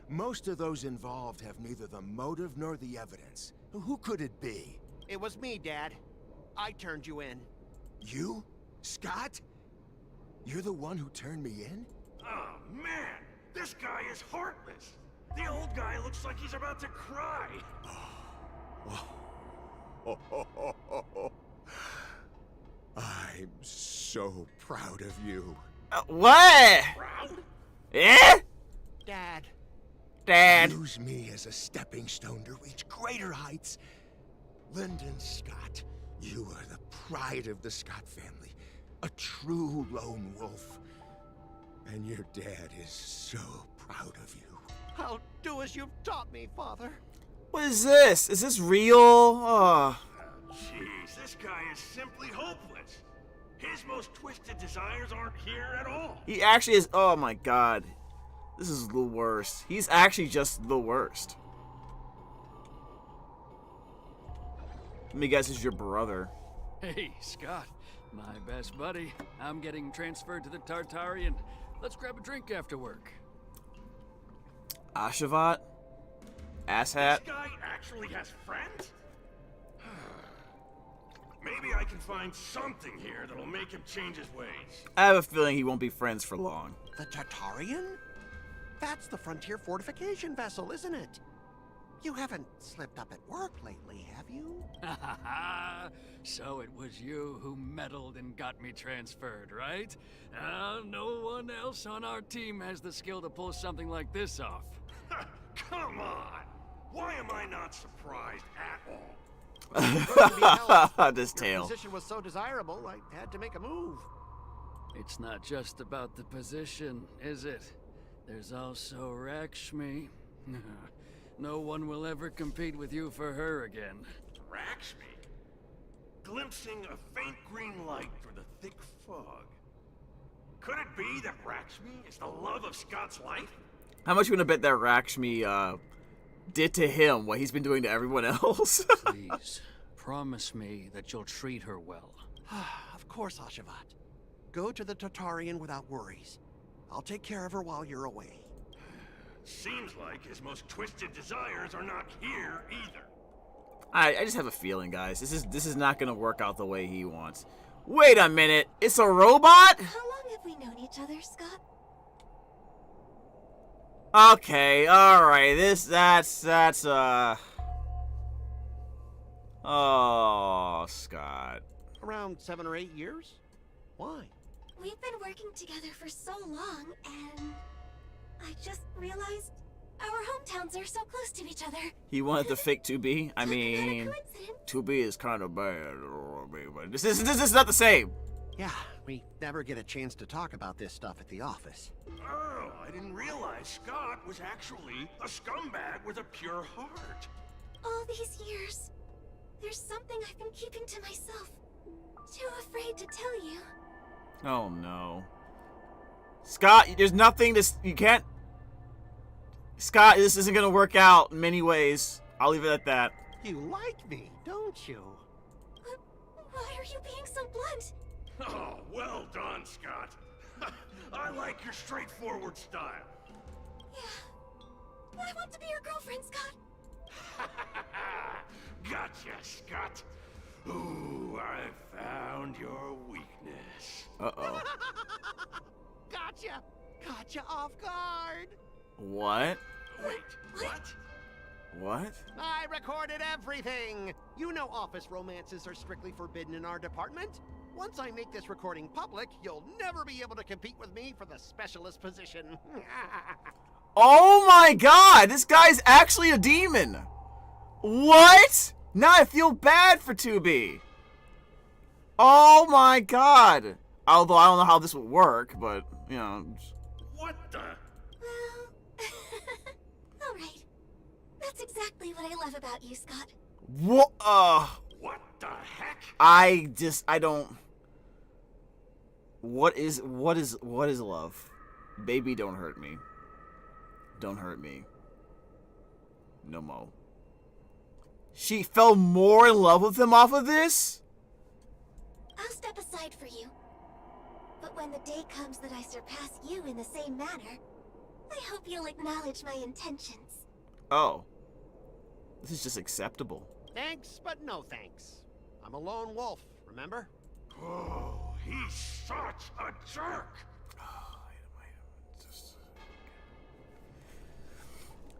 Speaker 11: Most of those involved have neither the motive nor the evidence. Who could it be?
Speaker 4: It was me, Dad. I turned you in.
Speaker 11: You? Scott? You're the one who turned me in?
Speaker 10: Oh, man! This guy is heartless! The old guy looks like he's about to cry!
Speaker 11: I'm so proud of you.
Speaker 2: What?
Speaker 10: Proud?
Speaker 2: Eh?
Speaker 4: Dad.
Speaker 2: Dad.
Speaker 11: Use me as a stepping stone to reach greater heights. Lyndon Scott, you are the pride of the Scott family. A true lone wolf. And your dad is so proud of you.
Speaker 4: I'll do as you've taught me, Father.
Speaker 2: What is this? Is this real? Oh.
Speaker 10: Jeez, this guy is simply hopeless. His most twisted desires aren't here at all.
Speaker 2: He actually is. Oh my god. This is the worst. He's actually just the worst. Let me guess, is your brother.
Speaker 13: Hey, Scott. My best buddy. I'm getting transferred to the Tartarian. Let's grab a drink after work.
Speaker 2: Ashavat? Asshat?
Speaker 10: This guy actually has friends? Maybe I can find something here that'll make him change his ways.
Speaker 2: I have a feeling he won't be friends for long.
Speaker 4: The Tartarian? That's the frontier fortification vessel, isn't it? You haven't slipped up at work lately, have you?
Speaker 13: So it was you who meddled and got me transferred, right? No one else on our team has the skill to pull something like this off.
Speaker 10: Come on! Why am I not surprised at all?
Speaker 2: This
Speaker 4: Your
Speaker 2: tail.
Speaker 4: position was so desirable, I had to make a move.
Speaker 13: It's not just about the position, is it? There's also Rakshmi. No one will ever compete with you for her again.
Speaker 10: Rakshmi? Glimpsing a faint green light through the thick fog. Could it be that Rakshmi is the love of Scott's life?
Speaker 2: How much you gonna bet that Rakshmi did to him what he's been doing to everyone else?
Speaker 13: Please, promise me that you'll treat her well.
Speaker 4: Of course, Ashavat. Go to the Tartarian without worries. I'll take care of her while you're away.
Speaker 10: Seems like his most twisted desires are not here either.
Speaker 2: I just have a feeling, guys. This is not gonna work out the way he wants. Wait a minute, it's a robot?
Speaker 8: How long have we known each other, Scott?
Speaker 2: Okay, alright, that's oh, Scott.
Speaker 4: Around 7 or 8 years? Why?
Speaker 8: We've been working together for so long, and I just realized our hometowns are so close to each other.
Speaker 2: He wanted the fake 2B? I mean, 2B is kind of bad, but this is not the same.
Speaker 4: Yeah, we never get a chance to talk about this stuff at the office.
Speaker 10: Oh, I didn't realize Scott was actually a scumbag with a pure heart.
Speaker 8: All these years, there's something I've been keeping to myself. Too afraid to tell you.
Speaker 2: Oh no. Scott, there's nothing you can't. Scott, this isn't gonna work out in many ways. I'll leave it at that.
Speaker 4: You like me, don't you?
Speaker 8: Why are you being so blunt?
Speaker 10: Oh, well done, Scott. I like your straightforward style.
Speaker 8: Yeah. I want to be your girlfriend, Scott.
Speaker 10: Gotcha, Scott. Ooh, I found your weakness.
Speaker 2: Uh-oh.
Speaker 4: Gotcha! Gotcha off guard!
Speaker 2: What?
Speaker 10: Wait, what?
Speaker 2: What?
Speaker 4: I recorded everything! You know office romances are strictly forbidden in our department. Once I make this recording public, you'll never be able to compete with me for the specialist position.
Speaker 2: Oh my god! This guy's actually a demon! What? Now I feel bad for 2B. Oh my god! Although I don't know how this would work, but, you know.
Speaker 10: What the?
Speaker 7: Well, alright. That's exactly what I love about you, Scott.
Speaker 2: What?
Speaker 10: What the heck?
Speaker 2: I don't. What is love? Baby, don't hurt me. Don't hurt me. No mo. She fell more in love with him off of this?
Speaker 7: I'll step aside for you. But when the day comes that I surpass you in the same manner, I hope you'll acknowledge my intentions.
Speaker 2: Oh. This is just acceptable.
Speaker 4: Thanks, but no thanks. I'm a lone wolf, remember?
Speaker 10: Oh, he's such a jerk.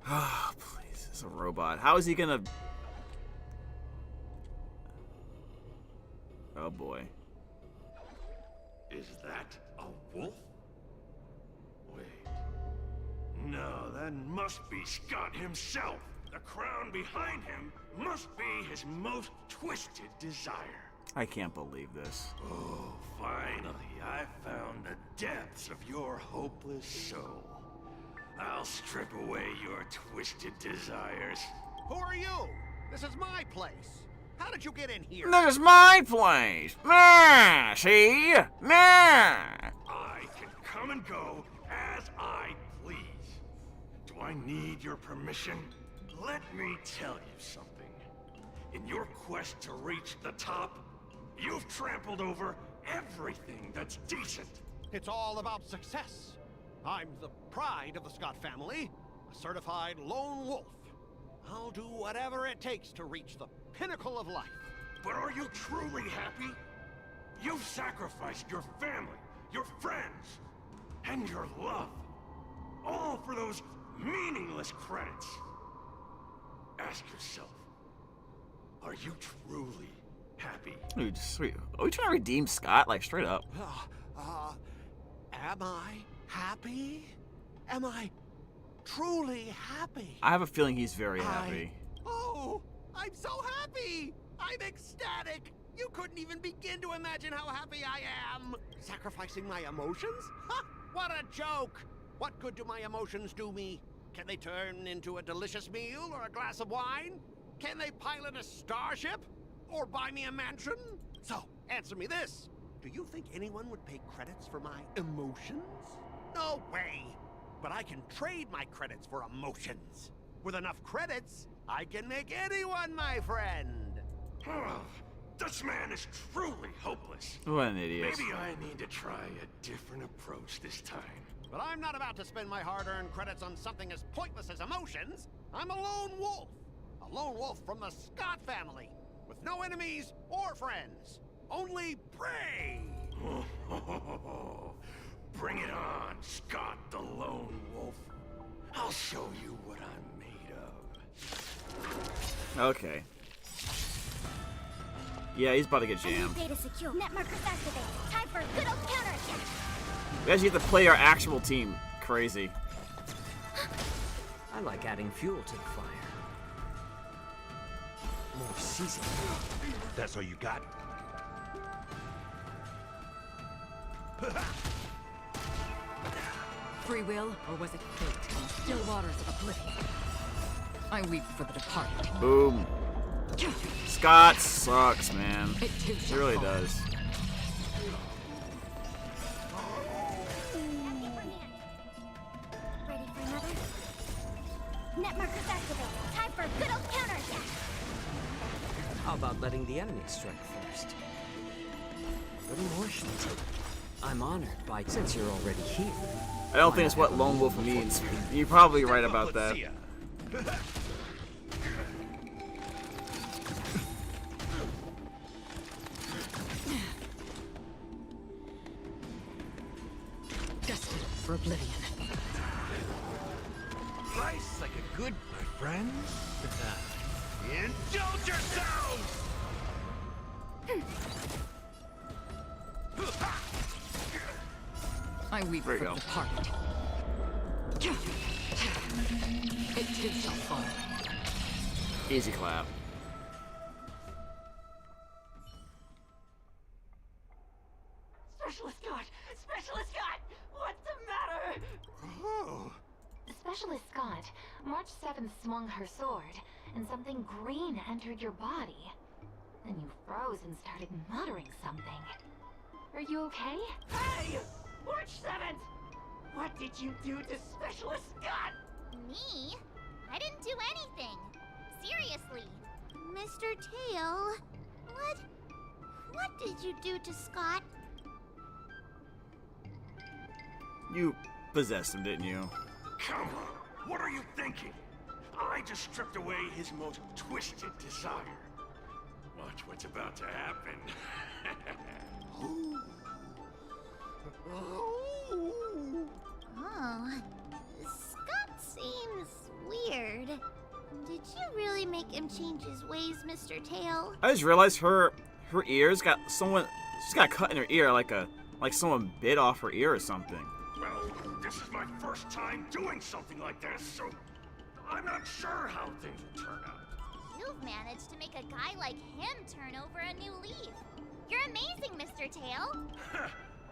Speaker 2: Ah, please, it's a robot. How is he gonna? Oh boy.
Speaker 10: Is that a wolf? Wait. No, that must be Scott himself. The crown behind him must be his most twisted desire.
Speaker 2: I can't believe this.
Speaker 10: Oh, finally, I found the depths of your hopeless soul. I'll strip away your twisted desires.
Speaker 4: Who are you? This is my place. How did you get in here?
Speaker 2: This is my place. Nah, see? Nah.
Speaker 10: I can come and go as I please. Do I need your permission? Let me tell you something. In your quest to reach the top, you've trampled over everything that's decent.
Speaker 4: It's all about success. I'm the pride of the Scott family, a certified lone wolf. I'll do whatever it takes to reach the pinnacle of life.
Speaker 10: But are you truly happy? You've sacrificed your family, your friends, and your love. All for those meaningless credits. Ask yourself, are you truly happy?
Speaker 2: Dude, sweet. Are we trying to redeem Scott? Like, straight up.
Speaker 4: Am I happy? Am I truly happy?
Speaker 2: I have a feeling he's very happy.
Speaker 4: Oh, I'm so happy! I'm ecstatic! You couldn't even begin to imagine how happy I am! Sacrificing my emotions? Ha! What a joke! What good do my emotions do me? Can they turn into a delicious meal or a glass of wine? Can they pilot a starship? Or buy me a mansion? So, answer me this. Do you think anyone would pay credits for my emotions? No way! But I can trade my credits for emotions. With enough credits, I can make anyone my friend.
Speaker 10: This man is truly hopeless.
Speaker 2: What an idiot.
Speaker 10: Maybe I need to try a different approach this time.
Speaker 4: But I'm not about to spend my hard-earned credits on something as pointless as emotions. I'm a lone wolf. A lone wolf from the Scott family. With no enemies or friends. Only prey!
Speaker 10: Bring it on, Scott the Lone Wolf. I'll show you what I'm made of.
Speaker 2: Okay. Yeah, he's about to get jammed.
Speaker 7: Data secure. Net markers activate. Time for a good old counterattack.
Speaker 2: We actually have to play our actual team. Crazy.
Speaker 3: I like adding fuel to the fire. More seasoning.
Speaker 11: That's all you got?
Speaker 5: Free will, or was it fate? In still waters of oblivion. I weep for the departed.
Speaker 2: Boom. Scott sucks, man.
Speaker 5: It too
Speaker 2: He
Speaker 5: shall
Speaker 2: really
Speaker 5: fall.
Speaker 2: does.
Speaker 7: Ready for another? Net markers activate. Time for a good old counterattack.
Speaker 3: How about letting the enemy strike first? What emotions? I'm honored by, since you're already here.
Speaker 2: I don't think it's what lone wolf means. You're probably right about that.
Speaker 5: Destined for oblivion.
Speaker 10: Rice like a good my friends. Indulge yourselves!
Speaker 5: I weep for
Speaker 2: There you
Speaker 5: the
Speaker 2: go.
Speaker 5: departed. It too shall fall.
Speaker 2: Easy clap.
Speaker 9: Specialist God! Specialist God! What's the matter?
Speaker 10: Oh.
Speaker 14: Specialist Scott, March 7th swung her sword, and something green entered your body. Then you froze and started muttering something. Are you okay?
Speaker 9: Hey! March 7th! What did you do to Specialist Scott?
Speaker 7: Me? I didn't do anything. Seriously. Mr. Tail, what did you do to Scott?
Speaker 2: You possessed him, didn't you?
Speaker 10: Come on, what are you thinking? I just stripped away his most twisted desire. Watch what's about to happen.
Speaker 7: Oh, Scott seems weird. Did you really make him change his ways, Mr. Tail?
Speaker 2: I just realized her ears got she's got a cut in her ear like someone bit off her ear or something.
Speaker 10: Well, this is my first time doing something like this, so I'm not sure how things will turn out.
Speaker 7: You've managed to make a guy like him turn over a new leaf. You're amazing, Mr. Tail.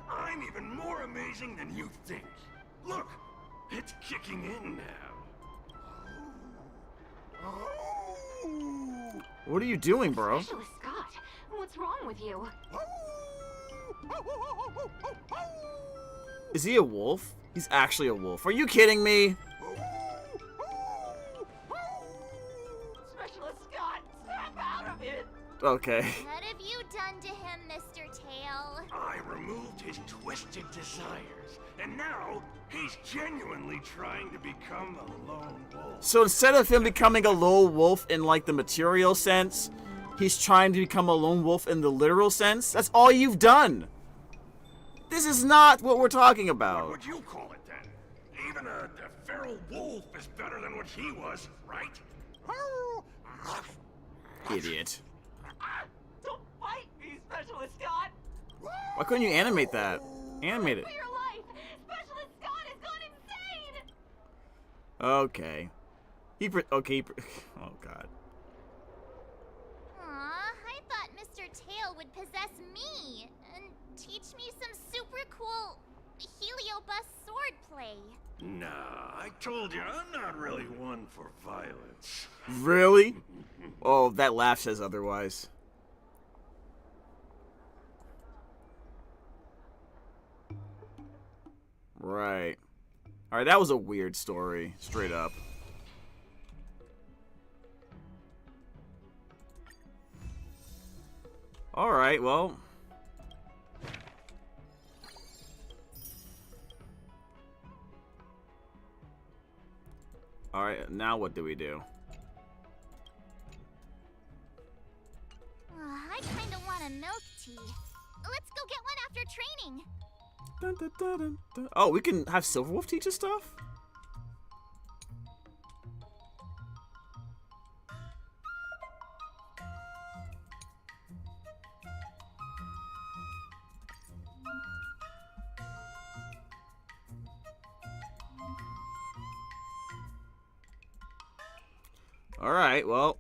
Speaker 10: I'm even more amazing than you think. Look, it's kicking in now. Oh.
Speaker 2: What are you doing, bro?
Speaker 14: Specialist Scott, what's wrong with you?
Speaker 2: Is he a wolf? He's actually a wolf. Are you kidding me?
Speaker 9: Specialist Scott, snap out of it!
Speaker 2: Okay.
Speaker 7: What have you done to him, Mr. Tail?
Speaker 10: I removed his twisted desires, and now he's genuinely trying to become a lone wolf.
Speaker 2: So instead of him becoming a lone wolf in like the material sense, he's trying to become a lone wolf in the literal sense? That's all you've done. This is not what we're talking
Speaker 10: What
Speaker 2: about.
Speaker 10: would you call it then? Even a feral wolf is better than what he was, right?
Speaker 2: Idiot.
Speaker 9: Don't fight me, Specialist Scott!
Speaker 2: Why couldn't you animate that? Animate it.
Speaker 9: For your life! Specialist Scott has gone insane!
Speaker 2: Okay. Oh god.
Speaker 7: Aw, I thought Mr. Tail would possess me and teach me some super cool heliobus swordplay.
Speaker 10: Nah, I told you, I'm not really one for violence.
Speaker 2: Really? Oh, that laugh says otherwise. Right. Alright, that was a weird story, straight up. Alright, well. Alright, now what do we do?
Speaker 7: I kinda want a milk tea. Let's go get one after training.
Speaker 2: Dun, dun, dun, dun, dun. Oh, we can have Silverwolf teach us stuff? Alright, well,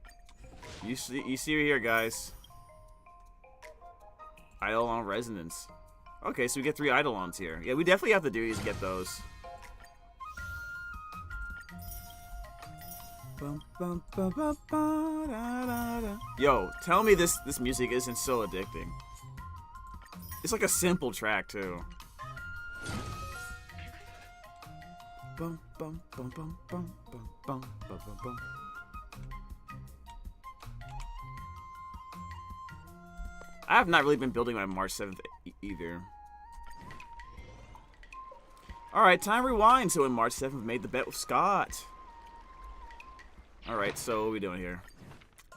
Speaker 2: you see here, guys. Eidolon Resonance. Okay, so we get 3 Eidolons here. Yeah, we definitely have the duties to get those. Yo, tell me this music isn't so addicting. It's like a simple track, too. Bum, bum, bum, bum, bum, bum, bum, bum, bum, bum. I have not really been building my March 7th either. Alright, time to rewind. So when March 7th made the bet with Scott. Alright, so what are we doing here?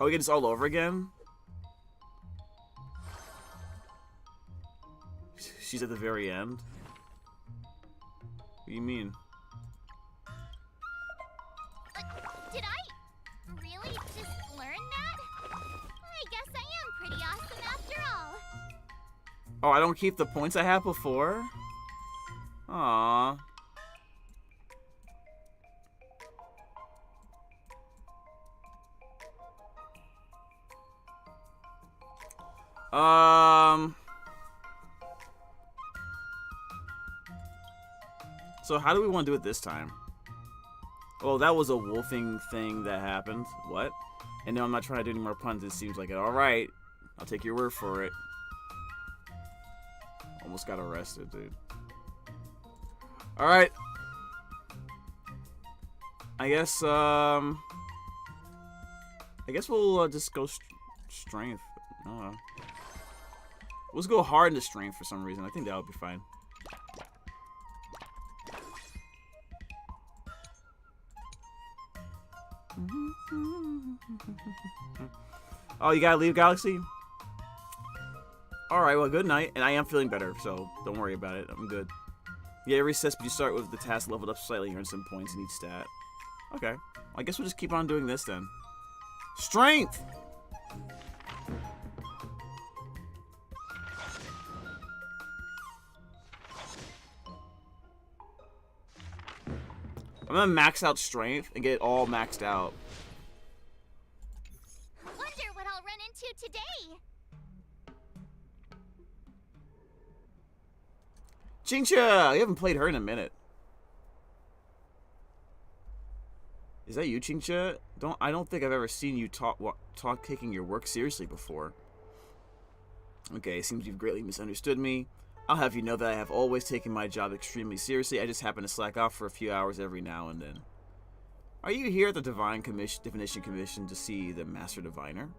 Speaker 2: Oh, we get this all over again? She's at the very end. do you mean?
Speaker 7: Did I really just learn that? I guess I am pretty awesome after all.
Speaker 2: Oh, I don't keep the points I had before? Aww. So how do we want to do it this time? Oh, that was a wolfing thing that happened. What? And no, I'm not trying to do any more puns. It seems like it. Alright. I'll take your word for it. Almost got arrested, dude. Alright. I guess we'll just go strength. I don't know. Let's go hard into strength for some reason. I think that would be fine. Oh, you gotta leave Galaxy? Alright, well, good night. And I am feeling better, so don't worry about it. I'm good. Yeah, it resets, but you start with the task leveled up slightly. You earn some points in each stat. Okay. I guess we'll just keep on doing this then. Strength! I'm gonna max out strength and get it all maxed out.
Speaker 7: Wonder what I'll run into today.
Speaker 2: Chingcha! You haven't played her in a minute. Is that you, Chingcha? I don't think I've ever seen you talk taking your work seriously before. Okay, it seems you've greatly misunderstood me. I'll have you know that I have always taken my job extremely seriously. I just happen to slack off for a few hours every now and then. Are you here at the Divination Commission to see the Master Diviner?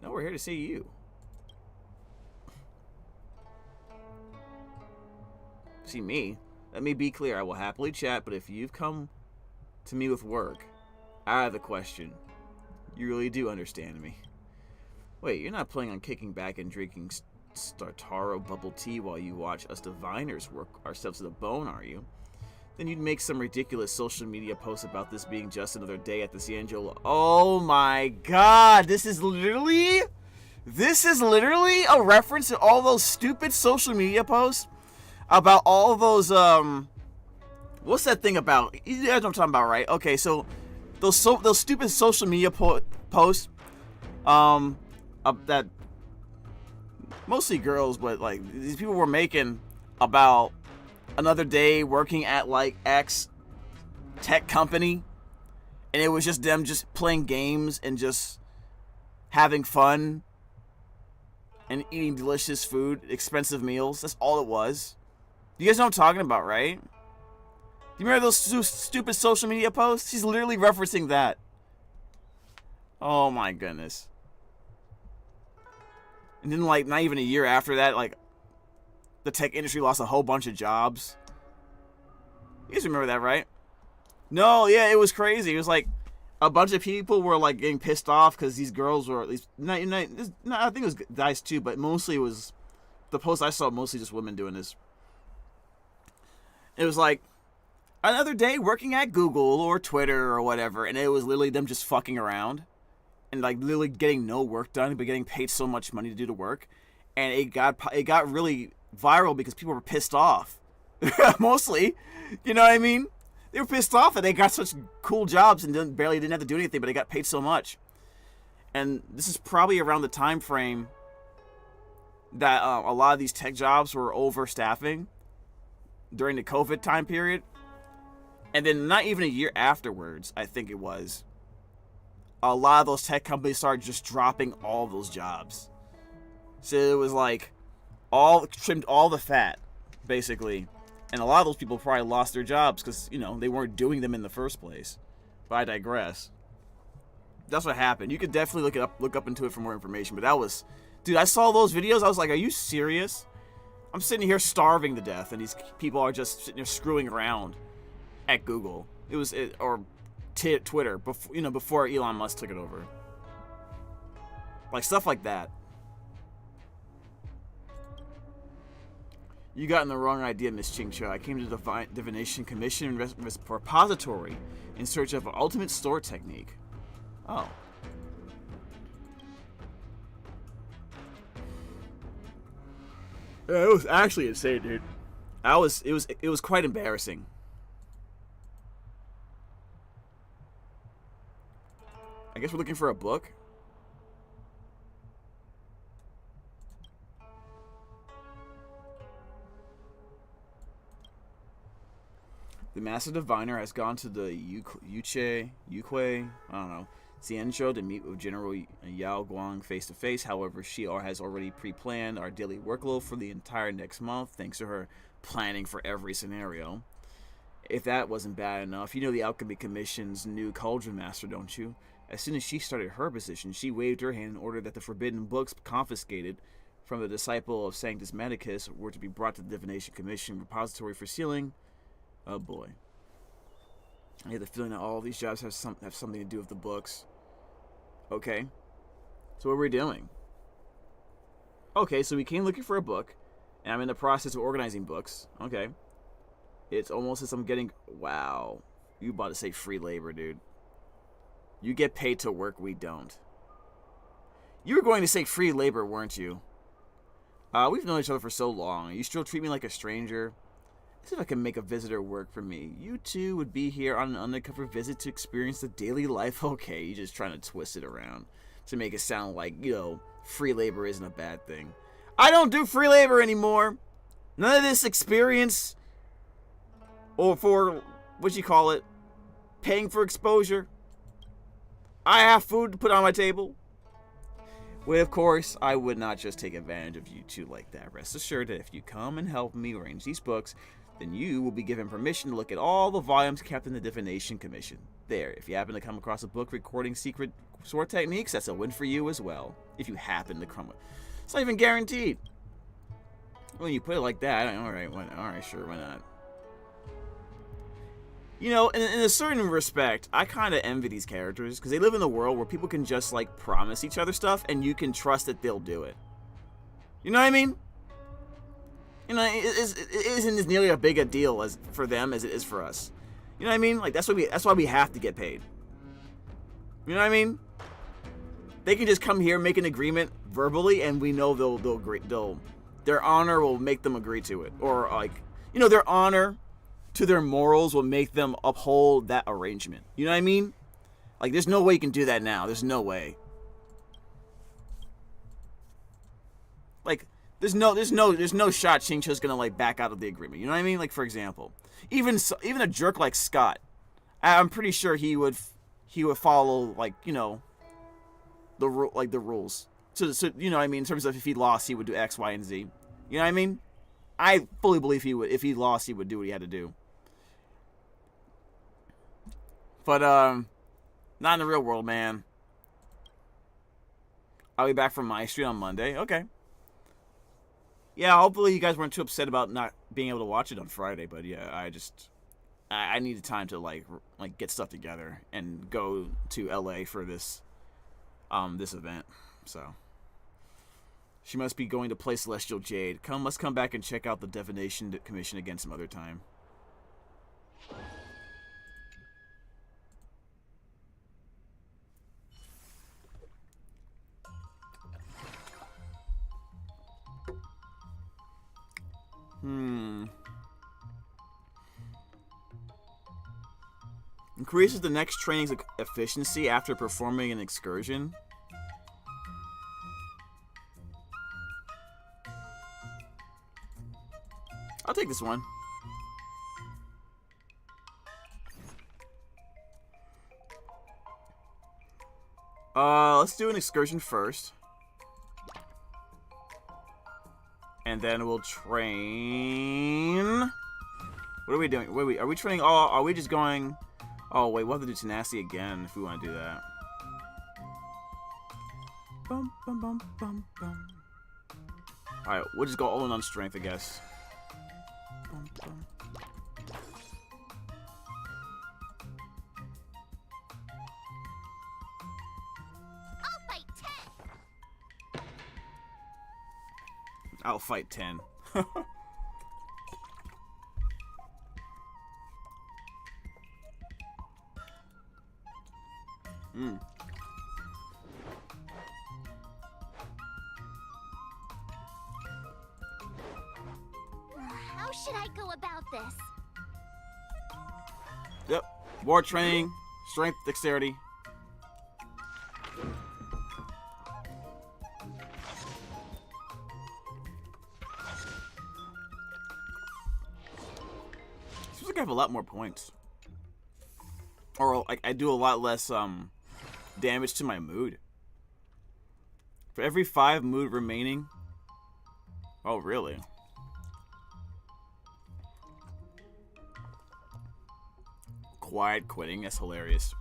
Speaker 2: No, we're here to see you. See me? Let me be clear. I will happily chat, but if you've come to me with work, I have a question. You really do understand me. Wait, you're not planning on kicking back and drinking Startaro bubble tea while you watch us diviners work ourselves to the bone, are you? Then you'd make some ridiculous social media post about this being just another day at the Xianzhou. Oh my god, this is literally a reference to all those stupid social media posts about all those, what's that thing about? You guys know what I'm talking about, right? Okay, so those stupid social media posts, that mostly girls, but like these people were making about another day working at like X tech company, and it was just them just playing games and just having fun and eating delicious food, expensive meals. That's all it was. You guys know what I'm talking about, right? Do you remember those stupid social media posts? He's literally referencing that. Oh my goodness. And then, like, not even a year after that, like, the tech industry lost a whole bunch of jobs. You guys remember that, right? No, yeah, it was crazy. It was like a bunch of people were, like, getting pissed off because these girls were, at least, I think it was guys too, but mostly it was, the posts I saw, mostly just women doing this. It was like, another day working at Google or Twitter or whatever, and it was literally them just fucking around. And like literally getting no work done, but getting paid so much money to do the work, and it got really viral because people were pissed off. Mostly, you know what I mean? They were pissed off that they got such cool jobs and didn't have to do anything, but they got paid so much. And this is probably around the time frame that a lot of these tech jobs were overstaffing during the COVID time period, and then not even a year afterwards, I think it was. A lot of those tech companies started just dropping all those jobs. So it was like trimmed all the fat, basically. And a lot of those people probably lost their jobs because, you know, they weren't doing them in the first place. But I digress. That's what happened. You could definitely look up into it for more information. But that was, dude, I saw those videos. I was like, are you serious? I'm sitting here starving to death, and these people are just sitting there screwing around at Google. Or Twitter, before Elon Musk took it over. Like, stuff like that. You got in the wrong idea, Miss Chingcha. I came to the Divination Commission repository in search of an ultimate sword technique. Oh. Yeah, it was actually insane, dude. It was quite embarrassing. I guess we're looking for a book. The Master Diviner has gone to the Yugioh, I don't know, Xianzhou to meet with General Yao Guang face to face. However, she has already pre-planned our daily workload for the entire next month, thanks to her planning for every scenario. If that wasn't bad enough, you know the Alchemy Commission's new Cauldron Master, don't you? As soon as she started her position, she waved her hand in order that the forbidden books confiscated from the disciple of Sanctus Medicus were to be brought to the Divination Commission repository for sealing. Oh boy. I get the feeling that all these jobs have something to do with the books. Okay. So what are we doing? Okay, so we came looking for a book, and I'm in the process of organizing books. Okay. It's almost as I'm getting... Wow. You about to say free labor, dude. You get paid to work, we don't. You were going to say free labor, weren't you? We've known each other for so long. You still treat me like a stranger. See if I can make a visitor work for me. You two would be here on an undercover visit to experience the daily life. Okay, you're just trying to twist it around to make it sound like, you know, free labor isn't a bad thing. I don't do free labor anymore. None of this experience or for, what you call it, paying for exposure. I have food to put on my table. Well, of course, I would not just take advantage of you two like that. Rest assured that if you come and help me arrange these books, then you will be given permission to look at all the volumes kept in the Divination Commission. There, if you happen to come across a book recording secret sword techniques, that's a win for you as well. If you happen to come, it's not even guaranteed. When you put it like that, all right, sure, why not? You know, in a certain respect, I kind of envy these characters because they live in a world where people can just like promise each other stuff and you can trust that they'll do it. You know what I mean? You know, it isn't as nearly a big a deal as for them as it is for us. You know what I mean? Like that's why we have to get paid. You know what I mean? They can just come here, make an agreement verbally, and we know they'll agree. Their honor will make them agree to it, or like, you know, their honor to their morals will make them uphold that arrangement. You know what I mean? Like, there's no way you can do that now. There's no way. Like, there's no shot Chingcha's gonna like back out of the agreement. You know what I mean? Like, for example, even a jerk like Scott, I'm pretty sure he would follow, like, you know, the rules. So you know what I mean, in terms of if he lost, he would do X, Y, and Z. You know what I mean? I fully believe he would. If he lost, he would do what he had to do. But not in the real world, man. I'll be back from MyStreet on Monday. Okay. Yeah, hopefully you guys weren't too upset about not being able to watch it on Friday. But yeah, I needed time to like get stuff together and go to LA for this event. So she must be going to play Celestial Jade. Must come back and check out the Divination Commission again some other time. Increases the next training's efficiency after performing an excursion. I'll take this one. Let's do an excursion first. And then we'll train. What are we doing? Wait, are we training? Oh, are we just going? Oh, wait, we'll have to do tenacity again if we want to do that. Bum, bum, bum, bum, bum. Alright, we'll just go all in on strength, I guess. Bum, bum. I'll fight 10.
Speaker 7: How should I go about this?
Speaker 2: Yep. War training, strength, dexterity. Seems like I have a lot more points. Or like I do a lot less damage to my mood. For every 5 mood remaining. Oh, really? Quiet quitting, that's hilarious.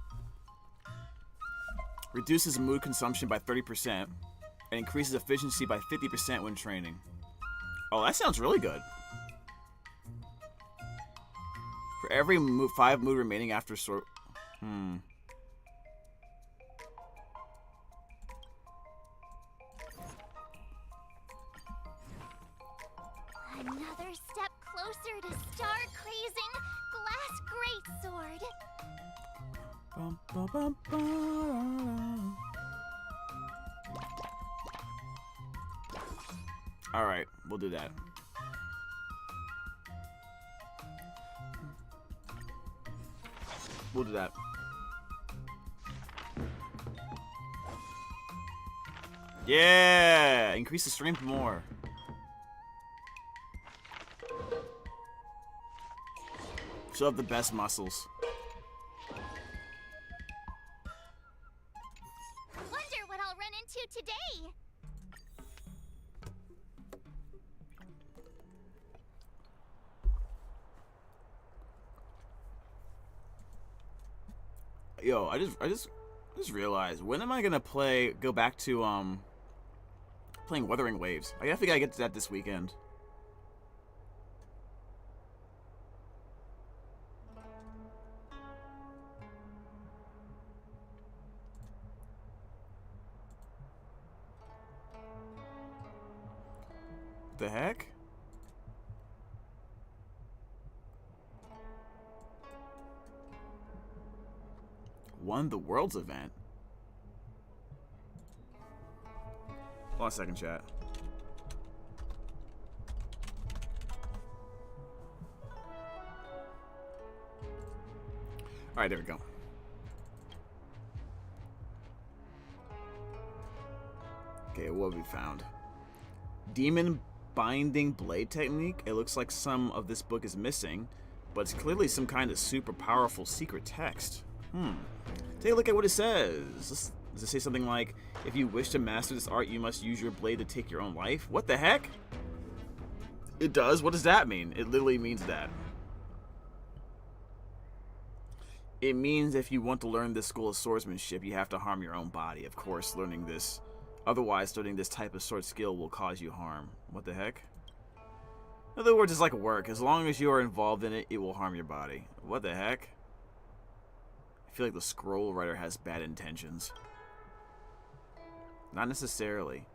Speaker 2: Reduces mood consumption by 30% and increases efficiency by 50% when training. Oh, that sounds really good. For every 5 mood remaining after sort.
Speaker 7: Another step closer to star crazing glass greatsword.
Speaker 2: Bum, bum, bum, bum. All right, we'll do that. We'll do that. Yeah, increase the strength more. She'll have the best muscles.
Speaker 7: Wonder what I'll run into today.
Speaker 2: Yo, I just realized, when am I gonna go back to playing Wuthering Waves? I think I get to that this weekend. The heck? Won the Worlds event? Hold on a second, chat. Alright, there we go. Okay, what have we found? Demon Binding Blade Technique. It looks like some of this book is missing, but it's clearly some kind of super powerful secret text. Take a look at what it says. Does it say something like, if you wish to master this art, you must use your blade to take your own life? What the heck? It does? What does that mean? It literally means that. It means if you want to learn this school of swordsmanship, you have to harm your own body. Of course, otherwise, learning this type of sword skill will cause you harm. What the heck? In other words, it's like work. As long as you are involved in it, it will harm your body. What the heck? I feel like the scroll writer has bad intentions. Not necessarily.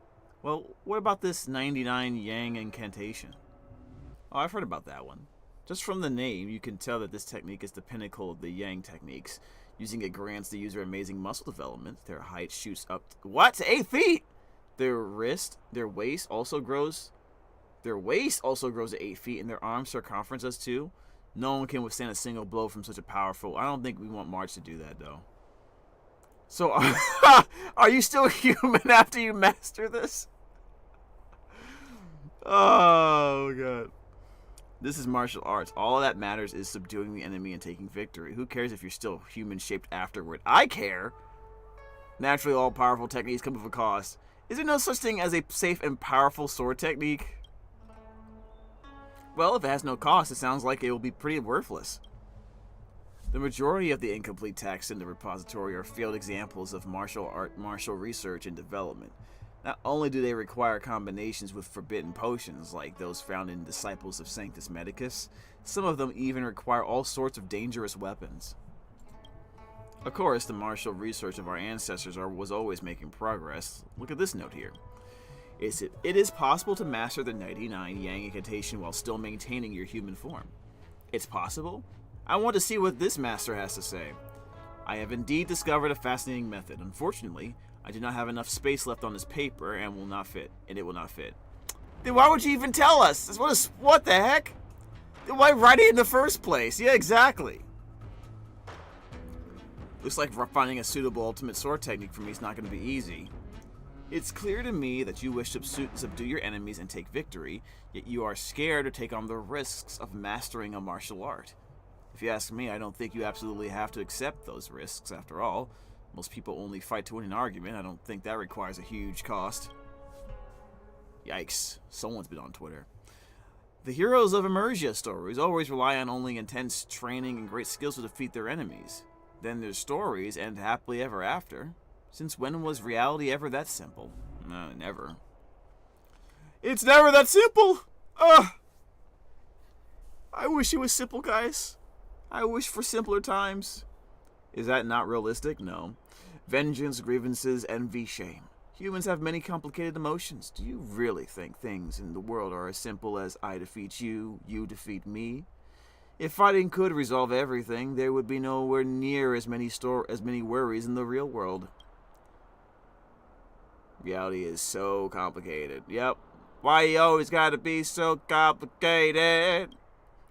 Speaker 2: Well, what about this 99 Yang incantation? Oh, I've heard about that one. Just from the name, you can tell that this technique is the pinnacle of the Yang techniques. Using it grants the user amazing muscle development. Their height shoots up to 8 feet! Their waist also grows to 8 feet, and their arm circumference does too. No one can withstand a single blow from such a powerful... I don't think we want March to do that, though. So, are you still human after you master this? Oh, God. This is martial arts. All that matters is subduing the enemy and taking victory. Who cares if you're still human-shaped afterward? I care! Naturally, all powerful techniques come with a cost. Is there no such thing as a safe and powerful sword technique? Well, if it has no cost, it sounds like it will be pretty worthless. The majority of the incomplete texts in the repository are failed examples of martial research and development. Not only do they require combinations with forbidden potions, like those found in Disciples of Sanctus Medicus, some of them even require all sorts of dangerous weapons. Of course, the martial research of our ancestors was always making progress. Look at this note here. It is possible to master the 99 Yang incantation while still maintaining your human form. It's possible? I want to see what this master has to say. I have indeed discovered a fascinating method. Unfortunately, I do not have enough space left on this paper and will not fit. And it will not fit. Then why would you even tell us? What the heck? Then why write it in the first place? Yeah, exactly. Looks like finding a suitable ultimate sword technique for me is not going to be easy. It's clear to me that you wish to subdue your enemies and take victory, yet you are scared to take on the risks of mastering a martial art. If you ask me, I don't think you absolutely have to accept those risks. After all, most people only fight to win an argument. I don't think that requires a huge cost. Yikes. Someone's been on Twitter. The heroes of Emergia stories always rely on only intense training and great skills to defeat their enemies. Then their stories end happily ever after. Since when was reality ever that simple? No, never. It's never that simple! Ugh! I wish it was simple, guys. I wish for simpler times. Is that not realistic? No. Vengeance, grievances, envy, shame. Humans have many complicated emotions. Do you really think things in the world are as simple as I defeat you, you defeat me? If fighting could resolve everything, there would be nowhere near as many worries in the real world. Reality is so complicated. Yep. Why you always gotta be so complicated?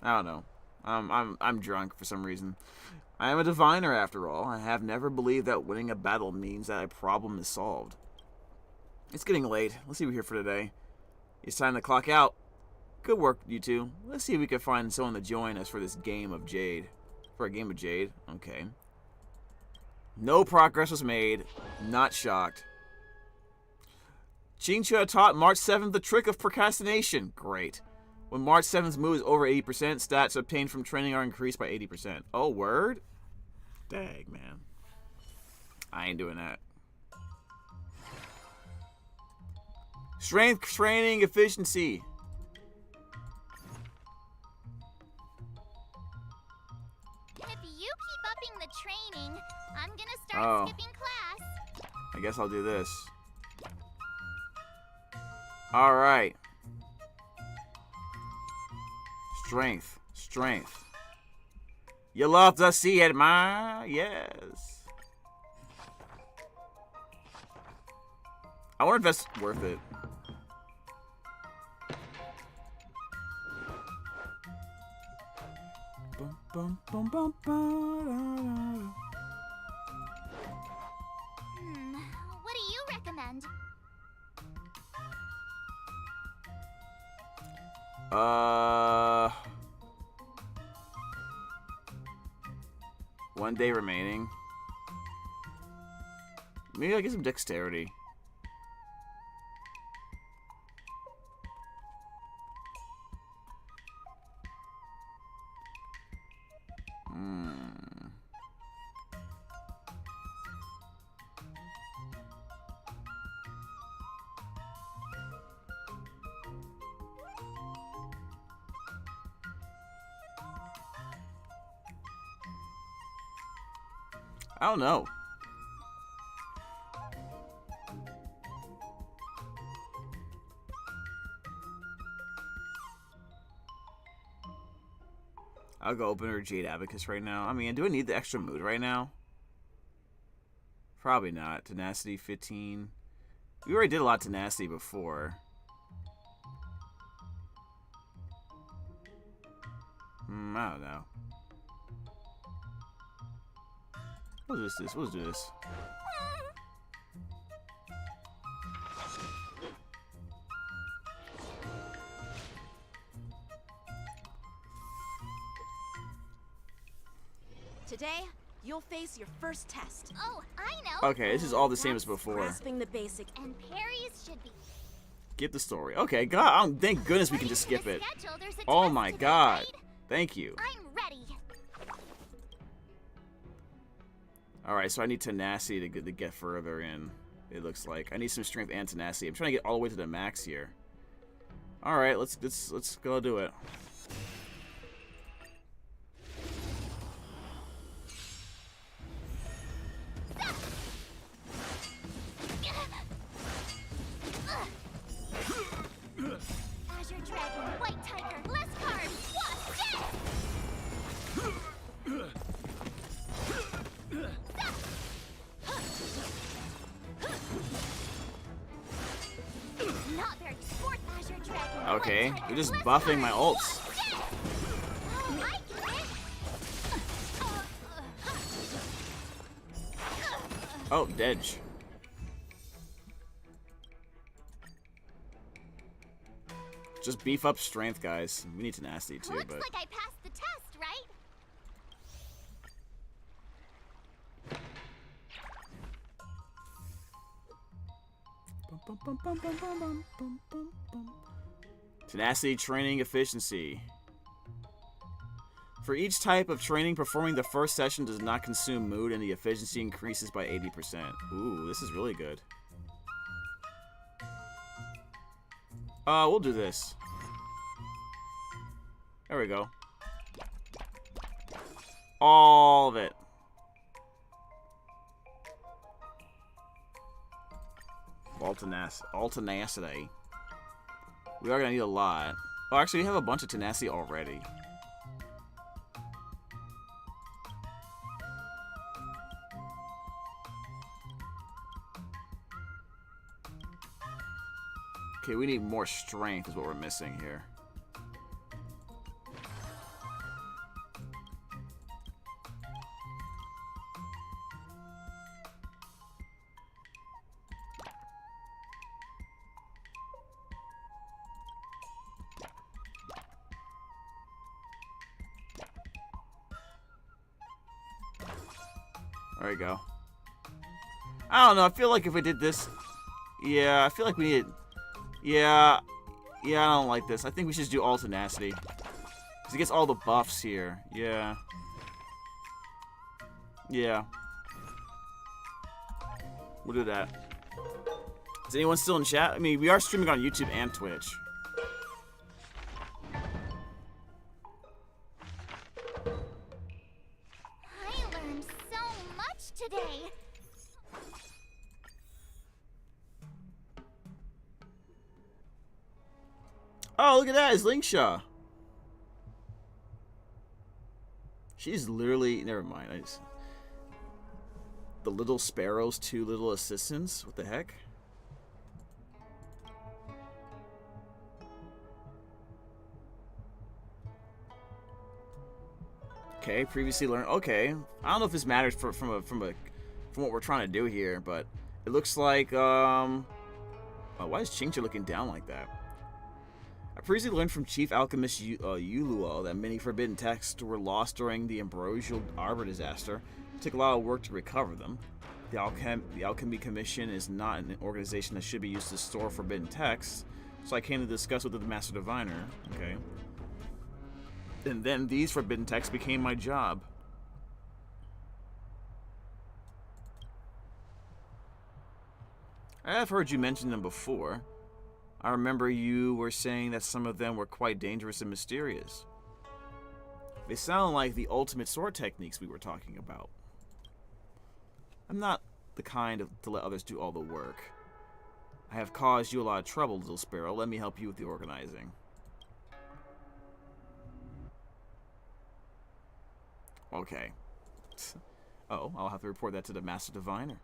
Speaker 2: I don't know. I'm drunk for some reason. I am a diviner after all. I have never believed that winning a battle means that a problem is solved. It's getting late. Let's see what we're here for today. It's time to clock out. Good work, you two. Let's see if we can find someone to join us for this game of Jade. For a game of Jade? Okay. No progress was made. Not shocked. Chincha taught March 7th the trick of procrastination. Great. When March 7th's move is over 80%, stats obtained from training are increased by 80%. Oh, word? Dang, man. I ain't doing that. Strength training efficiency.
Speaker 7: If you keep upping the training, I'm gonna start skipping class.
Speaker 2: I guess I'll do this. Alright. Strength. Strength. You love to see it, ma? Yes. I wonder if that's worth it. Bum, bum, bum, bum,
Speaker 7: What do you recommend?
Speaker 2: One day remaining. Maybe I'll get some dexterity. I don't know. I'll go open her Jade Abacus right now. I mean, do I need the extra mood right now? Probably not. Tenacity 15. We already did a lot of tenacity before. I don't know. We'll do this. We'll do this.
Speaker 6: Today, you'll face your first test.
Speaker 7: Oh, I know.
Speaker 2: Okay, this is all the same as before.
Speaker 6: Grasping the basic.
Speaker 7: And parries should be.
Speaker 2: Get the story. Okay, God, thank goodness we can just skip it. Oh my God. Thank you.
Speaker 7: I'm ready.
Speaker 2: Alright, so I need tenacity to get further in, it looks like. I need some strength and tenacity. I'm trying to get all the way to the max here. Alright, let's go do it.
Speaker 7: Azure Dragon, White Tiger, less cards, what's death?
Speaker 2: Okay, you're just buffing my ults. Oh, Dedge. Just beef up strength, guys. We need tenacity too,
Speaker 7: Looks
Speaker 2: but
Speaker 7: like I passed the test, right?
Speaker 2: tenacity training efficiency. For each type of training, performing the first session does not consume mood, and the efficiency increases by 80%. Ooh, this is really good. We'll do this. There we go. All of it. All tenacity. We are gonna need a lot. Oh, actually, we have a bunch of tenacity already. Okay, we need more strength is what we're missing here. There we go. I don't know, I feel like if we did this... Yeah, I feel like we need... Yeah, I don't like this. I think we should just do all tenacity. Because it gets all the buffs here. Yeah. Yeah. We'll do that. Is anyone still in chat? I mean, we are streaming on YouTube and Twitch.
Speaker 7: I learned so much today.
Speaker 2: Oh, look at that. It's Linkshaw. She's literally... Never mind. The little sparrow's 2 little assistants? What the heck? Okay, previously learned... Okay. I don't know if this matters from what we're trying to do here, but it looks like... Oh, why is Chingcha looking down like that? I previously learned from Chief Alchemist yugioh that many forbidden texts were lost during the Ambrosial Arbor disaster. It took a lot of work to recover them. The Alchemy Commission is not an organization that should be used to store forbidden texts, so I came to discuss with the Master Diviner. Okay. And then these forbidden texts became my job. I have heard you mention them before. I remember you were saying that some of them were quite dangerous and mysterious. They sound like the ultimate sword techniques we were talking about. I'm not the kind to let others do all the work. I have caused you a lot of trouble, little sparrow. Let me help you with the organizing. Okay. Oh, I'll have to report that to the Master Diviner.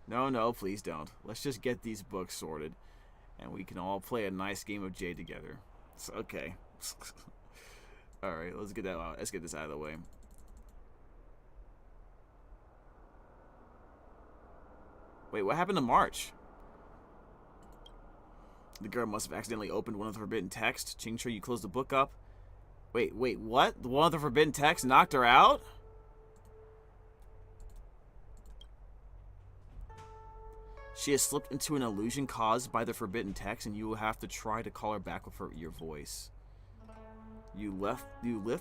Speaker 2: No, please don't. Let's just get these books sorted. And we can all play a nice game of Jade together. So, okay. Alright, let's get that out. Let's get this out of the way. Wait, what happened to March? The girl must have accidentally opened one of the forbidden texts. Chingcha, you closed the book up. Wait, what? One of the forbidden texts knocked her out? She has slipped into an illusion caused by the forbidden text, and you will have to try to call her back with your voice. You lift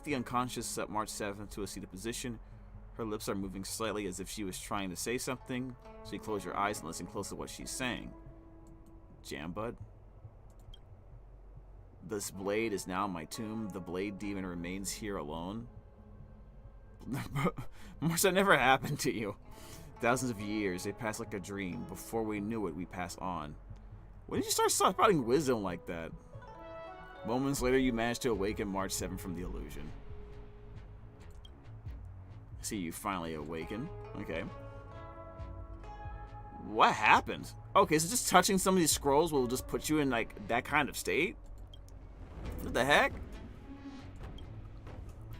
Speaker 2: the unconscious March 7th to a seated position. Her lips are moving slightly as if she was trying to say something, so you close your eyes and listen close to what she's saying. Jambud? This blade is now in my tomb. The blade demon remains here alone. March, that never happened to you. Thousands of years, they pass like a dream. Before we knew it, we pass on. When did you start spouting wisdom like that? Moments later, you managed to awaken March 7 from the illusion. See, you finally awaken. Okay. What happened? Okay, so just touching some of these scrolls will just put you in, like, that kind of state? What the heck?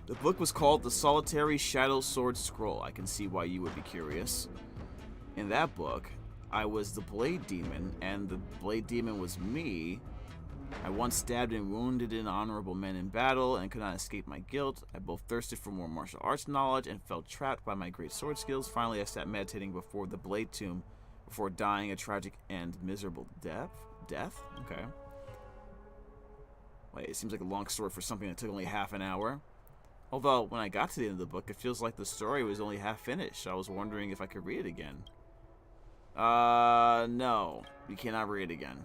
Speaker 2: The book was called The Solitary Shadow Sword Scroll. I can see why you would be curious. In that book, I was the Blade Demon, and the Blade Demon was me. I once stabbed and wounded honorable men in battle and could not escape my guilt. I both thirsted for more martial arts knowledge and felt trapped by my great sword skills. Finally, I sat meditating before the Blade Tomb before dying a tragic and miserable death? Okay. Wait, it seems like a long story for something that took only half an hour. Although, when I got to the end of the book, it feels like the story was only half finished. I was wondering if I could read it again. No. You cannot read it again.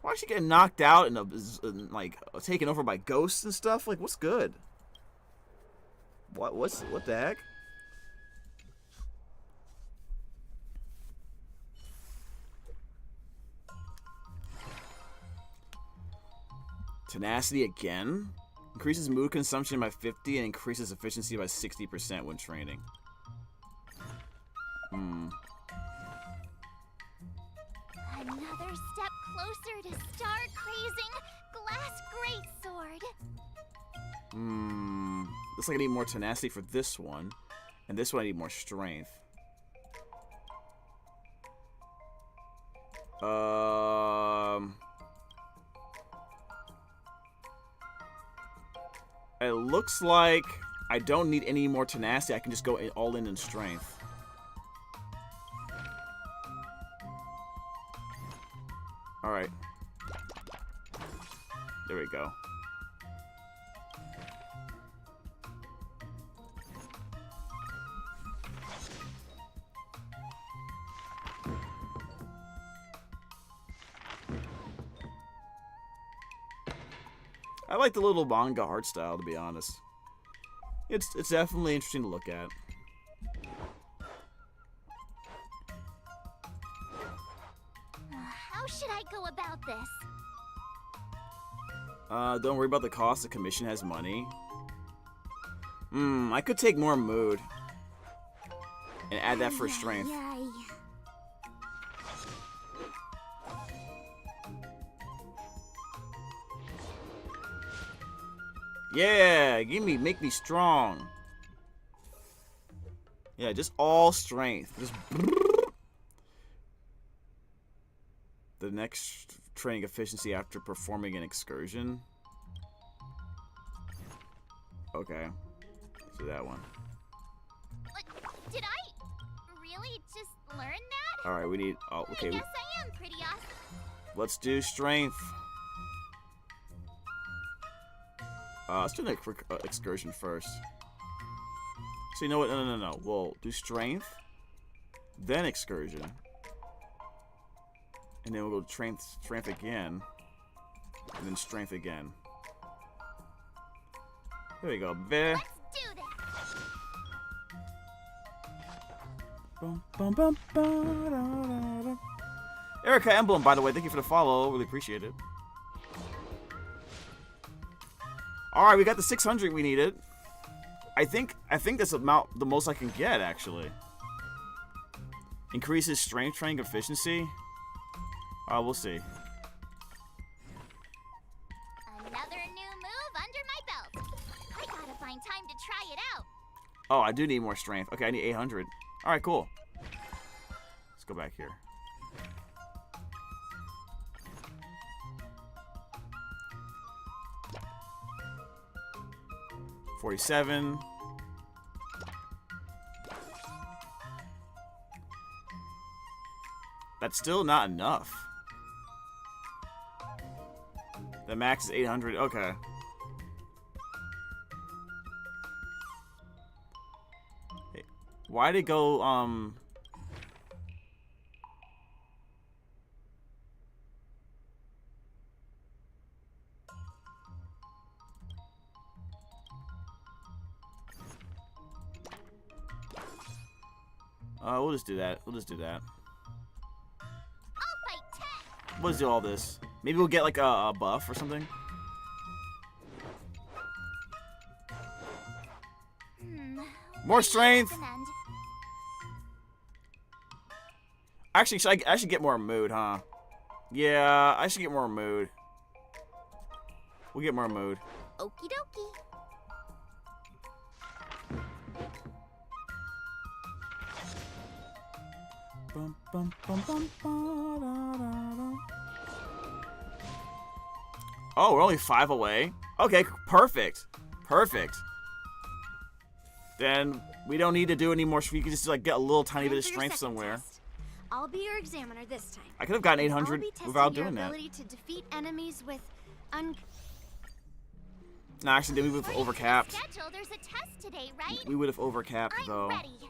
Speaker 2: Why is she getting knocked out and like taken over by ghosts and stuff? Like, what's good? What the heck? Tenacity again? Increases mood consumption by 50 and increases efficiency by 60% when training.
Speaker 7: Another step closer to star-crazing glass greatsword.
Speaker 2: Looks like I need more tenacity for this one. And this one I need more strength. It looks like I don't need any more tenacity. I can just go all in strength. Alright. There we go. I like the little manga art style, to be honest. It's definitely interesting to look at.
Speaker 7: How should I go about this?
Speaker 2: Don't worry about the cost. The commission has money. I could take more mood and add that for strength. Yeah, make me strong. Yeah, just all strength. Just the next training efficiency after performing an excursion. Okay, so that one.
Speaker 7: Did I really just learn that?
Speaker 2: All right, we need. Oh, okay.
Speaker 7: I guess I am pretty awesome.
Speaker 2: Let's do strength. Let's do the excursion first. So you know what? No. We'll do strength, then excursion, and then we'll go strength again, and then strength again. There we go. There.
Speaker 7: Let's do this.
Speaker 2: Erica Emblem, by the way, thank you for the follow. Really appreciate it. Alright, we got the 600 we needed. I think that's about the most I can get, actually. Increases strength training efficiency. We'll see.
Speaker 7: Another new move under my belt. I gotta find time to try it out.
Speaker 2: Oh, I do need more strength. Okay, I need 800. Alright, cool. Let's go back here. $47. That's still not enough. The max is 800. Okay. Hey, why'd it go, we'll just do that. We'll just do that. We'll just do all this. Maybe we'll get like a buff or something. More strength. Actually, I should get more mood, huh? Yeah, I should get more mood. We'll get more mood.
Speaker 7: Okie dokie.
Speaker 2: Bum, bum, bum, bum, ba, da, da, da. Oh, we're only 5 away. Okay, perfect. Perfect. Then we don't need to do any more. We can just like get a little tiny bit of strength somewhere.
Speaker 1: Test. I'll be your examiner this time.
Speaker 2: I could have gotten 800
Speaker 1: I'll be testing
Speaker 2: without
Speaker 1: your
Speaker 2: doing that.
Speaker 1: ability to defeat enemies with
Speaker 2: No, actually, then we would have overcapped.
Speaker 7: Schedule, there's a test today, right?
Speaker 2: We would have overcapped though.
Speaker 7: I'm ready.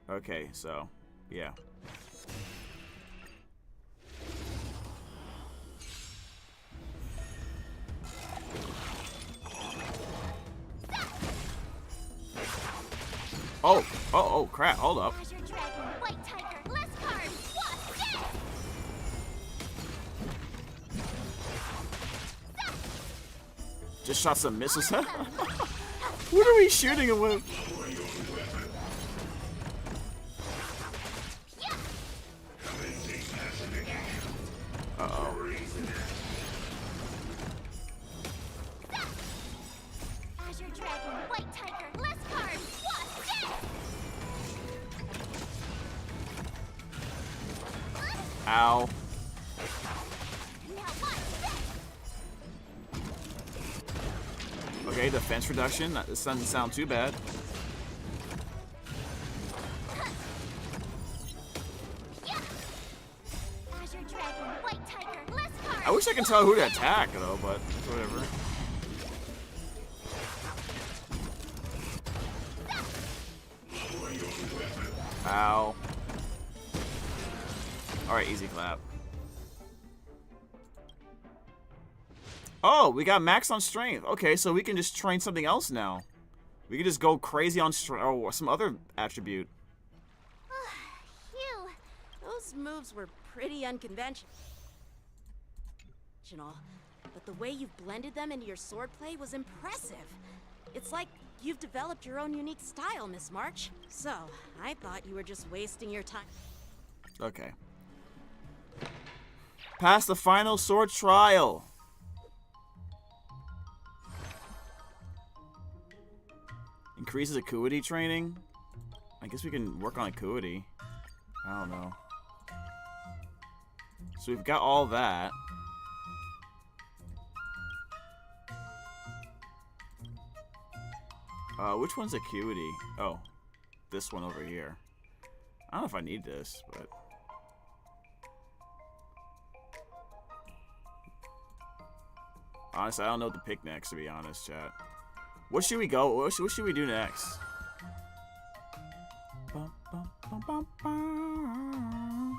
Speaker 2: Okay, so yeah. Oh, crap, hold up.
Speaker 7: Azure Dragon, White Tiger, less cards, what? Yes!
Speaker 2: Just shot some missiles. What are we shooting him with? Uh-oh.
Speaker 7: Azure Dragon, White Tiger, less cards, what? Yes!
Speaker 2: Ow.
Speaker 7: Now what?
Speaker 2: Okay, defense reduction. This doesn't sound too bad.
Speaker 7: Azure Dragon, White Tiger, less cards.
Speaker 2: I wish I could tell who to attack though, but whatever. Ow. Alright, easy clap. Oh, we got max on strength. Okay, so we can just train something else now. We can just go crazy on strength or some other attribute.
Speaker 6: Phew. Those moves were pretty unconventional. But the way you've blended them into your swordplay was impressive. It's like you've developed your own unique style, Miss March. So, I thought you were just wasting your time.
Speaker 2: Okay. Pass the final sword trial. Increases acuity training. I guess we can work on acuity. I don't know. So we've got all that. Which one's acuity? Oh, this one over here. I don't know if I need this, but... Honestly, I don't know what to pick next, to be honest, chat. What should we go? What should we do next? Bum, bum, bum, bum, bum.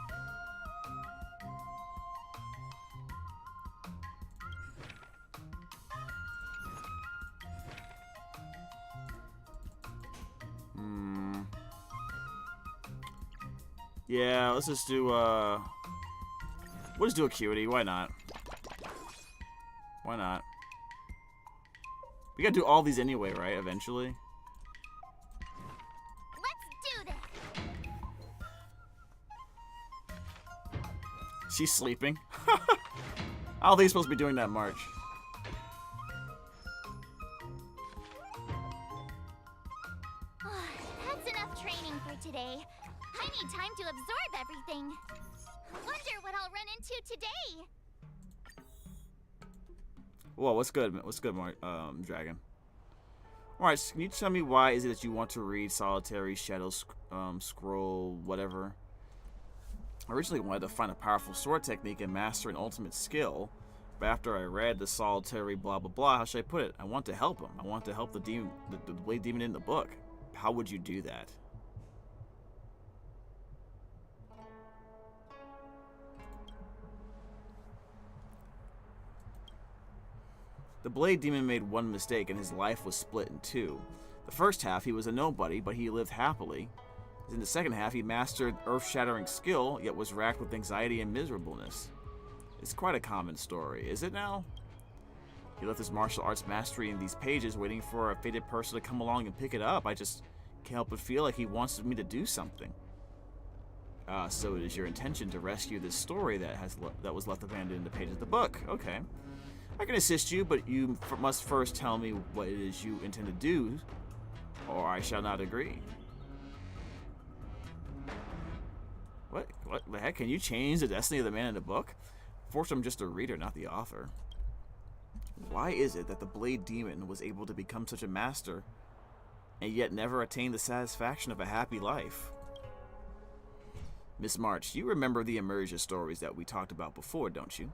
Speaker 2: Yeah, let's just do, we'll just do acuity. Why not? Why not? We gotta do all these anyway, right? Eventually.
Speaker 7: Let's do this.
Speaker 2: She's sleeping. I don't think he's supposed to be doing that march.
Speaker 7: That's enough training for today. I need time to absorb everything. Wonder what I'll run into today.
Speaker 2: Whoa, what's good? What's good, Dragon? Alright, can you tell me why is it that you want to read Solitary Shadow Scroll, whatever? I originally wanted to find a powerful sword technique and master an ultimate skill, but after I read the Solitary blah blah blah, how should I put it? I want to help him. I want to help the demon, the Blade Demon in the book. How would you do that? The Blade Demon made one mistake and his life was split in two. The first half, he was a nobody, but he lived happily. In the second half, he mastered earth-shattering skill, yet was racked with anxiety and miserableness. It's quite a common story, is it now? He left his martial arts mastery in these pages, waiting for a fated person to come along and pick it up. I just can't help but feel like he wants me to do something. So it is your intention to rescue this story that was left abandoned in the pages of the book. Okay. I can assist you, but you must first tell me what it is you intend to do, or I shall not agree. What the heck? Can you change the destiny of the man in the book? Fortunately, I'm just a reader, not the author. Why is it that the Blade Demon was able to become such a master, and yet never attain the satisfaction of a happy life? Miss March, you remember the immersion stories that we talked about before, don't you?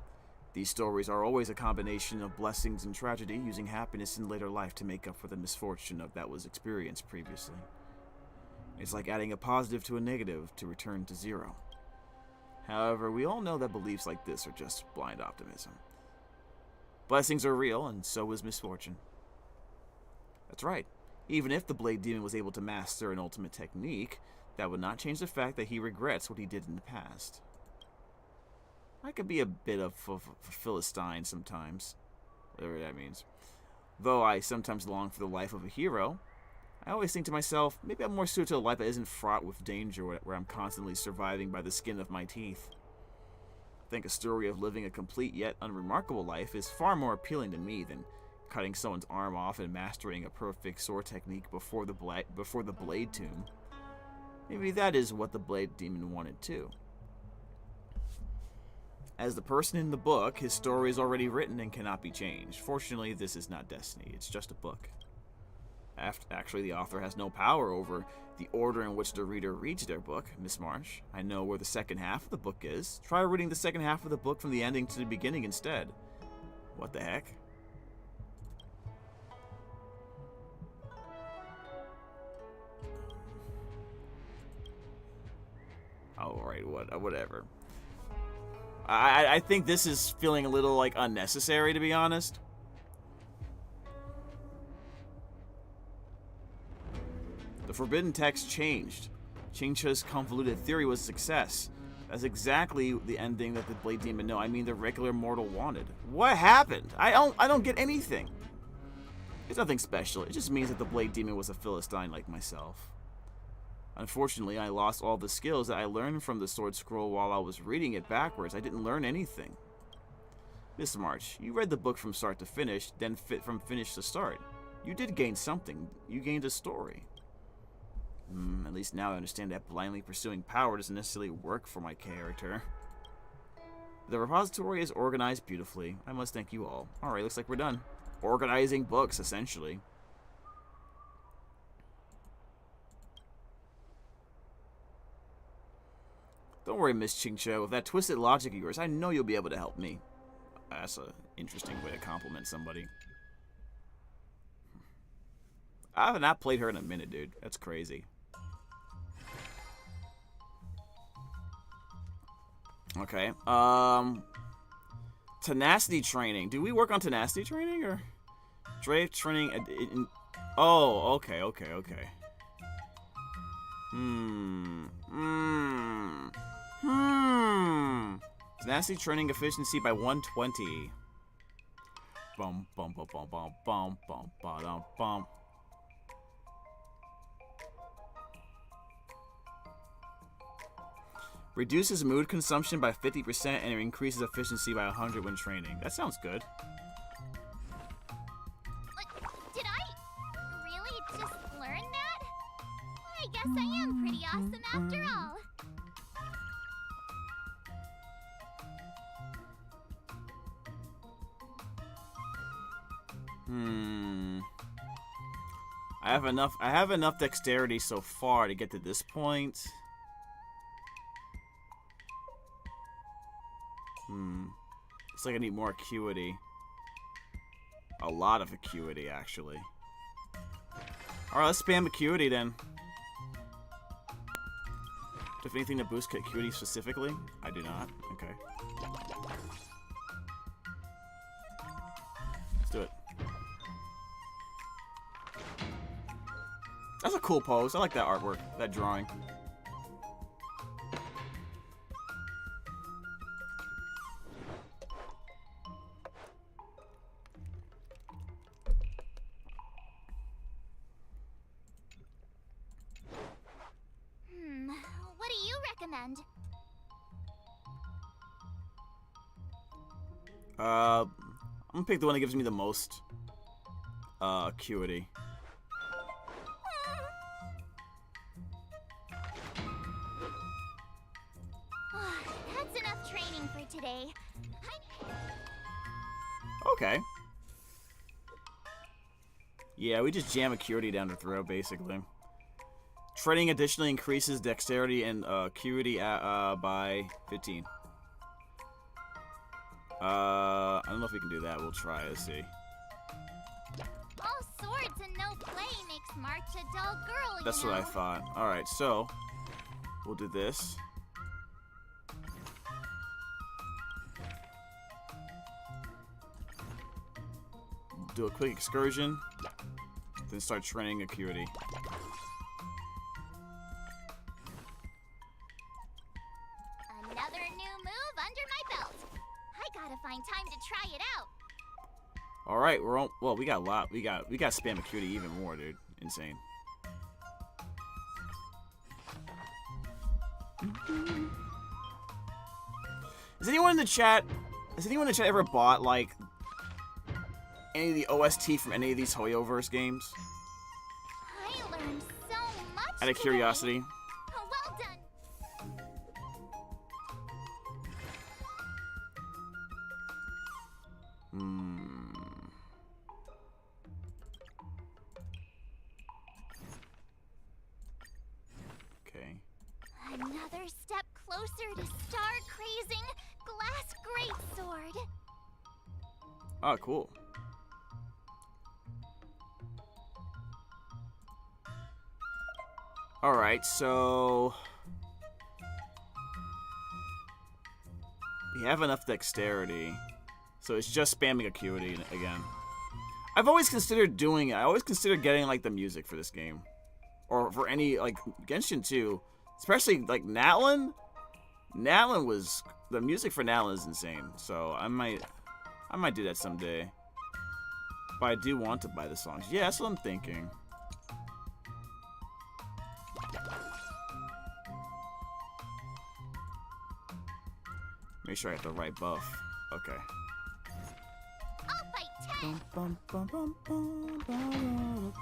Speaker 2: These stories are always a combination of blessings and tragedy, using happiness in later life to make up for the misfortune that was experienced previously. It's like adding a positive to a negative to return to zero. However, we all know that beliefs like this are just blind optimism. Blessings are real, and so is misfortune. That's right. Even if the Blade Demon was able to master an ultimate technique, that would not change the fact that he regrets what he did in the past. I could be a bit of a Philistine sometimes, whatever that means. Though I sometimes long for the life of a hero, I always think to myself, maybe I'm more suited to a life that isn't fraught with danger, where I'm constantly surviving by the skin of my teeth. I think a story of living a complete yet unremarkable life is far more appealing to me than cutting someone's arm off and mastering a perfect sword technique before the Blade Tomb. Maybe that is what the Blade Demon wanted too. As the person in the book, his story is already written and cannot be changed. Fortunately, this is not destiny, it's just a book. Actually, the author has no power over the order in which the reader reads their book, Miss Marsh. I know where the second half of the book is. Try reading the second half of the book from the ending to the beginning instead. What the heck? Alright, whatever. I think this is feeling a little, like, unnecessary, to be honest. The forbidden text changed. Chingcha's convoluted theory was a success. That's exactly the ending that the Blade Demon, no, I mean the regular mortal wanted. What happened? I don't get anything. It's nothing special. It just means that the Blade Demon was a Philistine like myself. Unfortunately, I lost all the skills that I learned from the Sword Scroll while I was reading it backwards. I didn't learn anything. Miss March, you read the book from start to finish, then from finish to start. You did gain something. You gained a story. At least now I understand that blindly pursuing power doesn't necessarily work for my character. The repository is organized beautifully. I must thank you all. Alright, looks like we're done. Organizing books, essentially. Don't worry, Miss Chingcha. With that twisted logic of yours, I know you'll be able to help me. That's an interesting way to compliment somebody. I have not played her in a minute, dude. That's crazy. Okay. Tenacity training. Do we work on tenacity training or Drafe training? Oh, okay. Tenacity training efficiency by 120. Bum bum bum bum bum bum bum bum bum. Reduces mood consumption by 50% and it increases efficiency by 100 when training. That sounds good.
Speaker 7: Did I really just learn that? I guess I am pretty awesome after all.
Speaker 2: I have enough dexterity so far to get to this point. Looks like I need more acuity. A lot of acuity, actually. Alright, let's spam acuity then. Do you have anything to boost acuity specifically? I do not. Okay. Let's do it. That's a cool pose. I like that artwork, that drawing.
Speaker 7: What do you recommend? recommend?
Speaker 2: I'm gonna pick the one that gives me the most acuity.
Speaker 7: That's enough training for today.
Speaker 2: Okay. Yeah, we just jam acuity down her throat, basically. Training additionally increases dexterity and acuity by 15. I don't know if we can do that. We'll try. Let's see.
Speaker 7: All swords and no play makes March a dull girl,
Speaker 2: That's
Speaker 7: you
Speaker 2: what
Speaker 7: know.
Speaker 2: I thought. Alright, so we'll do this. Do a quick excursion, then start training acuity.
Speaker 7: Another new move under my belt. I gotta find time to try it out.
Speaker 2: All right, we're on. Well, we got a lot. We got spam acuity even more, dude. Insane. Has anyone in the chat? Has anyone in the chat ever bought like any of the OST from any of these hoyoverse games?
Speaker 7: I learned so much
Speaker 2: Out of
Speaker 7: today.
Speaker 2: curiosity.
Speaker 7: Oh, well done.
Speaker 2: Okay.
Speaker 7: Another step closer to star-crazing glass greatsword.
Speaker 2: Oh, cool. All right, so we have enough dexterity, so it's just spamming acuity again. I've always considered doing it. I always considered getting like the music for this game, or for any like Genshin too, especially like Natlin. Natlin was the music for Natlin is insane. So I might do that someday. But I do want to buy the songs. Yeah, that's what I'm thinking. Make sure I have the right buff. Okay.
Speaker 7: I'll fight 10.
Speaker 2: Bum, bum, bum, bum, bum.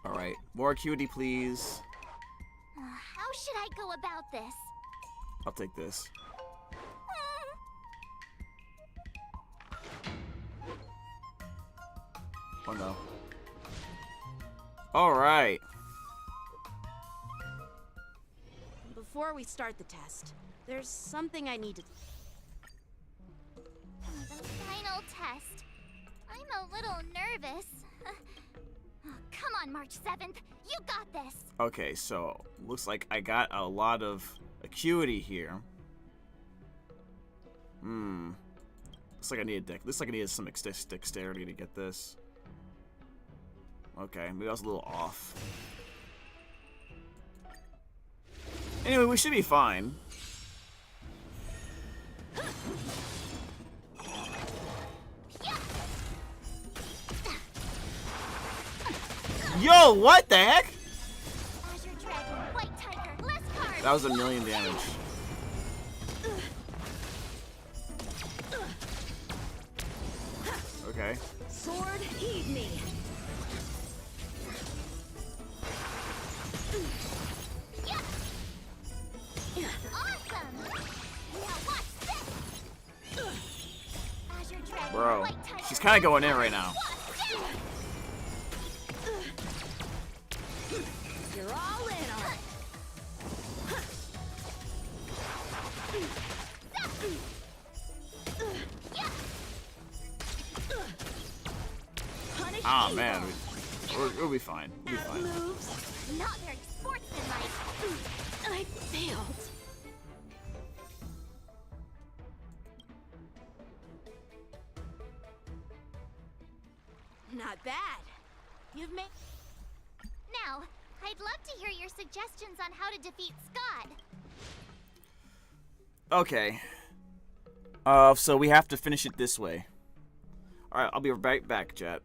Speaker 2: All right, more acuity, please.
Speaker 7: How should I go about this?
Speaker 2: I'll take this. Oh no. All right.
Speaker 6: Before we start the test, there's something I need to...
Speaker 7: The final test. I'm a little nervous. Oh, come on, March 7th. You got this.
Speaker 2: Okay, so looks like I got a lot of acuity here. Looks like I need a deck. Looks like I need some dexterity to get this. Okay, maybe I was a little off. Anyway, we should be fine. Yo, what the heck?
Speaker 7: Azure Dragon, White Tiger, less cards.
Speaker 2: That was a million damage. Okay.
Speaker 5: Sword, heed me.
Speaker 7: Awesome. Now watch this. Azure Dragon,
Speaker 2: Bro,
Speaker 7: White Tiger,
Speaker 2: she's kind of going in right now.
Speaker 5: You're all in on it.
Speaker 7: Punish
Speaker 2: Ah,
Speaker 7: evil.
Speaker 2: man. We'll be fine. We'll be fine.
Speaker 7: Moves. Not very sportsmanlike.
Speaker 5: I failed.
Speaker 6: Not bad. You've made...
Speaker 7: Now, I'd love to hear your suggestions on how to defeat Scott.
Speaker 2: Okay. So we have to finish it this way. Alright, I'll be right back, chat.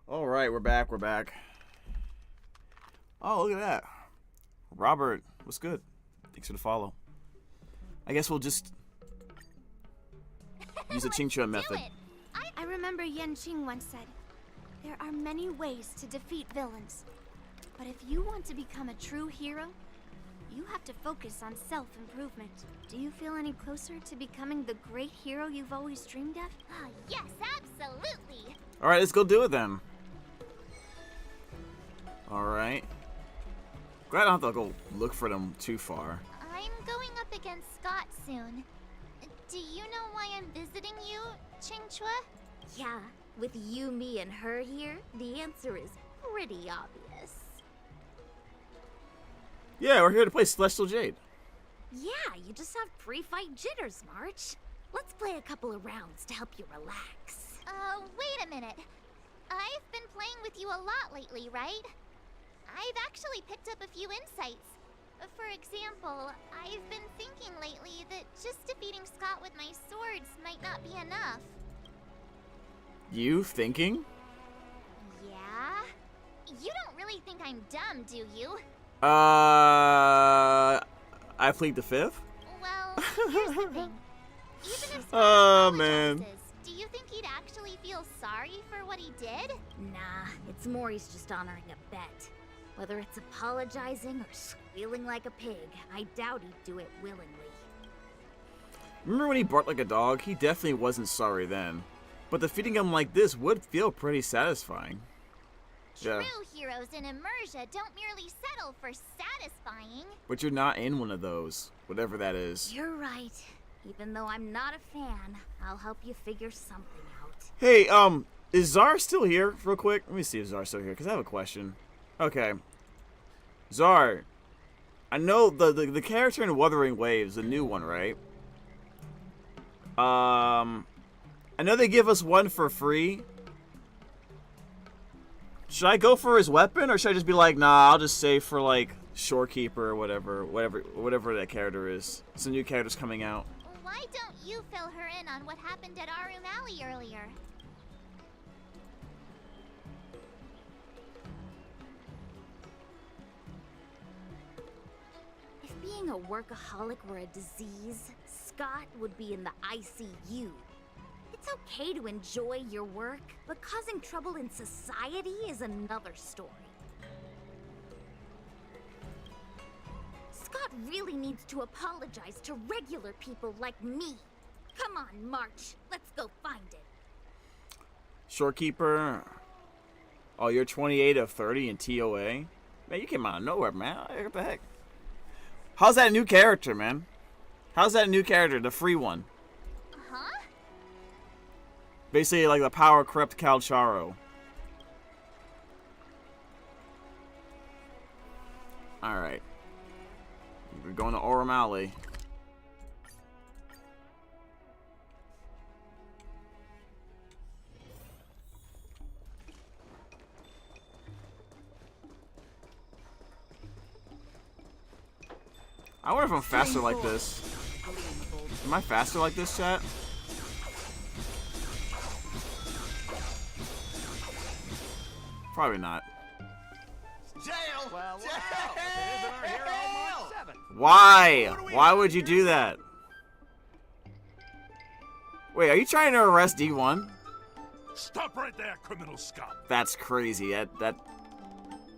Speaker 2: All right, we're back. We're back. Oh, look at that. Robert, what's good? Thanks for the follow. I guess we'll just use the Qingque method.
Speaker 1: I remember Yanqing once said, there are many ways to defeat villains. But if you want to become a true hero, you have to focus on self-improvement. Do you feel any closer to becoming the great hero you've always dreamed of?
Speaker 7: Ah, yes, absolutely.
Speaker 2: All right, let's go do it then. All right. Glad I don't have to go look for them too far.
Speaker 7: I'm going up against Scott soon. Do you know why I'm visiting you, Qingque?
Speaker 15: Yeah, with you, me, and her here, the answer is pretty obvious.
Speaker 2: Yeah, we're here to play Celestial Jade.
Speaker 15: Yeah, you just have pre-fight jitters, March. Let's play a couple of rounds to help you relax.
Speaker 7: Wait a minute. I've been playing with you a lot lately, right? I've actually picked up a few insights. For example, I've been thinking lately that just defeating Scott with my swords might not be enough.
Speaker 2: You thinking?
Speaker 7: Yeah? You don't really think I'm dumb, do you?
Speaker 2: I plead the fifth?
Speaker 7: Well, here's the thing. Even if Scott
Speaker 2: Oh, man.
Speaker 7: apologizes, do you think he'd actually feel sorry for what he did?
Speaker 15: Nah, it's more he's just honoring a bet. Whether it's apologizing or squealing like a pig, I doubt he'd do it willingly.
Speaker 2: Remember when he barked like a dog? He definitely wasn't sorry then. But defeating him like this would feel pretty satisfying.
Speaker 7: True heroes in Immersia don't merely settle for satisfying.
Speaker 2: But you're not in one of those, whatever that is.
Speaker 15: You're right. Even though I'm not a fan, I'll help you figure something out.
Speaker 2: Hey, is Zar still here real quick? Let me see if Zar's still here, because I have a question. Okay. Zar, I know the character in Wuthering Waves, the new one, right? I know they give us one for free. Should I go for his weapon, or should I just be like, nah, I'll just save for like Shorekeeper or whatever that character is. Some new characters coming out.
Speaker 7: Why don't you fill her in on what happened at Arum Alley earlier?
Speaker 15: If being a workaholic were a disease, Scott would be in the ICU. It's okay to enjoy your work, but causing trouble in society is another story. Scott really needs to apologize to regular people like me. Come on, March. Let's go find it.
Speaker 2: Shorekeeper. Oh, you're 28 of 30 in TOA? Man, you came out of nowhere, man. What the heck? How's that new character, man? How's that new character, the free one?
Speaker 7: Huh?
Speaker 2: Basically like the power corrupt Calcharo. Alright. We're going to Arum Alley. I wonder if I'm faster like this. Am I faster like this, chat? Probably not.
Speaker 4: Jail! Well, jail! It isn't our hero, March 7th.
Speaker 2: Why? Why would you do that? Wait, are you trying to arrest D1?
Speaker 10: Stop right there, criminal scum.
Speaker 2: That's crazy. That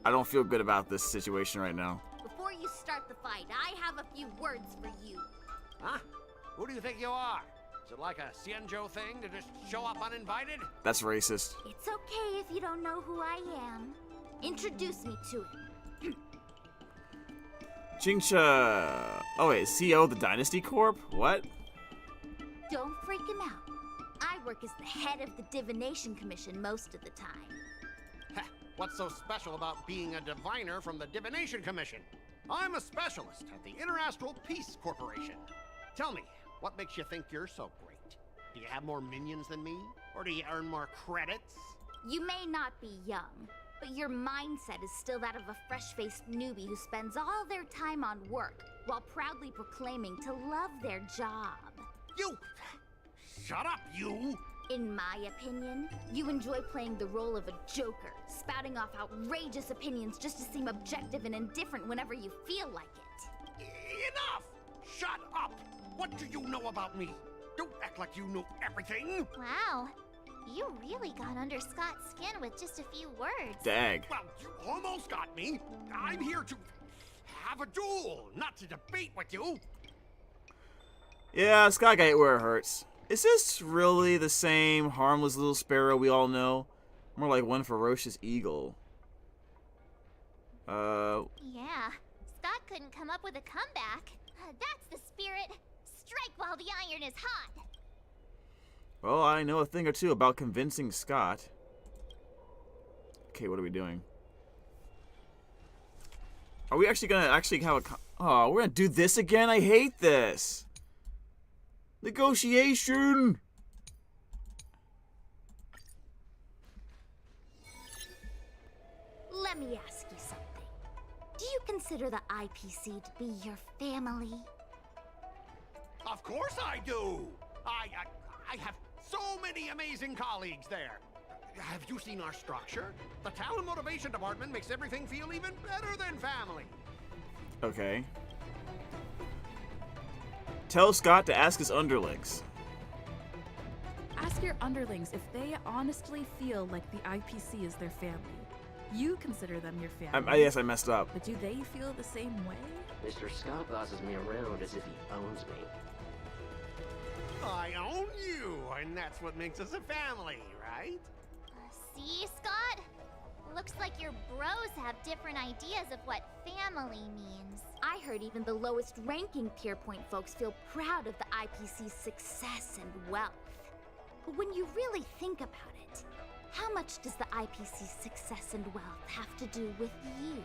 Speaker 2: I don't feel good about this situation right now.
Speaker 15: Before you start the fight, I have a few words for you.
Speaker 4: Huh? Who do you think you are? Is it like a Xianzhou thing to just show up uninvited?
Speaker 2: That's racist.
Speaker 15: It's okay if you don't know who I am. Introduce me to him.
Speaker 2: Qingque. Oh wait, CEO of the Dynasty Corp? What?
Speaker 15: Don't freak him out. I work as the head of the Divination Commission most of the time.
Speaker 4: Heh, what's so special about being a diviner from the Divination Commission? I'm a specialist at the Interastral Peace Corporation. Tell me, what makes you think you're so great? Do you have more minions than me? Or do you earn more credits?
Speaker 15: You may not be young, but your mindset is still that of a fresh-faced newbie who spends all their time on work while proudly proclaiming to love their job.
Speaker 4: You! Shut up, you!
Speaker 15: In my opinion, you enjoy playing the role of a joker, spouting off outrageous opinions just to seem objective and indifferent whenever you feel like it.
Speaker 4: Enough! Shut up! What do you know about me? Don't act like you know everything!
Speaker 7: Wow. You really got under Scott's skin with just a few words.
Speaker 2: Dag.
Speaker 4: Well, you almost got me. I'm here to have a duel, not to debate with you.
Speaker 2: Yeah, Scott got it where it hurts. Is this really the same harmless little sparrow we all know? More like one ferocious eagle.
Speaker 7: Yeah, Scott couldn't come up with a comeback. That's the spirit. Strike while the iron is hot.
Speaker 2: Well, I know a thing or two about convincing Scott. Okay, what are we doing? Are we actually gonna have a... Oh, we're gonna do this again? I hate this. Negotiation!
Speaker 15: Let me ask you something. Do you consider the IPC to be your family?
Speaker 4: Of course I do. I have so many amazing colleagues there. Have you seen our structure? The talent motivation department makes everything feel even better than family.
Speaker 2: Okay. Tell Scott to ask his underlings.
Speaker 16: Ask your underlings if they honestly feel like the IPC is their family. You consider them your family.
Speaker 2: Yes, I messed up.
Speaker 16: But do they feel the same way?
Speaker 9: Mr. Scott bosses me around as if he owns me.
Speaker 4: I own you, and that's what makes us a family, right?
Speaker 7: See, Scott? Looks like your bros have different ideas of what family means.
Speaker 15: I heard even the lowest ranking Peer Point folks feel proud of the IPC's success and wealth. But when you really think about it, how much does the IPC's success and wealth have to do with you?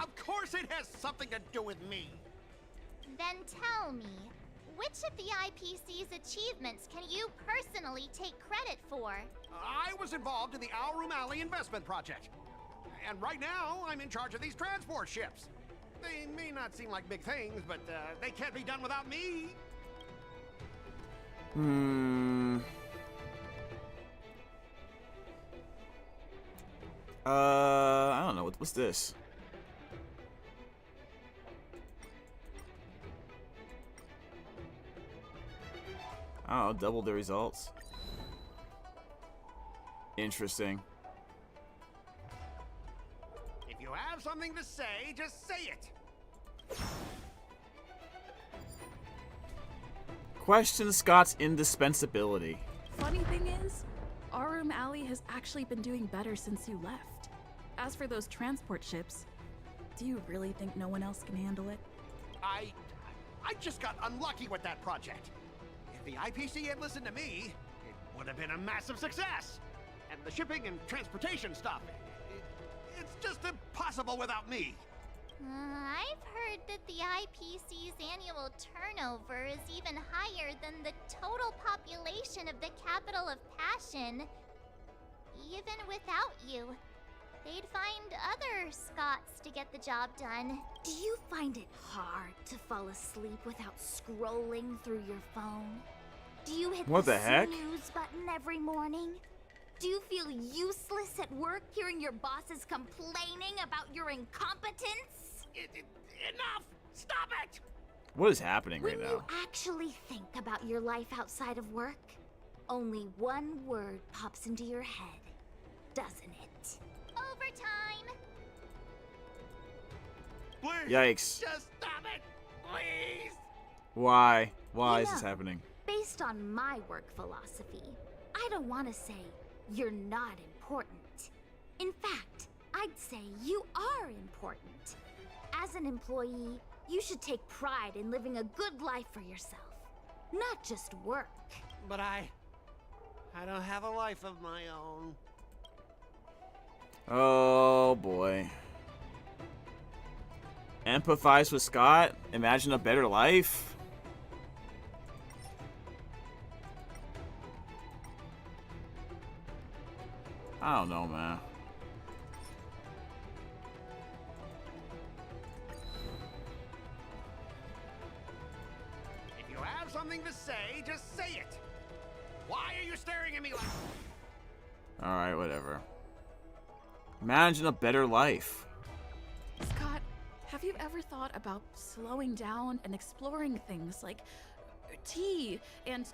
Speaker 4: Of course it has something to do with me.
Speaker 7: Then tell me, which of the IPC's achievements can you personally take credit for?
Speaker 4: I was involved in the Alroom Alley investment project. And right now, I'm in charge of these transport ships. They may not seem like big things, but they can't be done without me.
Speaker 2: I don't know. What's this? Oh, double the results. Interesting.
Speaker 4: If you have something to say, just say it.
Speaker 2: Question Scott's indispensability.
Speaker 16: Funny thing is, Arum Alley has actually been doing better since you left. As for those transport ships, do you really think no one else can handle it?
Speaker 4: I just got unlucky with that project. If the IPC had listened to me, it would have been a massive success. And the shipping and transportation stuff, it's just impossible without me.
Speaker 7: I've heard that the IPC's annual turnover is even higher than the total population of the capital of Passion. Even without you, they'd find other Scots to get the job done.
Speaker 15: Do you find it hard to fall asleep without scrolling through your phone? Do you hit
Speaker 2: What the heck?
Speaker 15: snooze button every morning? Do you feel useless at work hearing your bosses complaining about your incompetence?
Speaker 4: Enough! Stop it!
Speaker 2: What is happening right
Speaker 15: When
Speaker 2: now?
Speaker 15: you actually think about your life outside of work, only one word pops into your head, doesn't it?
Speaker 7: Overtime!
Speaker 4: Please!
Speaker 2: Yikes.
Speaker 4: Just stop it! Please!
Speaker 2: Why? Why
Speaker 15: You
Speaker 2: is this
Speaker 15: know,
Speaker 2: happening?
Speaker 15: Based on my work philosophy, I don't want to say you're not important. In fact, I'd say you are important. As an employee, you should take pride in living a good life for yourself, not just work.
Speaker 4: But I don't have a life of my own.
Speaker 2: Oh boy. Empathize with Scott? Imagine a better life? I don't know, man.
Speaker 4: If you have have something to say, just say it. Why are you staring at me like...
Speaker 2: Alright, whatever. Imagine a better life.
Speaker 16: Scott, have you ever thought about slowing down and exploring things like tea and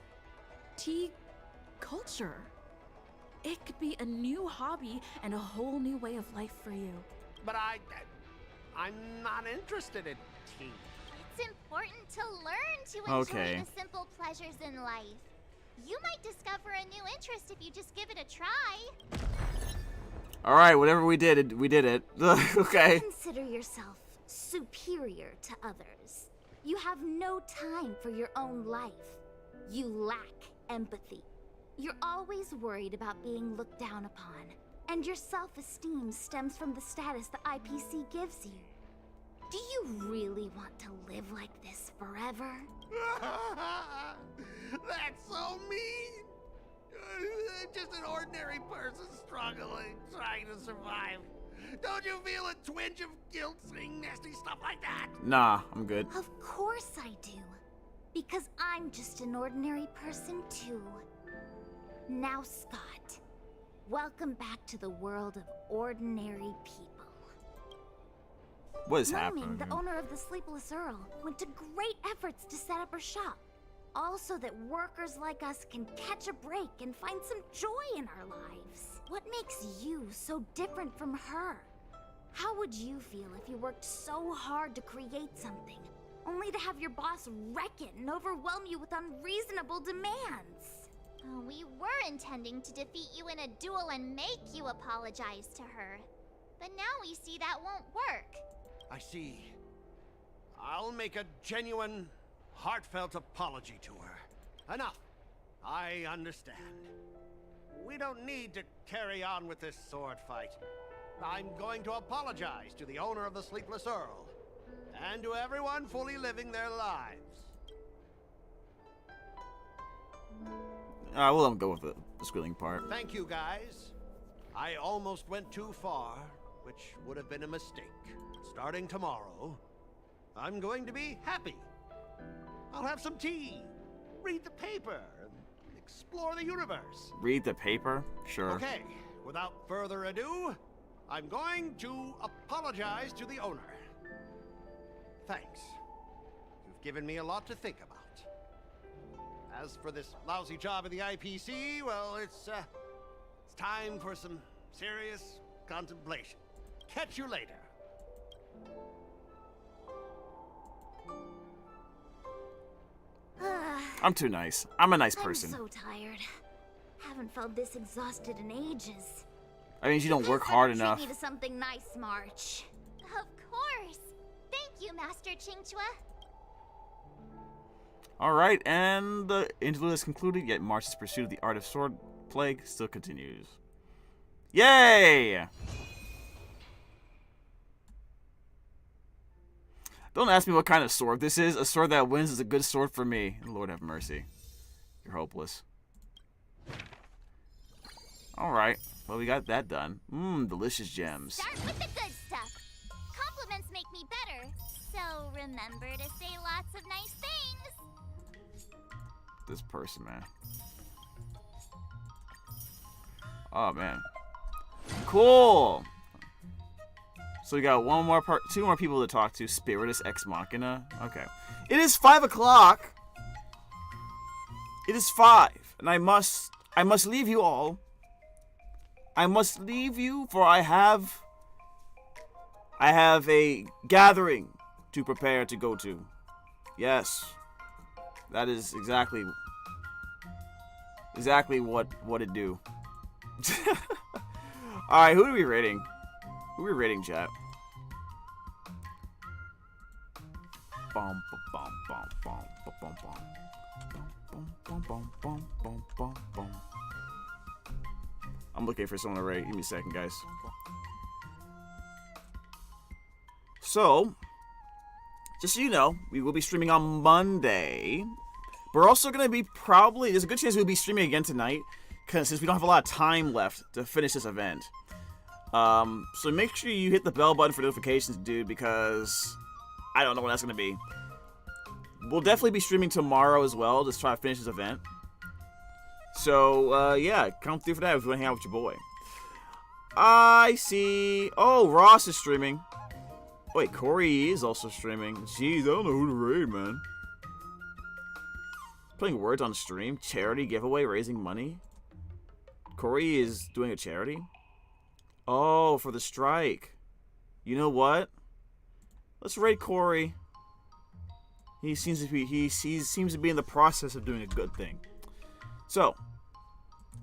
Speaker 16: tea culture? It could be a new hobby and a whole new way of life for you.
Speaker 4: But I'm not interested in tea.
Speaker 7: It's important to learn to enjoy
Speaker 2: Okay.
Speaker 7: the simple pleasures in life. You might discover a new interest if you just give it a try.
Speaker 2: Alright, whatever we did it. Okay.
Speaker 15: Consider yourself superior to others. You have no time for your own life. You lack empathy. You're always worried about being looked down upon, and your self-esteem stems from the status the IPC gives you. Do you really want to live like this forever?
Speaker 4: That's so mean. Just an ordinary person struggling, trying to survive. Don't you feel a twinge of guilt saying nasty stuff like that?
Speaker 2: Nah, I'm good.
Speaker 15: Of course I do. Because I'm just an ordinary person too. Now, Scott, welcome back to the world of ordinary people.
Speaker 2: What is
Speaker 15: Mooming,
Speaker 2: happening?
Speaker 15: the owner of the Sleepless Earl, went to great efforts to set up her shop. Also that workers like us can catch a break and find some joy in our lives. What makes you so different from her? How would you feel if you worked so hard to create something, only to have your boss wreck it and overwhelm you with unreasonable demands?
Speaker 7: Oh, we were intending to defeat you in a duel and make you apologize to her. But now we see that won't work.
Speaker 4: I see. I'll make a genuine, heartfelt apology to her. Enough. I understand. We don't need to carry on with this sword fight. I'm going to apologize to the owner of the Sleepless Earl, and to everyone fully living their lives.
Speaker 2: We'll let him go with the squealing part.
Speaker 4: Thank you, guys. I almost went too far, which would have been a mistake. Starting tomorrow, I'm going to be happy. I'll have some tea, read the paper, and explore the universe.
Speaker 2: Read the paper? Sure.
Speaker 4: Okay, without further ado, I'm going to apologize to the owner. Thanks. You've given me a lot to think about. As for this lousy job at the IPC, well, it's time for some serious contemplation. Catch you later.
Speaker 2: I'm too nice. I'm a nice person.
Speaker 15: I'm so tired. Haven't felt this exhausted in ages.
Speaker 2: I mean, you don't work hard
Speaker 15: Treat
Speaker 2: enough.
Speaker 15: me to something nice, March.
Speaker 7: Of course. Thank you, Master Chingchua.
Speaker 2: Alright, and the interlude is concluded, yet March's pursuit of the art of sword play still continues. Yay! Don't ask me what kind of sword this is. A sword that wins is a good sword for me. Lord have mercy. You're hopeless. Alright, well, we got that done. Delicious gems.
Speaker 7: Start with the good stuff. Compliments make me better. So remember to say lots of nice things.
Speaker 2: This person, man. Oh, man. Cool! So we got two more people to talk to. Spiritus Ex Machina. Okay. It is 5 o'clock. It is 5, and I must leave you all. I must leave you, for I have a gathering to prepare to go to. Yes, that is exactly what it do. All right, who are we rating? Who are we rating, chat? Bum bum bum bum bum bum bum bum bum bum bum bum. I'm looking for someone to rate. Give me a second, guys. So, just so you know, we will be streaming on Monday. We're also going to be there's a good chance we'll be streaming again tonight, because since we don't have a lot of time left to finish this event. So make sure you hit the bell button for notifications, dude, because I don't know when that's going to be. we'll definitely be streaming tomorrow as well. Just try to finish this event. So, yeah, come through for that if you want to hang out with your boy. I see. Oh, Ross is streaming. Wait, Corey is also streaming. Jeez, I don't know who to raid, man. Putting words on the stream. Charity giveaway, raising money. Corey is doing a charity. Oh, for the strike. You know what? Let's raid Corey. He seems to be in the process of doing a good thing. So,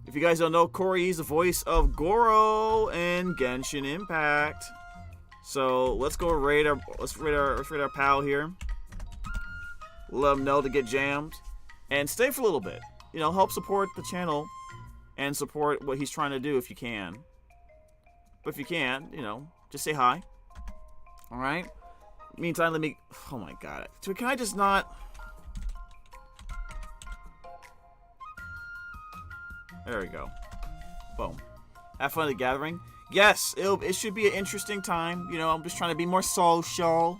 Speaker 2: if you guys don't know, Corey is the voice of Goro in Genshin Impact. So let's go raid our pal here. Let him know to get jammed and stay for a little bit. You know, help support the channel and support what he's trying to do if you can. But if you can't, you know, just say hi. All right. Meantime, let me. Oh my God. So can I just not? There we go. Boom. Have fun at the gathering. Yes, it should be an interesting time. You know, I'm just trying to be more social.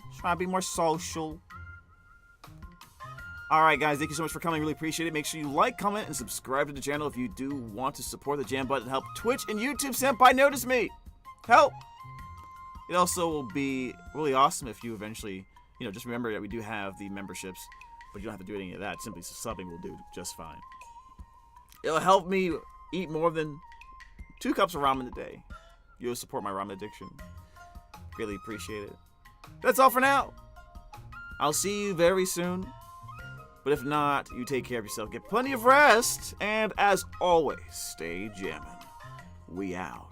Speaker 2: Alright, guys, thank you so much for coming. Really appreciate it. Make sure you like, comment, and subscribe to the channel if you do want to support the Jam Button and help Twitch and YouTube Senpai notice me. Help! It also will be really awesome if you eventually, you know, just remember that we do have the memberships, but you don't have to do any of that. Simply subbing will do just fine. It'll help me eat more than 2 cups of ramen a day. You'll support my ramen addiction. Really appreciate it. That's all for now. I'll see you very soon. But if not, you take care of yourself. Get plenty of rest. And as always, stay jammin'. We out.